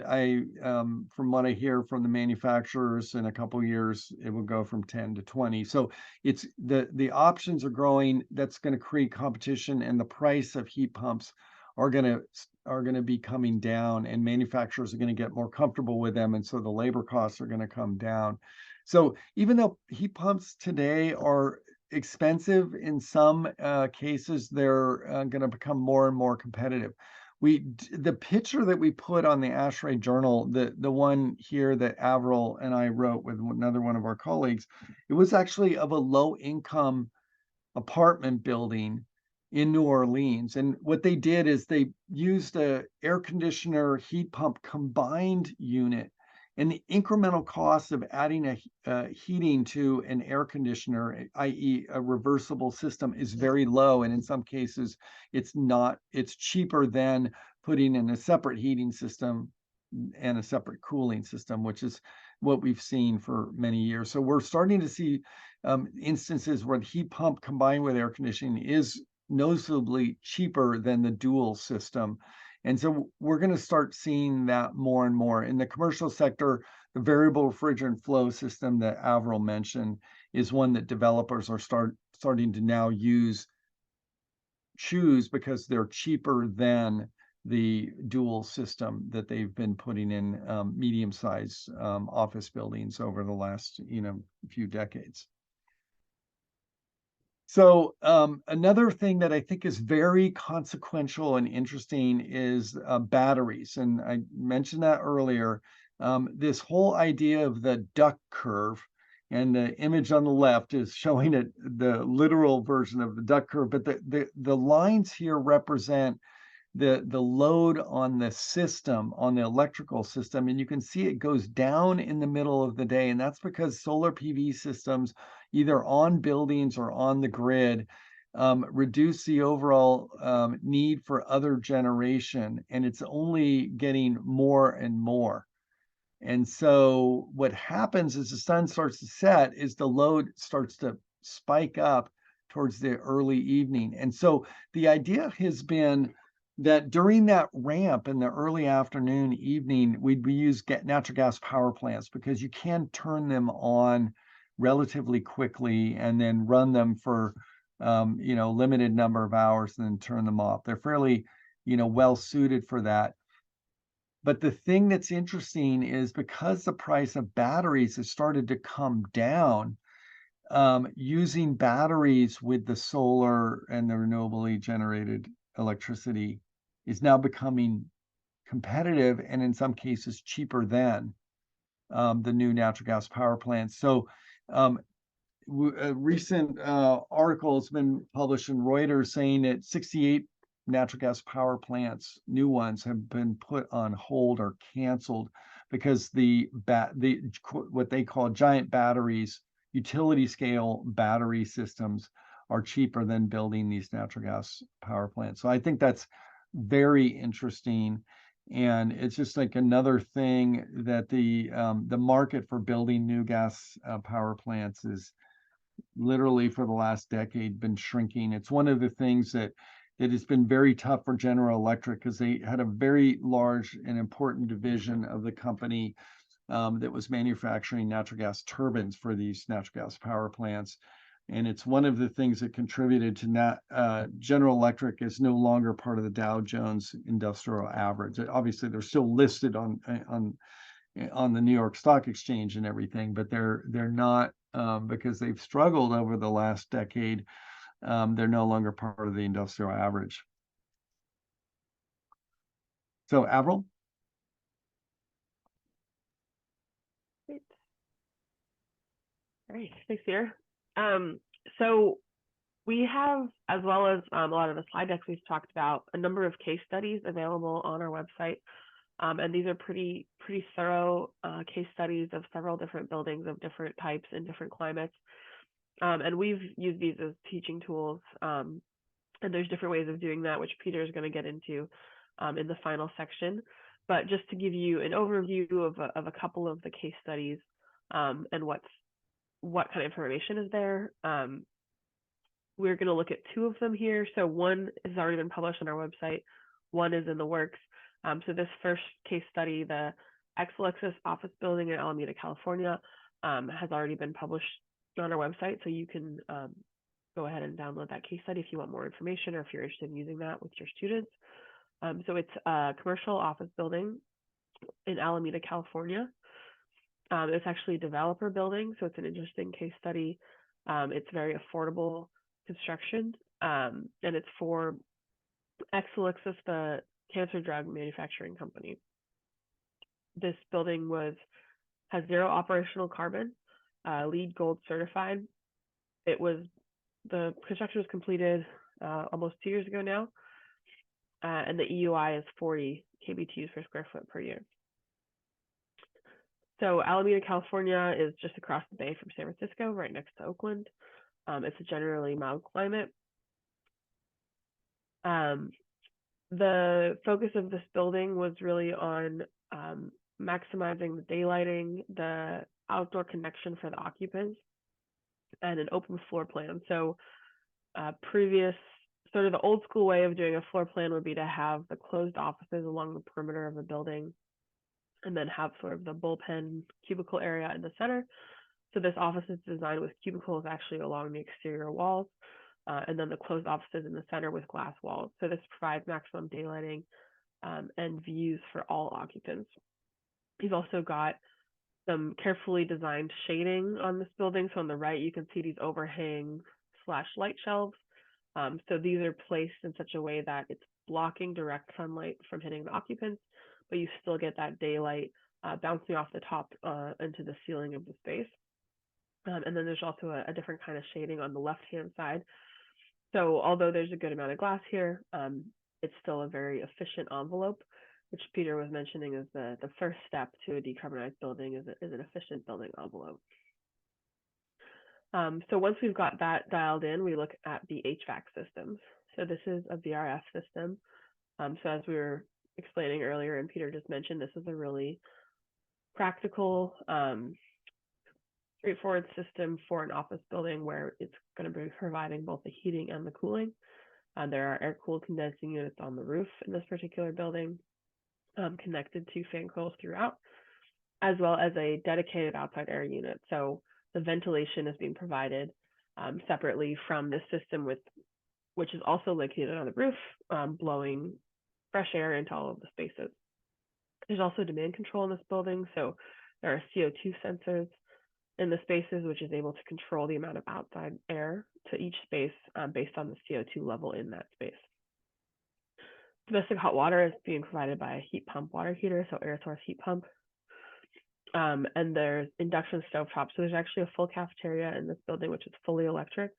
from what I hear from the manufacturers, in a couple of years, it will go from 10 to 20. So it's the options are growing. That's going to create competition, and the price of heat pumps are going to be coming down, and manufacturers are going to get more comfortable with them, and so the labor costs are going to come down. So even though heat pumps today are expensive in some cases, they're going to become more and more competitive. The picture that we put on the ASHRAE Journal, the one here that Avril and I wrote with another one of our colleagues, it was actually of a low income apartment building in New Orleans. And what they did is they used a air conditioner heat pump combined unit, and the incremental cost of adding a heating to an air conditioner, i.e. a reversible system, is very low. And in some cases, it's cheaper than putting in a separate heating system and a separate cooling system, which is what we've seen for many years. So we're starting to see instances where the heat pump combined with air conditioning is noticeably cheaper than the dual system. And so we're going to start seeing that more and more. In the commercial sector, the variable refrigerant flow system that Avril mentioned is one that developers are starting to now choose because they're cheaper than the dual system that they've been putting in medium-sized office buildings over the last few decades. So another thing that I think is very consequential and interesting is batteries. And I mentioned that earlier. This whole idea of the duck curve, and the image on the left is showing it, the literal version of the duck curve, but the lines here represent the load on the system, on the electrical system, and you can see it goes down in the middle of the day, and that's because solar PV systems, either on buildings or on the grid, reduce the overall need for other generation, and it's only getting more and more. And so what happens as the sun starts to set is the load starts to spike up towards the early evening. And so the idea has been that during that ramp in the early afternoon, evening, we'd use natural gas power plants, because you can turn them on relatively quickly and then run them for limited number of hours and then turn them off. They're fairly well suited for that. But the thing that's interesting is, because the price of batteries has started to come down, using batteries with the solar and the renewably generated electricity is now becoming competitive, and in some cases cheaper than the new natural gas power plants. So a recent article has been published in Reuters saying that 68 natural gas power plants, new ones, have been put on hold or canceled because the what they call giant batteries, utility scale battery systems, are cheaper than building these natural gas power plants. So I think that's very interesting. And it's just like another thing that the market for building new gas power plants is literally for the last decade been shrinking. It's one of the things that has been very tough for General Electric, because they had a very large and important division of the company that was manufacturing natural gas turbines for these natural gas power plants. And it's one of the things that contributed to General Electric is no longer part of the Dow Jones Industrial Average. Obviously, they're still listed on the New York Stock Exchange and everything, but they're not, because they've struggled over the last decade. They're no longer part of the industrial average. So, Avril? Great. All right, thanks, Peter. So we have, as well as a lot of the slide decks we've talked about, a number of case studies available on our website. And these are pretty thorough case studies of several different buildings of different types and different climates. And we've used these as teaching tools. And there's different ways of doing that, which Peter is going to get into in the final section. But just to give you an overview of a couple of the case studies and what kind of information is there. We're going to look at two of them here. So one has already been published on our website. One is in the works. So this first case study, the Exelixis office building in Alameda, California, has already been published on our website. So you can go ahead and download that case study if you want more information, or if you're interested in using that with your students. So it's a commercial office building in Alameda, California. It's actually a developer building, so it's an interesting case study. It's very affordable construction, and it's for Exelixis, the cancer drug manufacturing company. This building has zero operational carbon, LEED Gold certified. The construction was completed almost 2 years ago now, and the EUI is 40 kBTUs per square foot per year. So Alameda, California is just across the bay from San Francisco, right next to Oakland. It's a generally mild climate. The focus of this building was really on maximizing the daylighting, the outdoor connection for the occupants, and an open floor plan. So sort of the old school way of doing a floor plan would be to have the closed offices along the perimeter of the building, and then have sort of the bullpen cubicle area in the center. So this office is designed with cubicles actually along the exterior walls, and then the closed offices in the center with glass walls. So this provides maximum daylighting and views for all occupants. You've also got some carefully designed shading on this building. So on the right, you can see these overhangs / light shelves. So these are placed in such a way that it's blocking direct sunlight from hitting the occupants, but you still get that daylight bouncing off the top into the ceiling of the space. And then there's also a different kind of shading on the left-hand side. So although there's a good amount of glass here, it's still a very efficient envelope, which Peter was mentioning is the first step to a decarbonized building is an efficient building envelope. So once we've got that dialed in, we look at the HVAC systems. So this is a VRF system. So as we were explaining earlier, and Peter just mentioned, this is a really practical, straightforward system for an office building where it's going to be providing both the heating and the cooling. There are air-cooled condensing units on the roof in this particular building, connected to fan coils throughout, as well as a dedicated outside air unit. So the ventilation is being provided separately from this system, which is also located on the roof, blowing fresh air into all of the spaces. There's also demand control in this building. So there are CO2 sensors in the spaces, which is able to control the amount of outside air to each space based on the CO2 level in that space. Domestic hot water is being provided by a heat pump water heater, so air source heat pump. And there's induction stovetop. So there's actually a full cafeteria in this building, which is fully electric.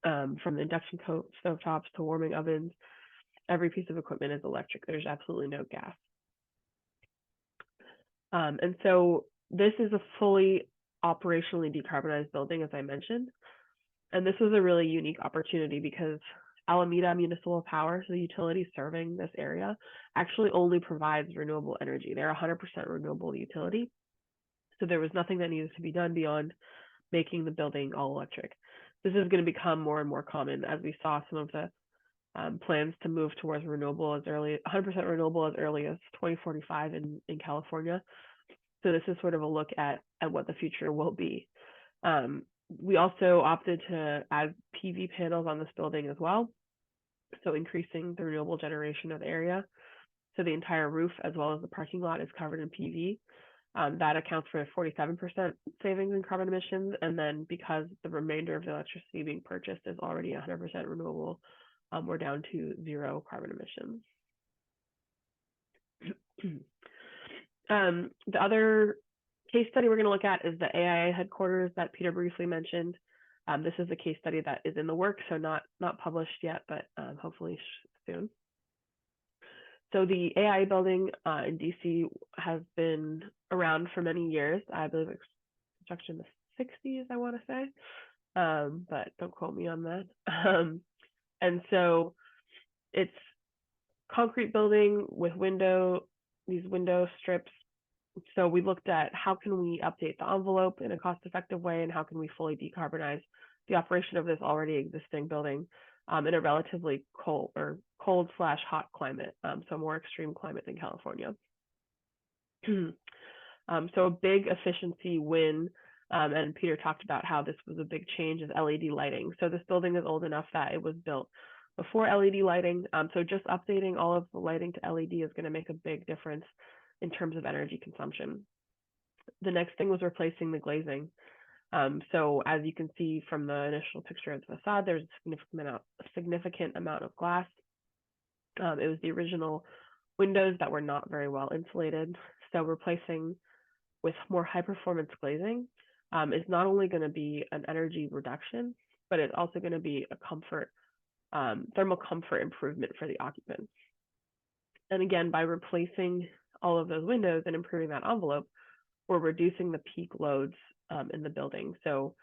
From the induction stovetops to warming ovens, every piece of equipment is electric. There's absolutely no gas. And so this is a fully operationally decarbonized building, as I mentioned. And this was a really unique opportunity because Alameda Municipal Power, so the utility serving this area, actually only provides renewable energy. They're 100% renewable utility. So there was nothing that needed to be done beyond making the building all electric. This is going to become more and more common as we saw some of the plans to move towards renewable as early, 100% renewable as early as 2045 in California. So this is sort of a look at what the future will be. We also opted to add PV panels on this building as well, so increasing the renewable generation of the area. So the entire roof as well as the parking lot is covered in PV. That accounts for 47% savings in carbon emissions. And then because the remainder of the electricity being purchased is already 100% renewable, we're down to 0 carbon emissions. The other case study we're going to look at is the AIA headquarters that Peter briefly mentioned. This is a case study that is in the works, so not published yet, but hopefully soon. So the AIA building in DC has been around for many years. I believe it's construction in the 60s, I want to say, but don't quote me on that. And so it's concrete building with these window strips. So we looked at how can we update the envelope in a cost-effective way, and how can we fully decarbonize the operation of this already existing building in a relatively cold/hot climate, so more extreme climate than California. So a big efficiency win, and Peter talked about how this was a big change, is LED lighting. So this building is old enough that it was built before LED lighting. So just updating all of the lighting to LED is going to make a big difference in terms of energy consumption. The next thing was replacing the glazing. So as you can see from the initial picture of the facade, there's a significant amount of glass. It was the original windows that were not very well insulated. So replacing with more high performance glazing is not only going to be an energy reduction, but it's also going to be a thermal comfort improvement for the occupants. And again, by replacing all of those windows and improving that envelope, we're reducing the peak loads in the building. So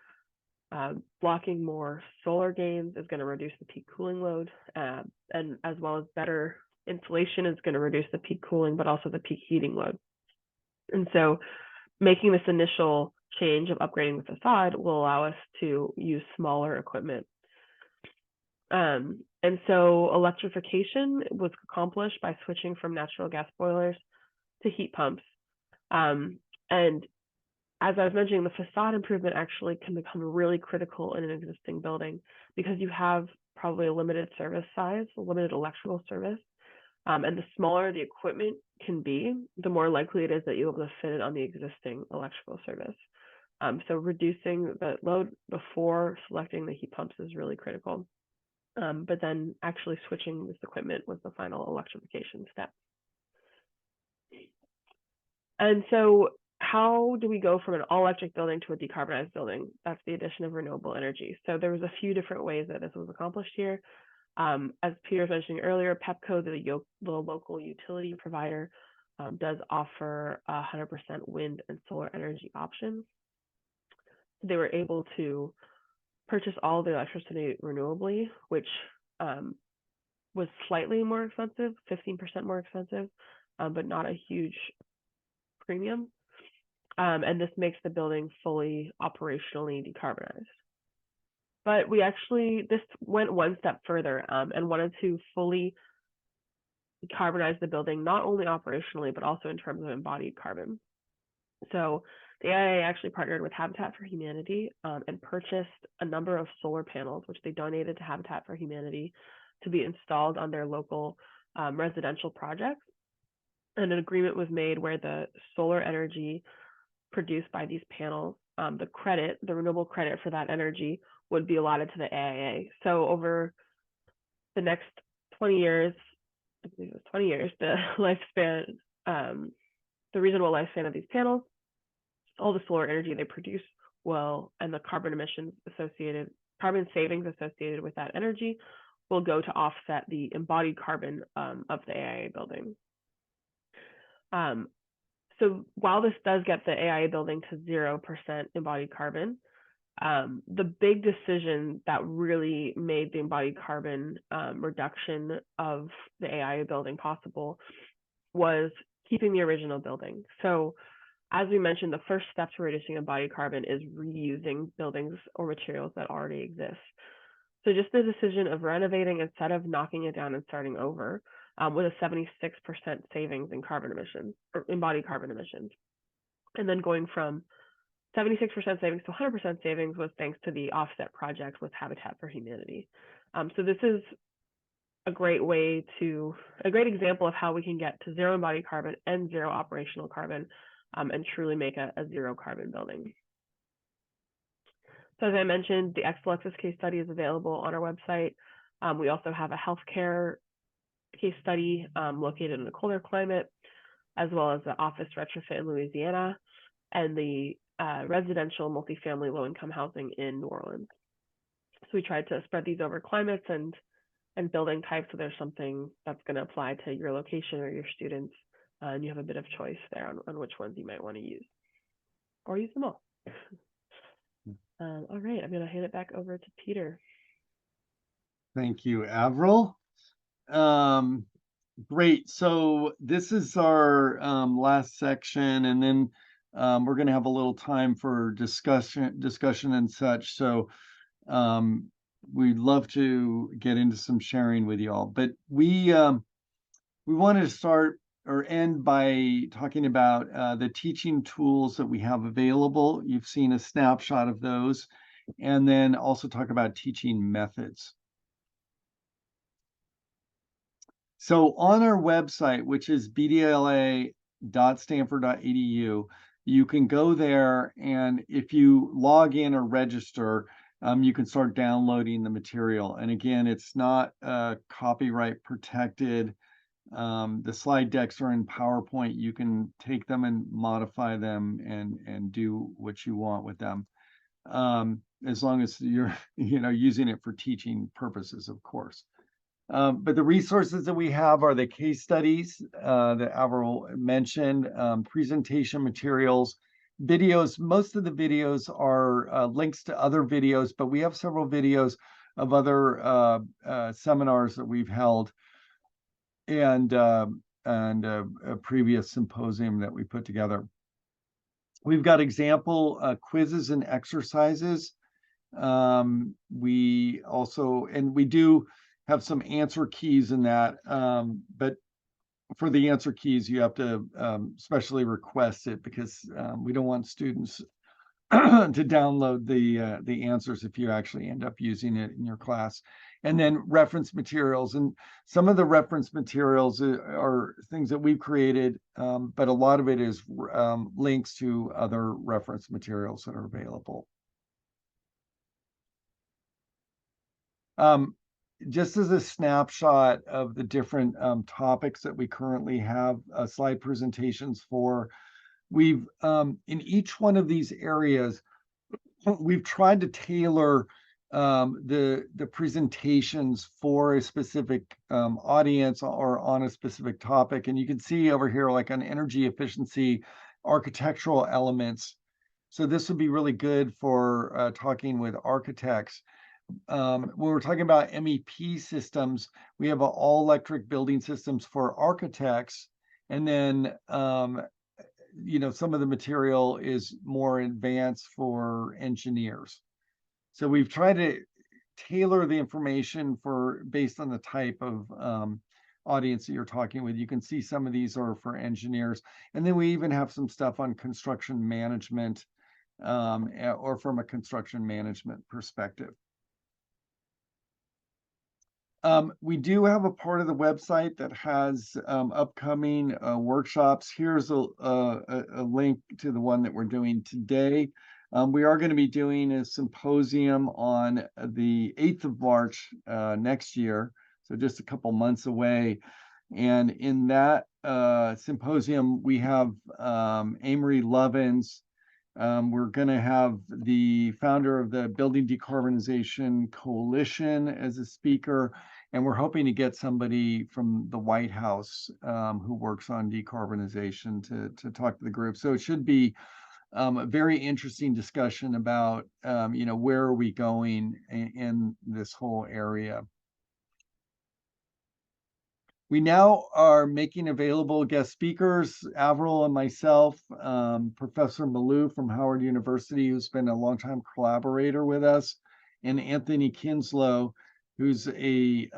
blocking more solar gains is going to reduce the peak cooling load, and as well as better insulation is going to reduce the peak cooling, but also the peak heating load. And so making this initial change of upgrading the facade will allow us to use smaller equipment. And so electrification was accomplished by switching from natural gas boilers to heat pumps. And as I was mentioning, the facade improvement actually can become really critical in an existing building because you have probably a limited service size, a limited electrical service. And the smaller the equipment can be, the more likely it is that you'll be able to fit it on the existing electrical service. So reducing the load before selecting the heat pumps is really critical. But then actually switching this equipment was the final electrification step. And so how do we go from an all-electric building to a decarbonized building? That's the addition of renewable energy. So there was a few different ways that this was accomplished here. As Peter was mentioning earlier, Pepco, the local utility provider, does offer 100% wind and solar energy options. They were able to purchase all the electricity renewably, which was slightly more expensive, 15% more expensive, but not a huge premium. And this makes the building fully operationally decarbonized. But this went one step further and wanted to fully decarbonize the building, not only operationally, but also in terms of embodied carbon. So the AIA actually partnered with Habitat for Humanity and purchased a number of solar panels, which they donated to Habitat for Humanity to be installed on their local residential projects. And an agreement was made where the solar energy produced by these panels, the renewable credit for that energy would be allotted to the AIA. So over the next 20 years, I believe it was 20 years, the reasonable lifespan of these panels, all the solar energy they produce and the carbon savings associated with that energy will go to offset the embodied carbon of the AIA building. So while this does get the AIA building to 0% embodied carbon, the big decision that really made the embodied carbon reduction of the AIA building possible was keeping the original building. So as we mentioned, the first step to reducing embodied carbon is reusing buildings or materials that already exist. So just the decision of renovating instead of knocking it down and starting over with a 76% savings in carbon emissions or embodied carbon emissions. And then going from 76% savings to 100% savings was thanks to the offset project with Habitat for Humanity. So this is a great example of how we can get to 0 embodied carbon and 0 operational carbon and truly make a 0 carbon building. So as I mentioned, the Exelixis case study is available on our website. We also have a healthcare case study located in a colder climate, as well as the office retrofit in Louisiana and the residential multifamily low-income housing in New Orleans. So we tried to spread these over climates and building types, so there's something that's going to apply to your location or your students, and you have a bit of choice there on which ones you might want to use, or use them all. All right, I'm going to hand it back over to Peter. Thank you, Avril. Great. So this is our last section, and then we're going to have a little time for discussion and such. So we'd love to get into some sharing with you all. But we wanted to start or end by talking about the teaching tools that we have available. You've seen a snapshot of those, and then also talk about teaching methods. So on our website, which is bdla.stanford.edu, you can go there, and if you log in or register, you can start downloading the material. And again, it's not copyright protected. The slide decks are in PowerPoint. You can take them and modify them and do what you want with them, as long as you're using it for teaching purposes, of course. But the resources that we have are the case studies that Avril mentioned, presentation materials, videos. Most of the videos are links to other videos, but we have several videos of other seminars that we've held and a previous symposium that we put together. We've got example quizzes and exercises. We do have some answer keys in that, but for the answer keys, you have to specially request it, because we don't want students to download the answers if you actually end up using it in your class. and then reference materials. And some of the reference materials are things that we've created, but a lot of it is links to other reference materials that are available. Just as a snapshot of the different topics that we currently have slide presentations for, we've in each one of these areas, we've tried to tailor the presentations for a specific audience or on a specific topic. And you can see over here, like on energy efficiency, architectural elements. So this would be really good for talking with architects. When we're talking about MEP systems, we have all electric building systems for architects. And then some of the material is more advanced for engineers. So we've tried to tailor the information based on the type of audience that you're talking with. You can see some of these are for engineers. And then we even have some stuff on construction management or from a construction management perspective. We do have a part of the website that has upcoming workshops. Here's a link to the one that we're doing today. We are going to be doing a symposium on the 8th of March next year, so just a couple months away. And in that symposium, we have Amory Lovins. We're going to have the founder of the Building Decarbonization Coalition as a speaker. And we're hoping to get somebody from the White House who works on decarbonization to talk to the group. So it should be a very interesting discussion about, where are we going in this whole area. We now are making available guest speakers, Avril and myself, Professor Malou from Howard University, who's been a longtime collaborator with us, and Anthony Kinslow, who's a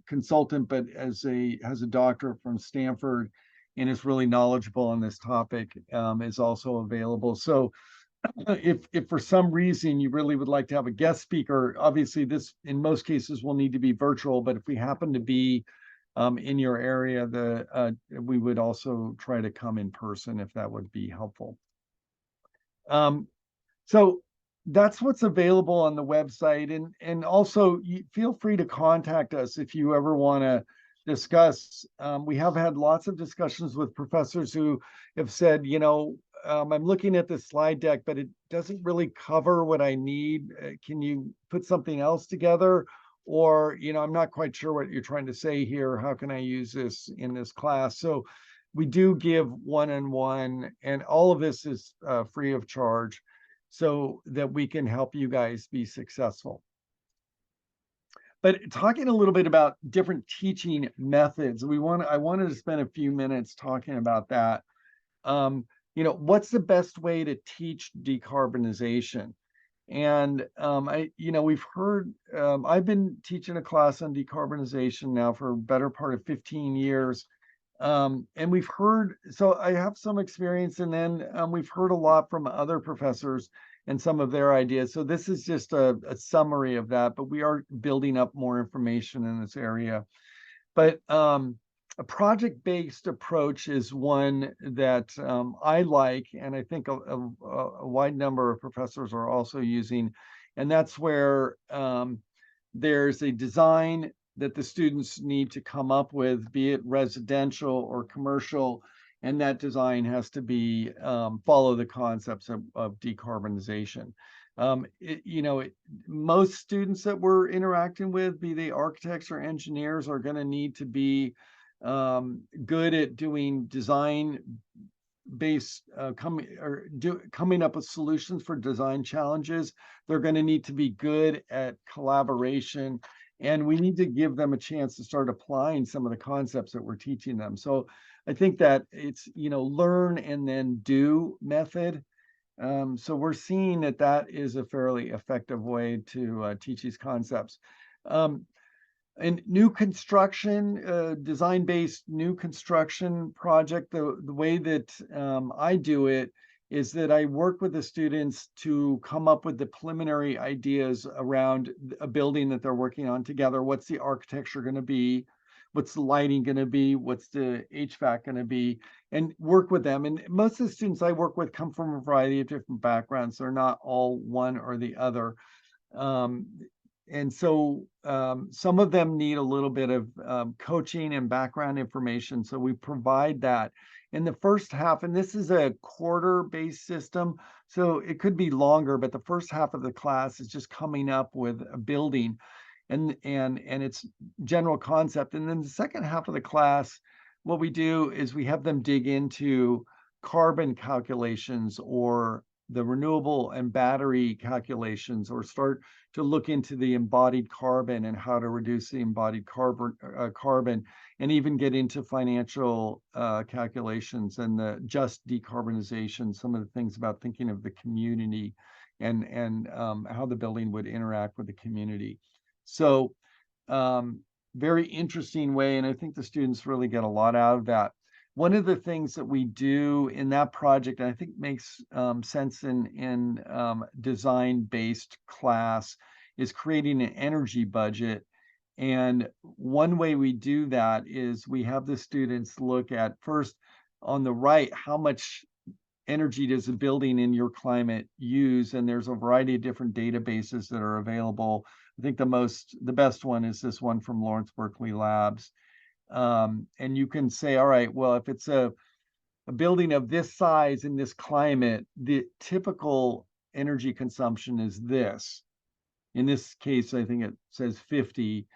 consultant, but has a doctorate from Stanford and is really knowledgeable on this topic, is also available. So if for some reason you really would like to have a guest speaker, obviously this in most cases will need to be virtual, but if we happen to be in your area, we would also try to come in person if that would be helpful. So that's what's available on the website. And also feel free to contact us if you ever want to discuss. We have had lots of discussions with professors who have said, I'm looking at the slide deck, but it doesn't really cover what I need. Can you put something else together? Or, I'm not quite sure what you're trying to say here. How can I use this in this class? So we do give one-on-one, and all of this is free of charge so that we can help you guys be successful. But talking a little bit about different teaching methods, I wanted to spend a few minutes talking about that. What's the best way to teach decarbonization? And we've heard, I've been teaching a class on decarbonization now for a better part of 15 years. And we've heard, so I have some experience, and then we've heard a lot from other professors and some of their ideas. So this is just a summary of that, but we are building up more information in this area. But a project-based approach is one that I like, and I think a wide number of professors are also using. And that's where there's a design that the students need to come up with, be it residential or commercial, and that design has to be follow the concepts of decarbonization. Most students that we're interacting with, be they architects or engineers, are going to need to be good at doing design based coming up with solutions for design challenges. They're going to need to be good at collaboration, and we need to give them a chance to start applying some of the concepts that we're teaching them. So I think that it's learn and then do method. So we're seeing that is a fairly effective way to teach these concepts. And new construction, design-based new construction project, the way that I do it is that I work with the students to come up with the preliminary ideas around a building that they're working on together. What's the architecture going to be? What's the lighting going to be? What's the HVAC going to be? And work with them. And most of the students I work with come from a variety of different backgrounds. They're not all one or the other. Um, and so some of them need a little bit of coaching and background information. So we provide that in the first half, and this is a quarter-based system, so it could be longer, but the first half of the class is just coming up with a building and its general concept. And then the second half of the class, what we do is we have them dig into carbon calculations or the renewable and battery calculations, or start to look into the embodied carbon and how to reduce the embodied carbon, and even get into financial calculations and the just decarbonization, some of the things about thinking of the community and how the building would interact with the community. So very interesting way, and I think the students really get a lot out of that. One of the things that we do in that project, and I think makes sense in design-based class, is creating an energy budget. And one way we do that is we have the students look at first on the right, how much energy does a building in your climate use? And there's a variety of different databases that are available. I think the best one is this one from Lawrence Berkeley Labs. And you can say, all right, well, if it's a building of this size in this climate, the typical energy consumption is this. In this case, I think it says 50,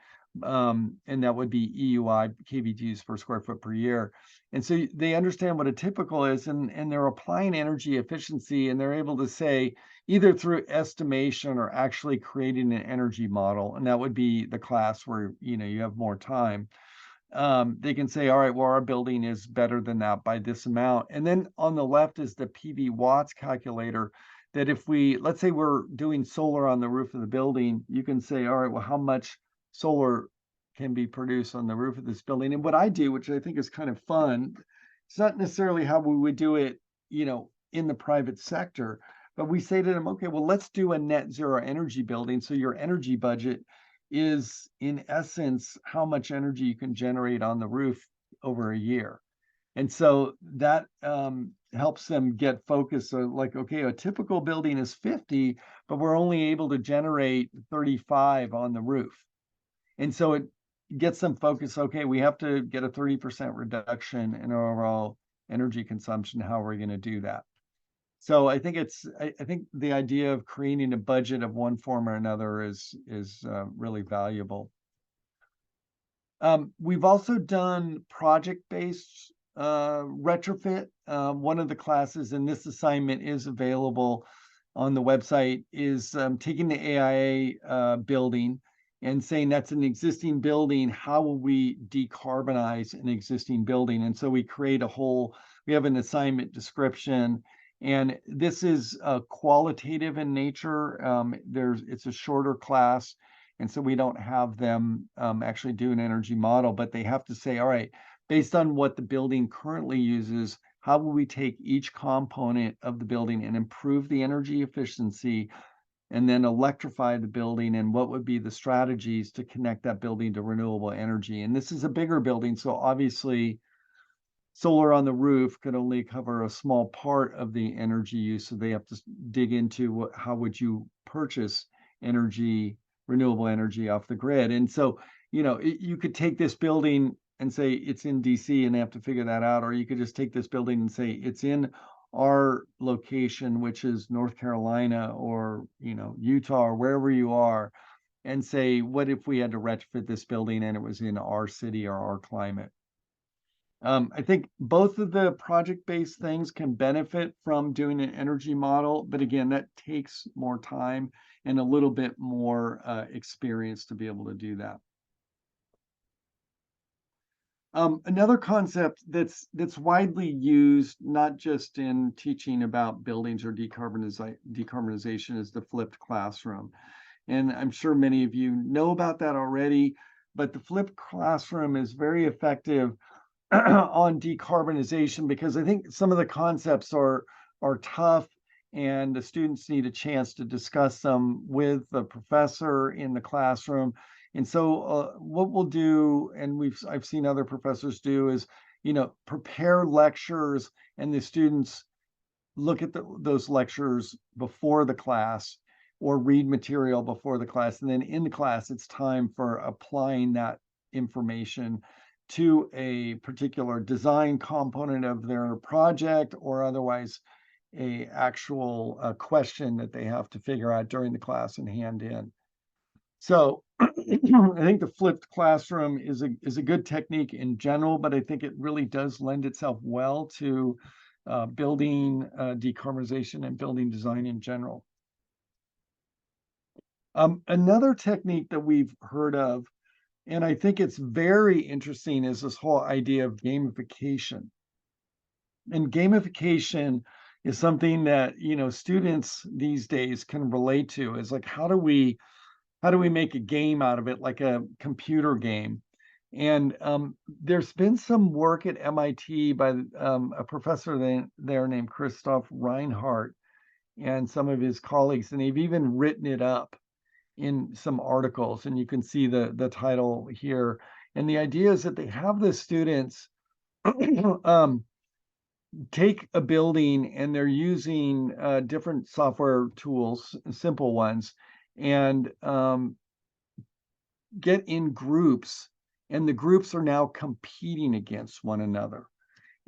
and that would be EUI, kVGs per square foot per year. And so they understand what a typical is, and they're applying energy efficiency, and they're able to say, either through estimation or actually creating an energy model, and that would be the class where you have more time. They can say, all right, well, our building is better than that by this amount. And then on the left is the PV watts calculator, that if let's say we're doing solar on the roof of the building, you can say, all right, well, how much solar can be produced on the roof of this building? And what I do, which I think is kind of fun, it's not necessarily how we would do it, in the private sector, but we say to them, okay, well, let's do a net zero energy building. So your energy budget is in essence how much energy you can generate on the roof over a year. And so that helps them get focused. So like, okay, a typical building is 50, but we're only able to generate 35 on the roof. And so it gets them focused. Okay, we have to get a 30% reduction in our overall energy consumption. How are we going to do that? So I think I think the idea of creating a budget of one form or another is really valuable. We've also done project-based retrofit. One of the classes in this assignment is available on the website, is taking the AIA building and saying that's an existing building. How will we decarbonize an existing building? And so we have an assignment description, and this is qualitative in nature. It's a shorter class, and so we don't have them actually do an energy model, but they have to say, all right, based on what the building currently uses, how will we take each component of the building and improve the energy efficiency, and then electrify the building, and what would be the strategies to connect that building to renewable energy? And this is a bigger building, so obviously solar on the roof could only cover a small part of the energy use, so they have to dig into how would you purchase renewable energy off the grid. And so, you could take this building and say it's in DC, and they have to figure that out, or you could just take this building and say it's in our location, which is North Carolina or Utah or wherever you are, and say, what if we had to retrofit this building and it was in our city or our climate? I think both of the project-based things can benefit from doing an energy model, but again, that takes more time and a little bit more experience to be able to do that. Another concept that's widely used, not just in teaching about buildings or decarbonization, is the flipped classroom. And I'm sure many of you know about that already, but the flipped classroom is very effective on decarbonization, because I think some of the concepts are are tough, and the students need a chance to discuss them with the professor in the classroom. And so what we'll do, and I've seen other professors do, is, prepare lectures, and the students look at those lectures before the class, or read material before the class. And then in the class, it's time for applying that information to a particular design component of their project, or otherwise a actual question that they have to figure out during the class and hand in. So I think the flipped classroom is a good technique in general, but I think it really does lend itself well to building decarbonization and building design in general. Another technique that we've heard of, and I think it's very interesting, is this whole idea of gamification. And gamification is something that, students these days can relate to. Is like, how do we make a game out of it, like a computer game? And there's been some work at MIT by a professor there named Christoph Reinhardt and some of his colleagues, and they've even written it up in some articles, and you can see the title here. And the idea is that they have the students take a building, and they're using different software tools, simple ones, and get in groups, and the groups are now competing against one another.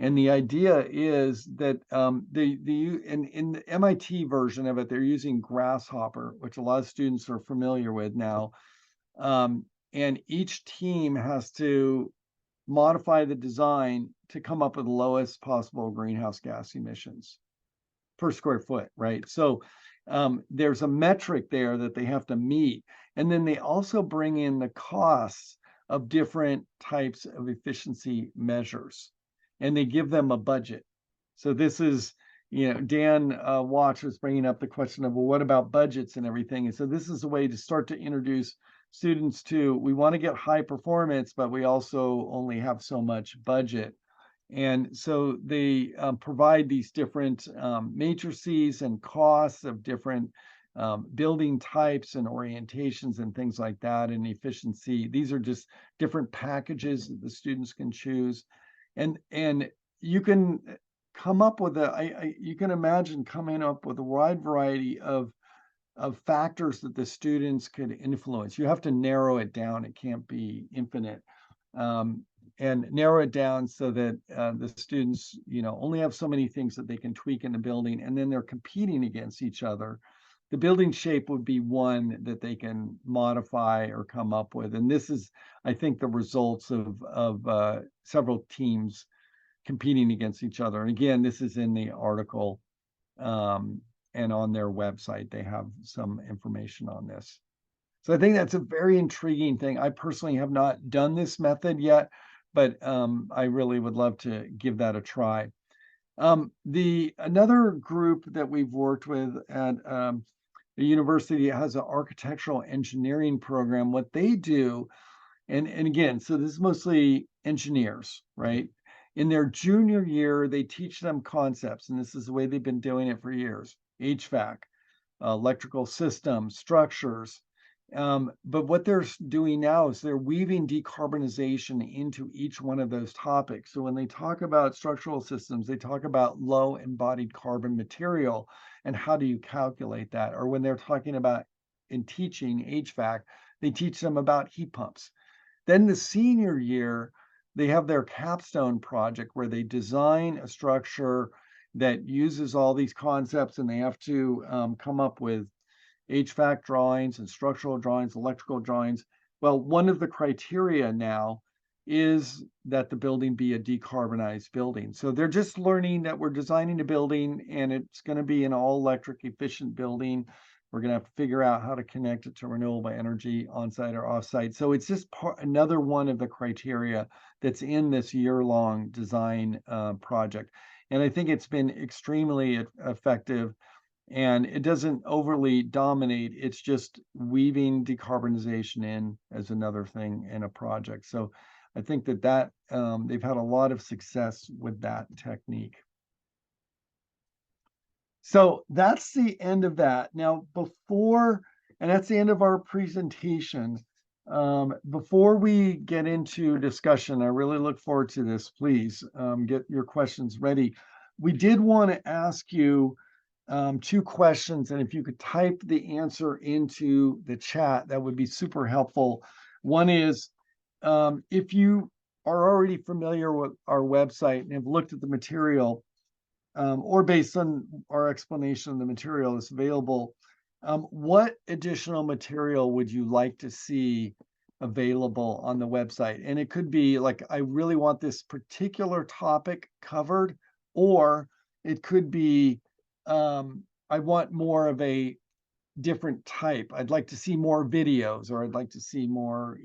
And the idea is that in the MIT version of it, they're using Grasshopper, which a lot of students are familiar with now. And each team has to modify the design to come up with the lowest possible greenhouse gas emissions per square foot, right? So there's a metric there that they have to meet. And then they also bring in the costs of different types of efficiency measures, and they give them a budget. So this is, Dan Watch was bringing up the question of, well, what about budgets and everything? And so this is a way to start to introduce students to, we want to get high performance, but we also only have so much budget. And so they provide these different matrices and costs of different building types and orientations and things like that, and efficiency. These are just different packages that the students can choose. And you can come up with you can imagine coming up with a wide variety of factors that the students could influence. You have to narrow it down. It can't be infinite. And narrow it down so that the students, only have so many things that they can tweak in the building, and then they're competing against each other. The building shape would be one that they can modify or come up with. And this is, I think, the results of several teams competing against each other. And again, this is in the article, and on their website, they have some information on this. So I think that's a very intriguing thing. I personally have not done this method yet, but I really would love to give that a try. Another group that we've worked with at the university has an architectural engineering program. What they do, and again, so this is mostly engineers, right? In their junior year, they teach them concepts, and this is the way they've been doing it for years: HVAC, electrical systems, structures. But what they're doing now is they're weaving decarbonization into each one of those topics. So when they talk about structural systems, they talk about low embodied carbon material and how do you calculate that. Or when they're talking about, in teaching HVAC, they teach them about heat pumps. Then the senior year, they have their capstone project where they design a structure that uses all these concepts, and they have to come up with HVAC drawings and structural drawings, electrical drawings. Well, one of the criteria now is that the building be a decarbonized building. So they're just learning that we're designing a building and it's going to be an all electric efficient building. We're going to have to figure out how to connect it to renewable energy on-site or off-site. So it's just another one of the criteria that's in this year-long design project. And I think it's been extremely effective, and it doesn't overly dominate. It's just weaving decarbonization in as another thing in a project. So I think that they've had a lot of success with that technique. So that's the end of that. Now, and that's the end of our presentation. Before we get into discussion, I really look forward to this. Please get your questions ready. We did want to ask you two questions, and if you could type the answer into the chat, that would be super helpful. One is, if you are already familiar with our website and have looked at the material, or based on our explanation of the material that's available, what additional material would you like to see available on the website? And it could be like, I really want this particular topic covered, or it could be, I want more of a different type. I'd like to see more videos, or I'd like to see more,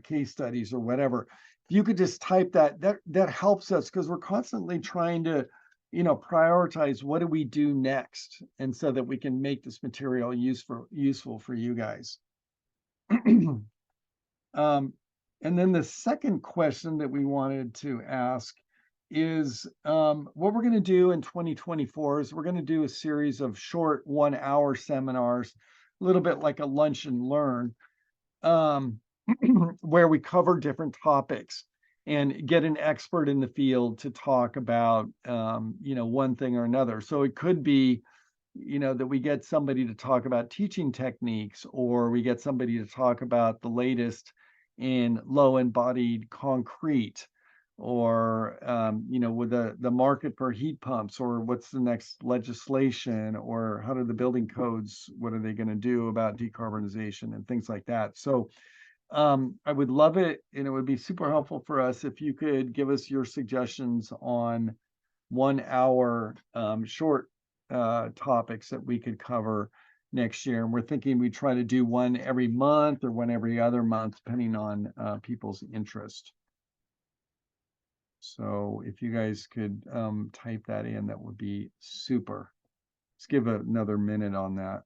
case studies or whatever. If you could just type that helps us, because we're constantly trying to, prioritize what do we do next, and so that we can make this material useful for you guys. And then the second question that we wanted to ask is, what we're going to do in 2024 is we're going to do a series of short 1-hour seminars, a little bit like a lunch and learn, where we cover different topics and get an expert in the field to talk about, one thing or another. So it could be, that we get somebody to talk about teaching techniques, or we get somebody to talk about the latest in low embodied concrete, or, with the market for heat pumps, or what's the next legislation, or how do the building codes, what are they going to do about decarbonization and things like that. So I would love it, and it would be super helpful for us if you could give us your suggestions on 1-hour short topics that we could cover next year. And we're thinking we try to do one every month or one every other month, depending on people's interest. So if you guys could type that in, that would be super. Let's give it another minute on that.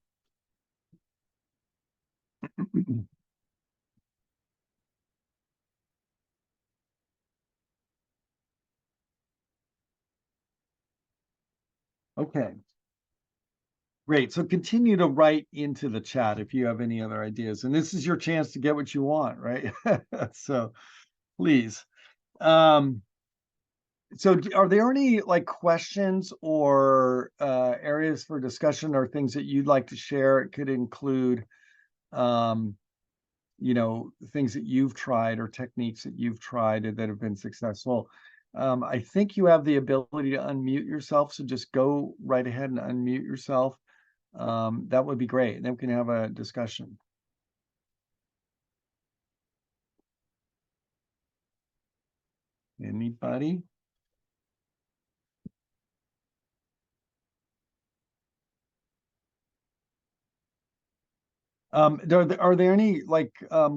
Okay. Great. So continue to write into the chat if you have any other ideas. And this is your chance to get what you want, right? So please. So are there any like questions or areas for discussion, or things that you'd like to share? It could include, things that you've tried or techniques that you've tried that have been successful. I think you have the ability to unmute yourself, so just go right ahead and unmute yourself. That would be great. Then we can have a discussion. Anybody? Are there any like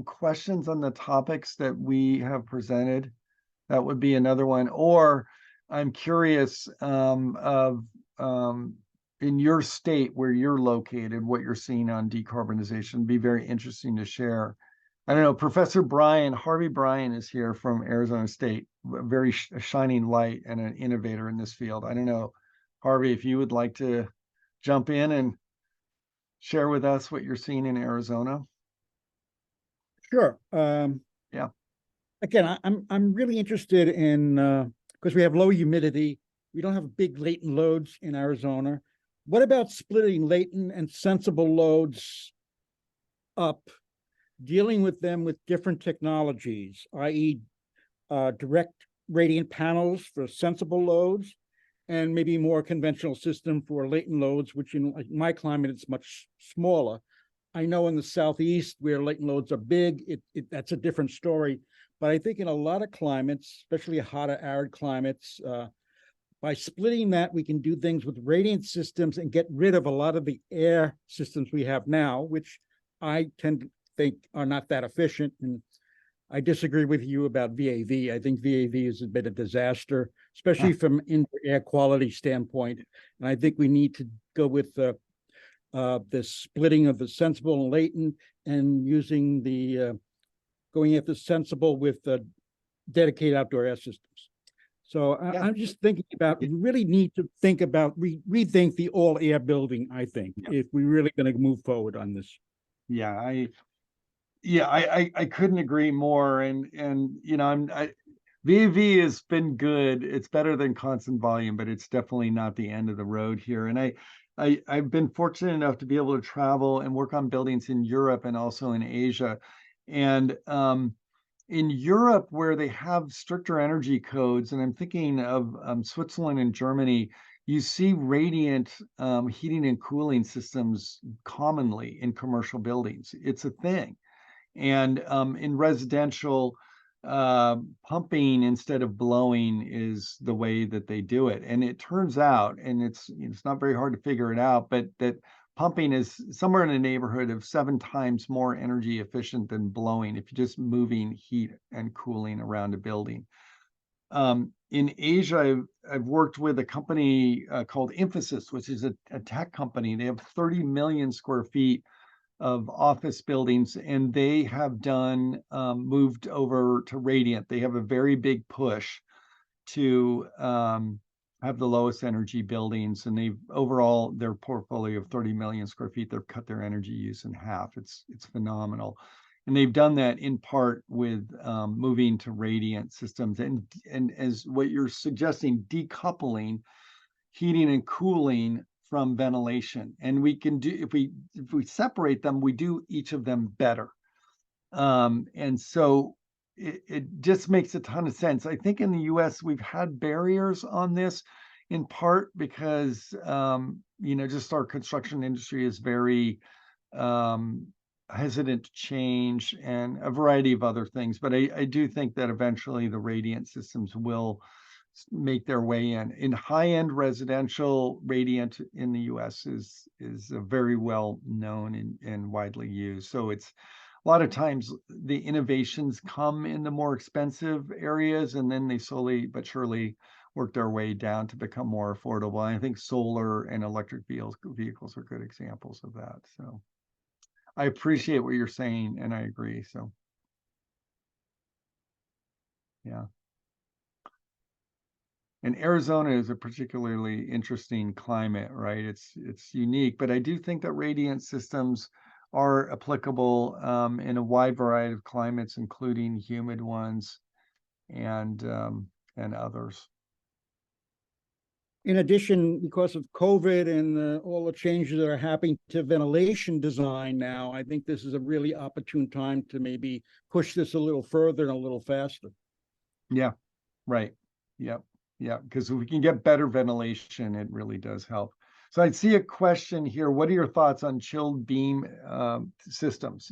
questions on the topics that we have presented? That would be another one. Or I'm curious of in your state where you're located, what you're seeing on decarbonization. Be very interesting to share. I don't know, Professor Harvey Bryan is here from Arizona State, a very shining light and an innovator in this field. I don't know, Harvey, if you would like to jump in and share with us what you're seeing in Arizona. Sure. Yeah. Again, I'm really interested in, because we have low humidity, we don't have big latent loads in Arizona. What about splitting latent and sensible loads up, dealing with them with different technologies, i.e., direct radiant panels for sensible loads, and maybe more conventional system for latent loads, which in my climate, it's much smaller. I know in the Southeast where latent loads are big, that's a different story. But I think in a lot of climates, especially hotter, arid climates, by splitting that, we can do things with radiant systems and get rid of a lot of the air systems we have now, which I tend to think are not that efficient. And I disagree with you about VAV. I think VAV has been a disaster, especially from indoor air quality standpoint. And I think we need to go with the splitting of the sensible and latent, and using the going after sensible with dedicated outdoor air systems. So I'm just thinking about, we really need to think about, rethink the all air building, I think, if we're really going to move forward on this. Yeah, I couldn't agree more. And VAV has been good. It's better than constant volume, but it's definitely not the end of the road here. And I've been fortunate enough to be able to travel and work on buildings in Europe and also in Asia. And in Europe, where they have stricter energy codes, and I'm thinking of Switzerland and Germany, you see radiant heating and cooling systems commonly in commercial buildings. It's a thing. And in residential, pumping instead of blowing is the way that they do it. And it turns out, and it's not very hard to figure it out, but that pumping is somewhere in the neighborhood of 7 times more energy efficient than blowing if you're just moving heat and cooling around a building. In Asia, I've worked with a company called Infosys, which is a tech company. They have 30 million square feet of office buildings, and they have done moved over to radiant. They have a very big push to have the lowest energy buildings, and they've overall their portfolio of 30 million square feet, they've cut their energy use in half. It's phenomenal. And they've done that in part with moving to radiant systems, and as what you're suggesting, decoupling heating and cooling from ventilation. And we can do, if we separate them, we do each of them better. And so it just makes a ton of sense. I think in the US we've had barriers on this, in part because just our construction industry is very hesitant to change, and a variety of other things. But I do think that eventually the radiant systems will make their way in. In high-end residential, radiant in the US is very well known and widely used. So it's a lot of times the innovations come in the more expensive areas, and then they slowly but surely work their way down to become more affordable. And I think solar and electric vehicles are good examples of that. So I appreciate what you're saying, and I agree. So yeah. And Arizona is a particularly interesting climate, right? It's unique, but I do think that radiant systems are applicable in a wide variety of climates, including humid ones and others. In addition, because of COVID and all the changes that are happening to ventilation design now, I think this is a really opportune time to maybe push this a little further and a little faster. Yeah, right. Yep. Yeah, because if we can get better ventilation, it really does help. So I see a question here. What are your thoughts on chilled beam systems?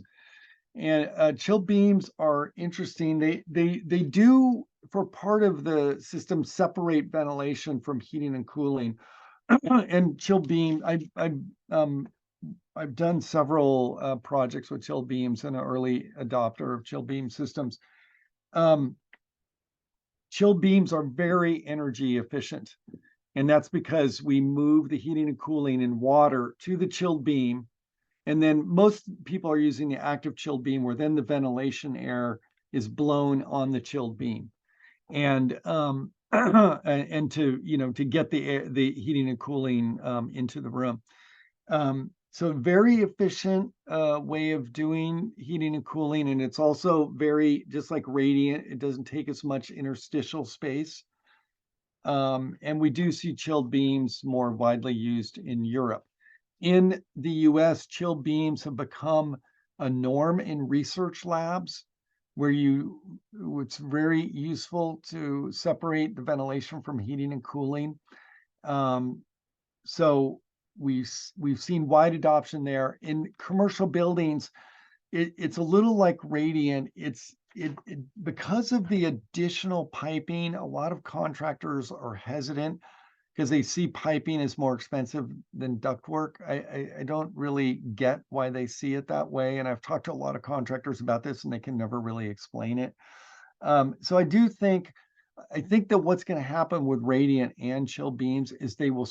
And chilled beams are interesting. They do, for part of the system, separate ventilation from heating and cooling. And chilled beam, I've done several projects with chilled beams and an early adopter of chilled beam systems. Chilled beams are very energy efficient, and that's because we move the heating and cooling in water to the chilled beam. And then most people are using the active chilled beam, where then the ventilation air is blown on the chilled beam. And and to get the heating and cooling into the room. So very efficient way of doing heating and cooling, and it's also very, just like radiant, it doesn't take as much interstitial space. And we do see chilled beams more widely used in Europe. In the US, chilled beams have become a norm in research labs, where it's very useful to separate the ventilation from heating and cooling. So we've seen wide adoption there. In commercial buildings, it's a little like radiant. Because of the additional piping, a lot of contractors are hesitant because they see piping as more expensive than ductwork. I don't really get why they see it that way, and I've talked to a lot of contractors about this, and they can never really explain it. So I think that what's going to happen with radiant and chill beams is they'll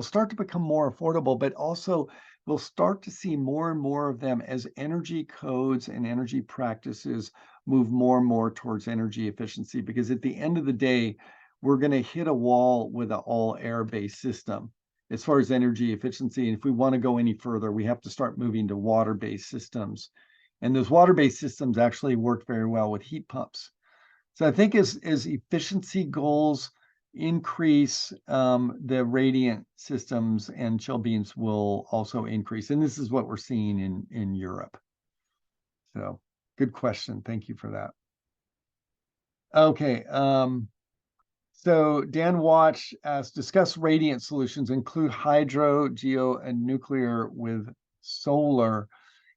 start to become more affordable, but also we'll start to see more and more of them as energy codes and energy practices move more and more towards energy efficiency, because at the end of the day, we're going to hit a wall with an all air-based system as far as energy efficiency. And if we want to go any further, we have to start moving to water-based systems. And those water-based systems actually work very well with heat pumps. So I think as efficiency goals increase, the radiant systems and chill beams will also increase. And this is what we're seeing in Europe. So good question. Thank you for that. Okay. So Dan Watch asks, discuss radiant solutions, include hydro, geo, and nuclear with solar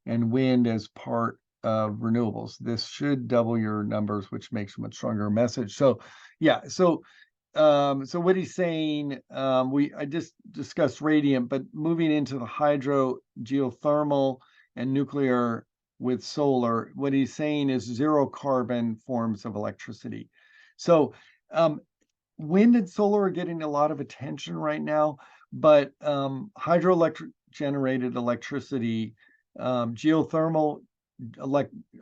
and wind as part of renewables. This should double your numbers, which makes a much stronger message. So yeah, so what he's saying, I just discussed radiant, but moving into the hydro, geothermal, and nuclear with solar, what he's saying is zero carbon forms of electricity. So wind and solar are getting a lot of attention right now, but hydroelectric generated electricity, geothermal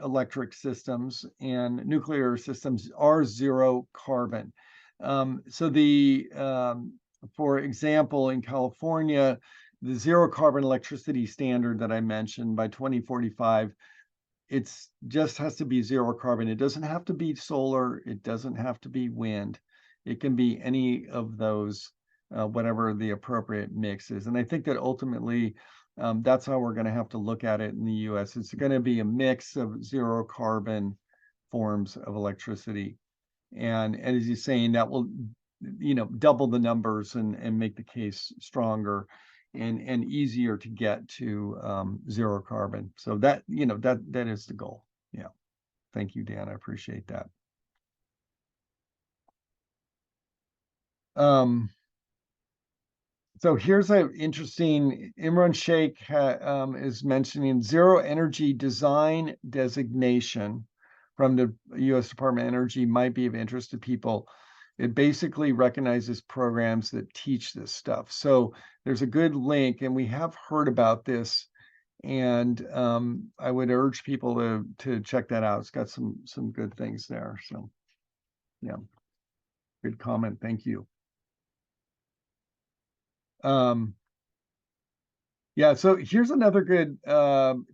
electric systems, and nuclear systems are zero carbon. So for example, in California, the zero carbon electricity standard that I mentioned by 2045, it's just has to be zero carbon. It doesn't have to be solar. It doesn't have to be wind. It can be any of those, whatever the appropriate mix is. And I think that ultimately, that's how we're going to have to look at it in the US. It's going to be a mix of zero carbon forms of electricity. And as you're saying, that will, double the numbers and make the case stronger and easier to get to zero carbon. So that is the goal. Yeah. Thank you, Dan. I appreciate that. So here's an interesting, Imran Sheikh is mentioning zero energy design designation from the U.S. Department of Energy might be of interest to people. It basically recognizes programs that teach this stuff. So there's a good link, and we have heard about this, and I would urge people to check that out. It's got some good things there. So yeah, good comment. Thank you. Yeah, so here's another good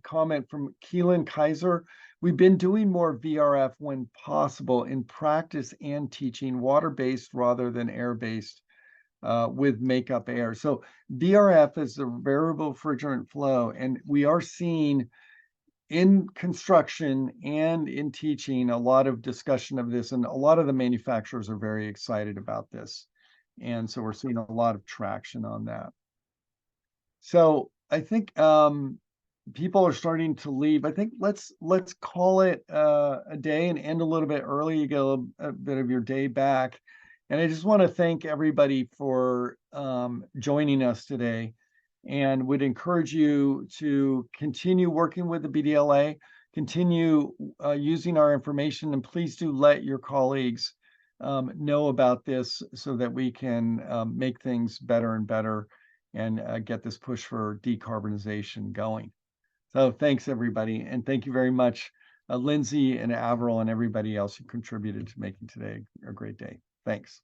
comment from Keelan Kaiser. We've been doing more VRF when possible in practice and teaching, water-based rather than air-based with makeup air. So VRF is the variable refrigerant flow, and we are seeing in construction and in teaching a lot of discussion of this, and a lot of the manufacturers are very excited about this. And so we're seeing a lot of traction on that. So I think people are starting to leave. I think let's call it a day and end a little bit early. You get a bit of your day back. And I just want to thank everybody for joining us today, and would encourage you to continue working with the BDLA, continue using our information, and please do let your colleagues know about this so that we can make things better and better and get this push for decarbonization going. So thanks, everybody. And thank you very much, Lindsay and Avril and everybody else who contributed to making today a great day. Thanks.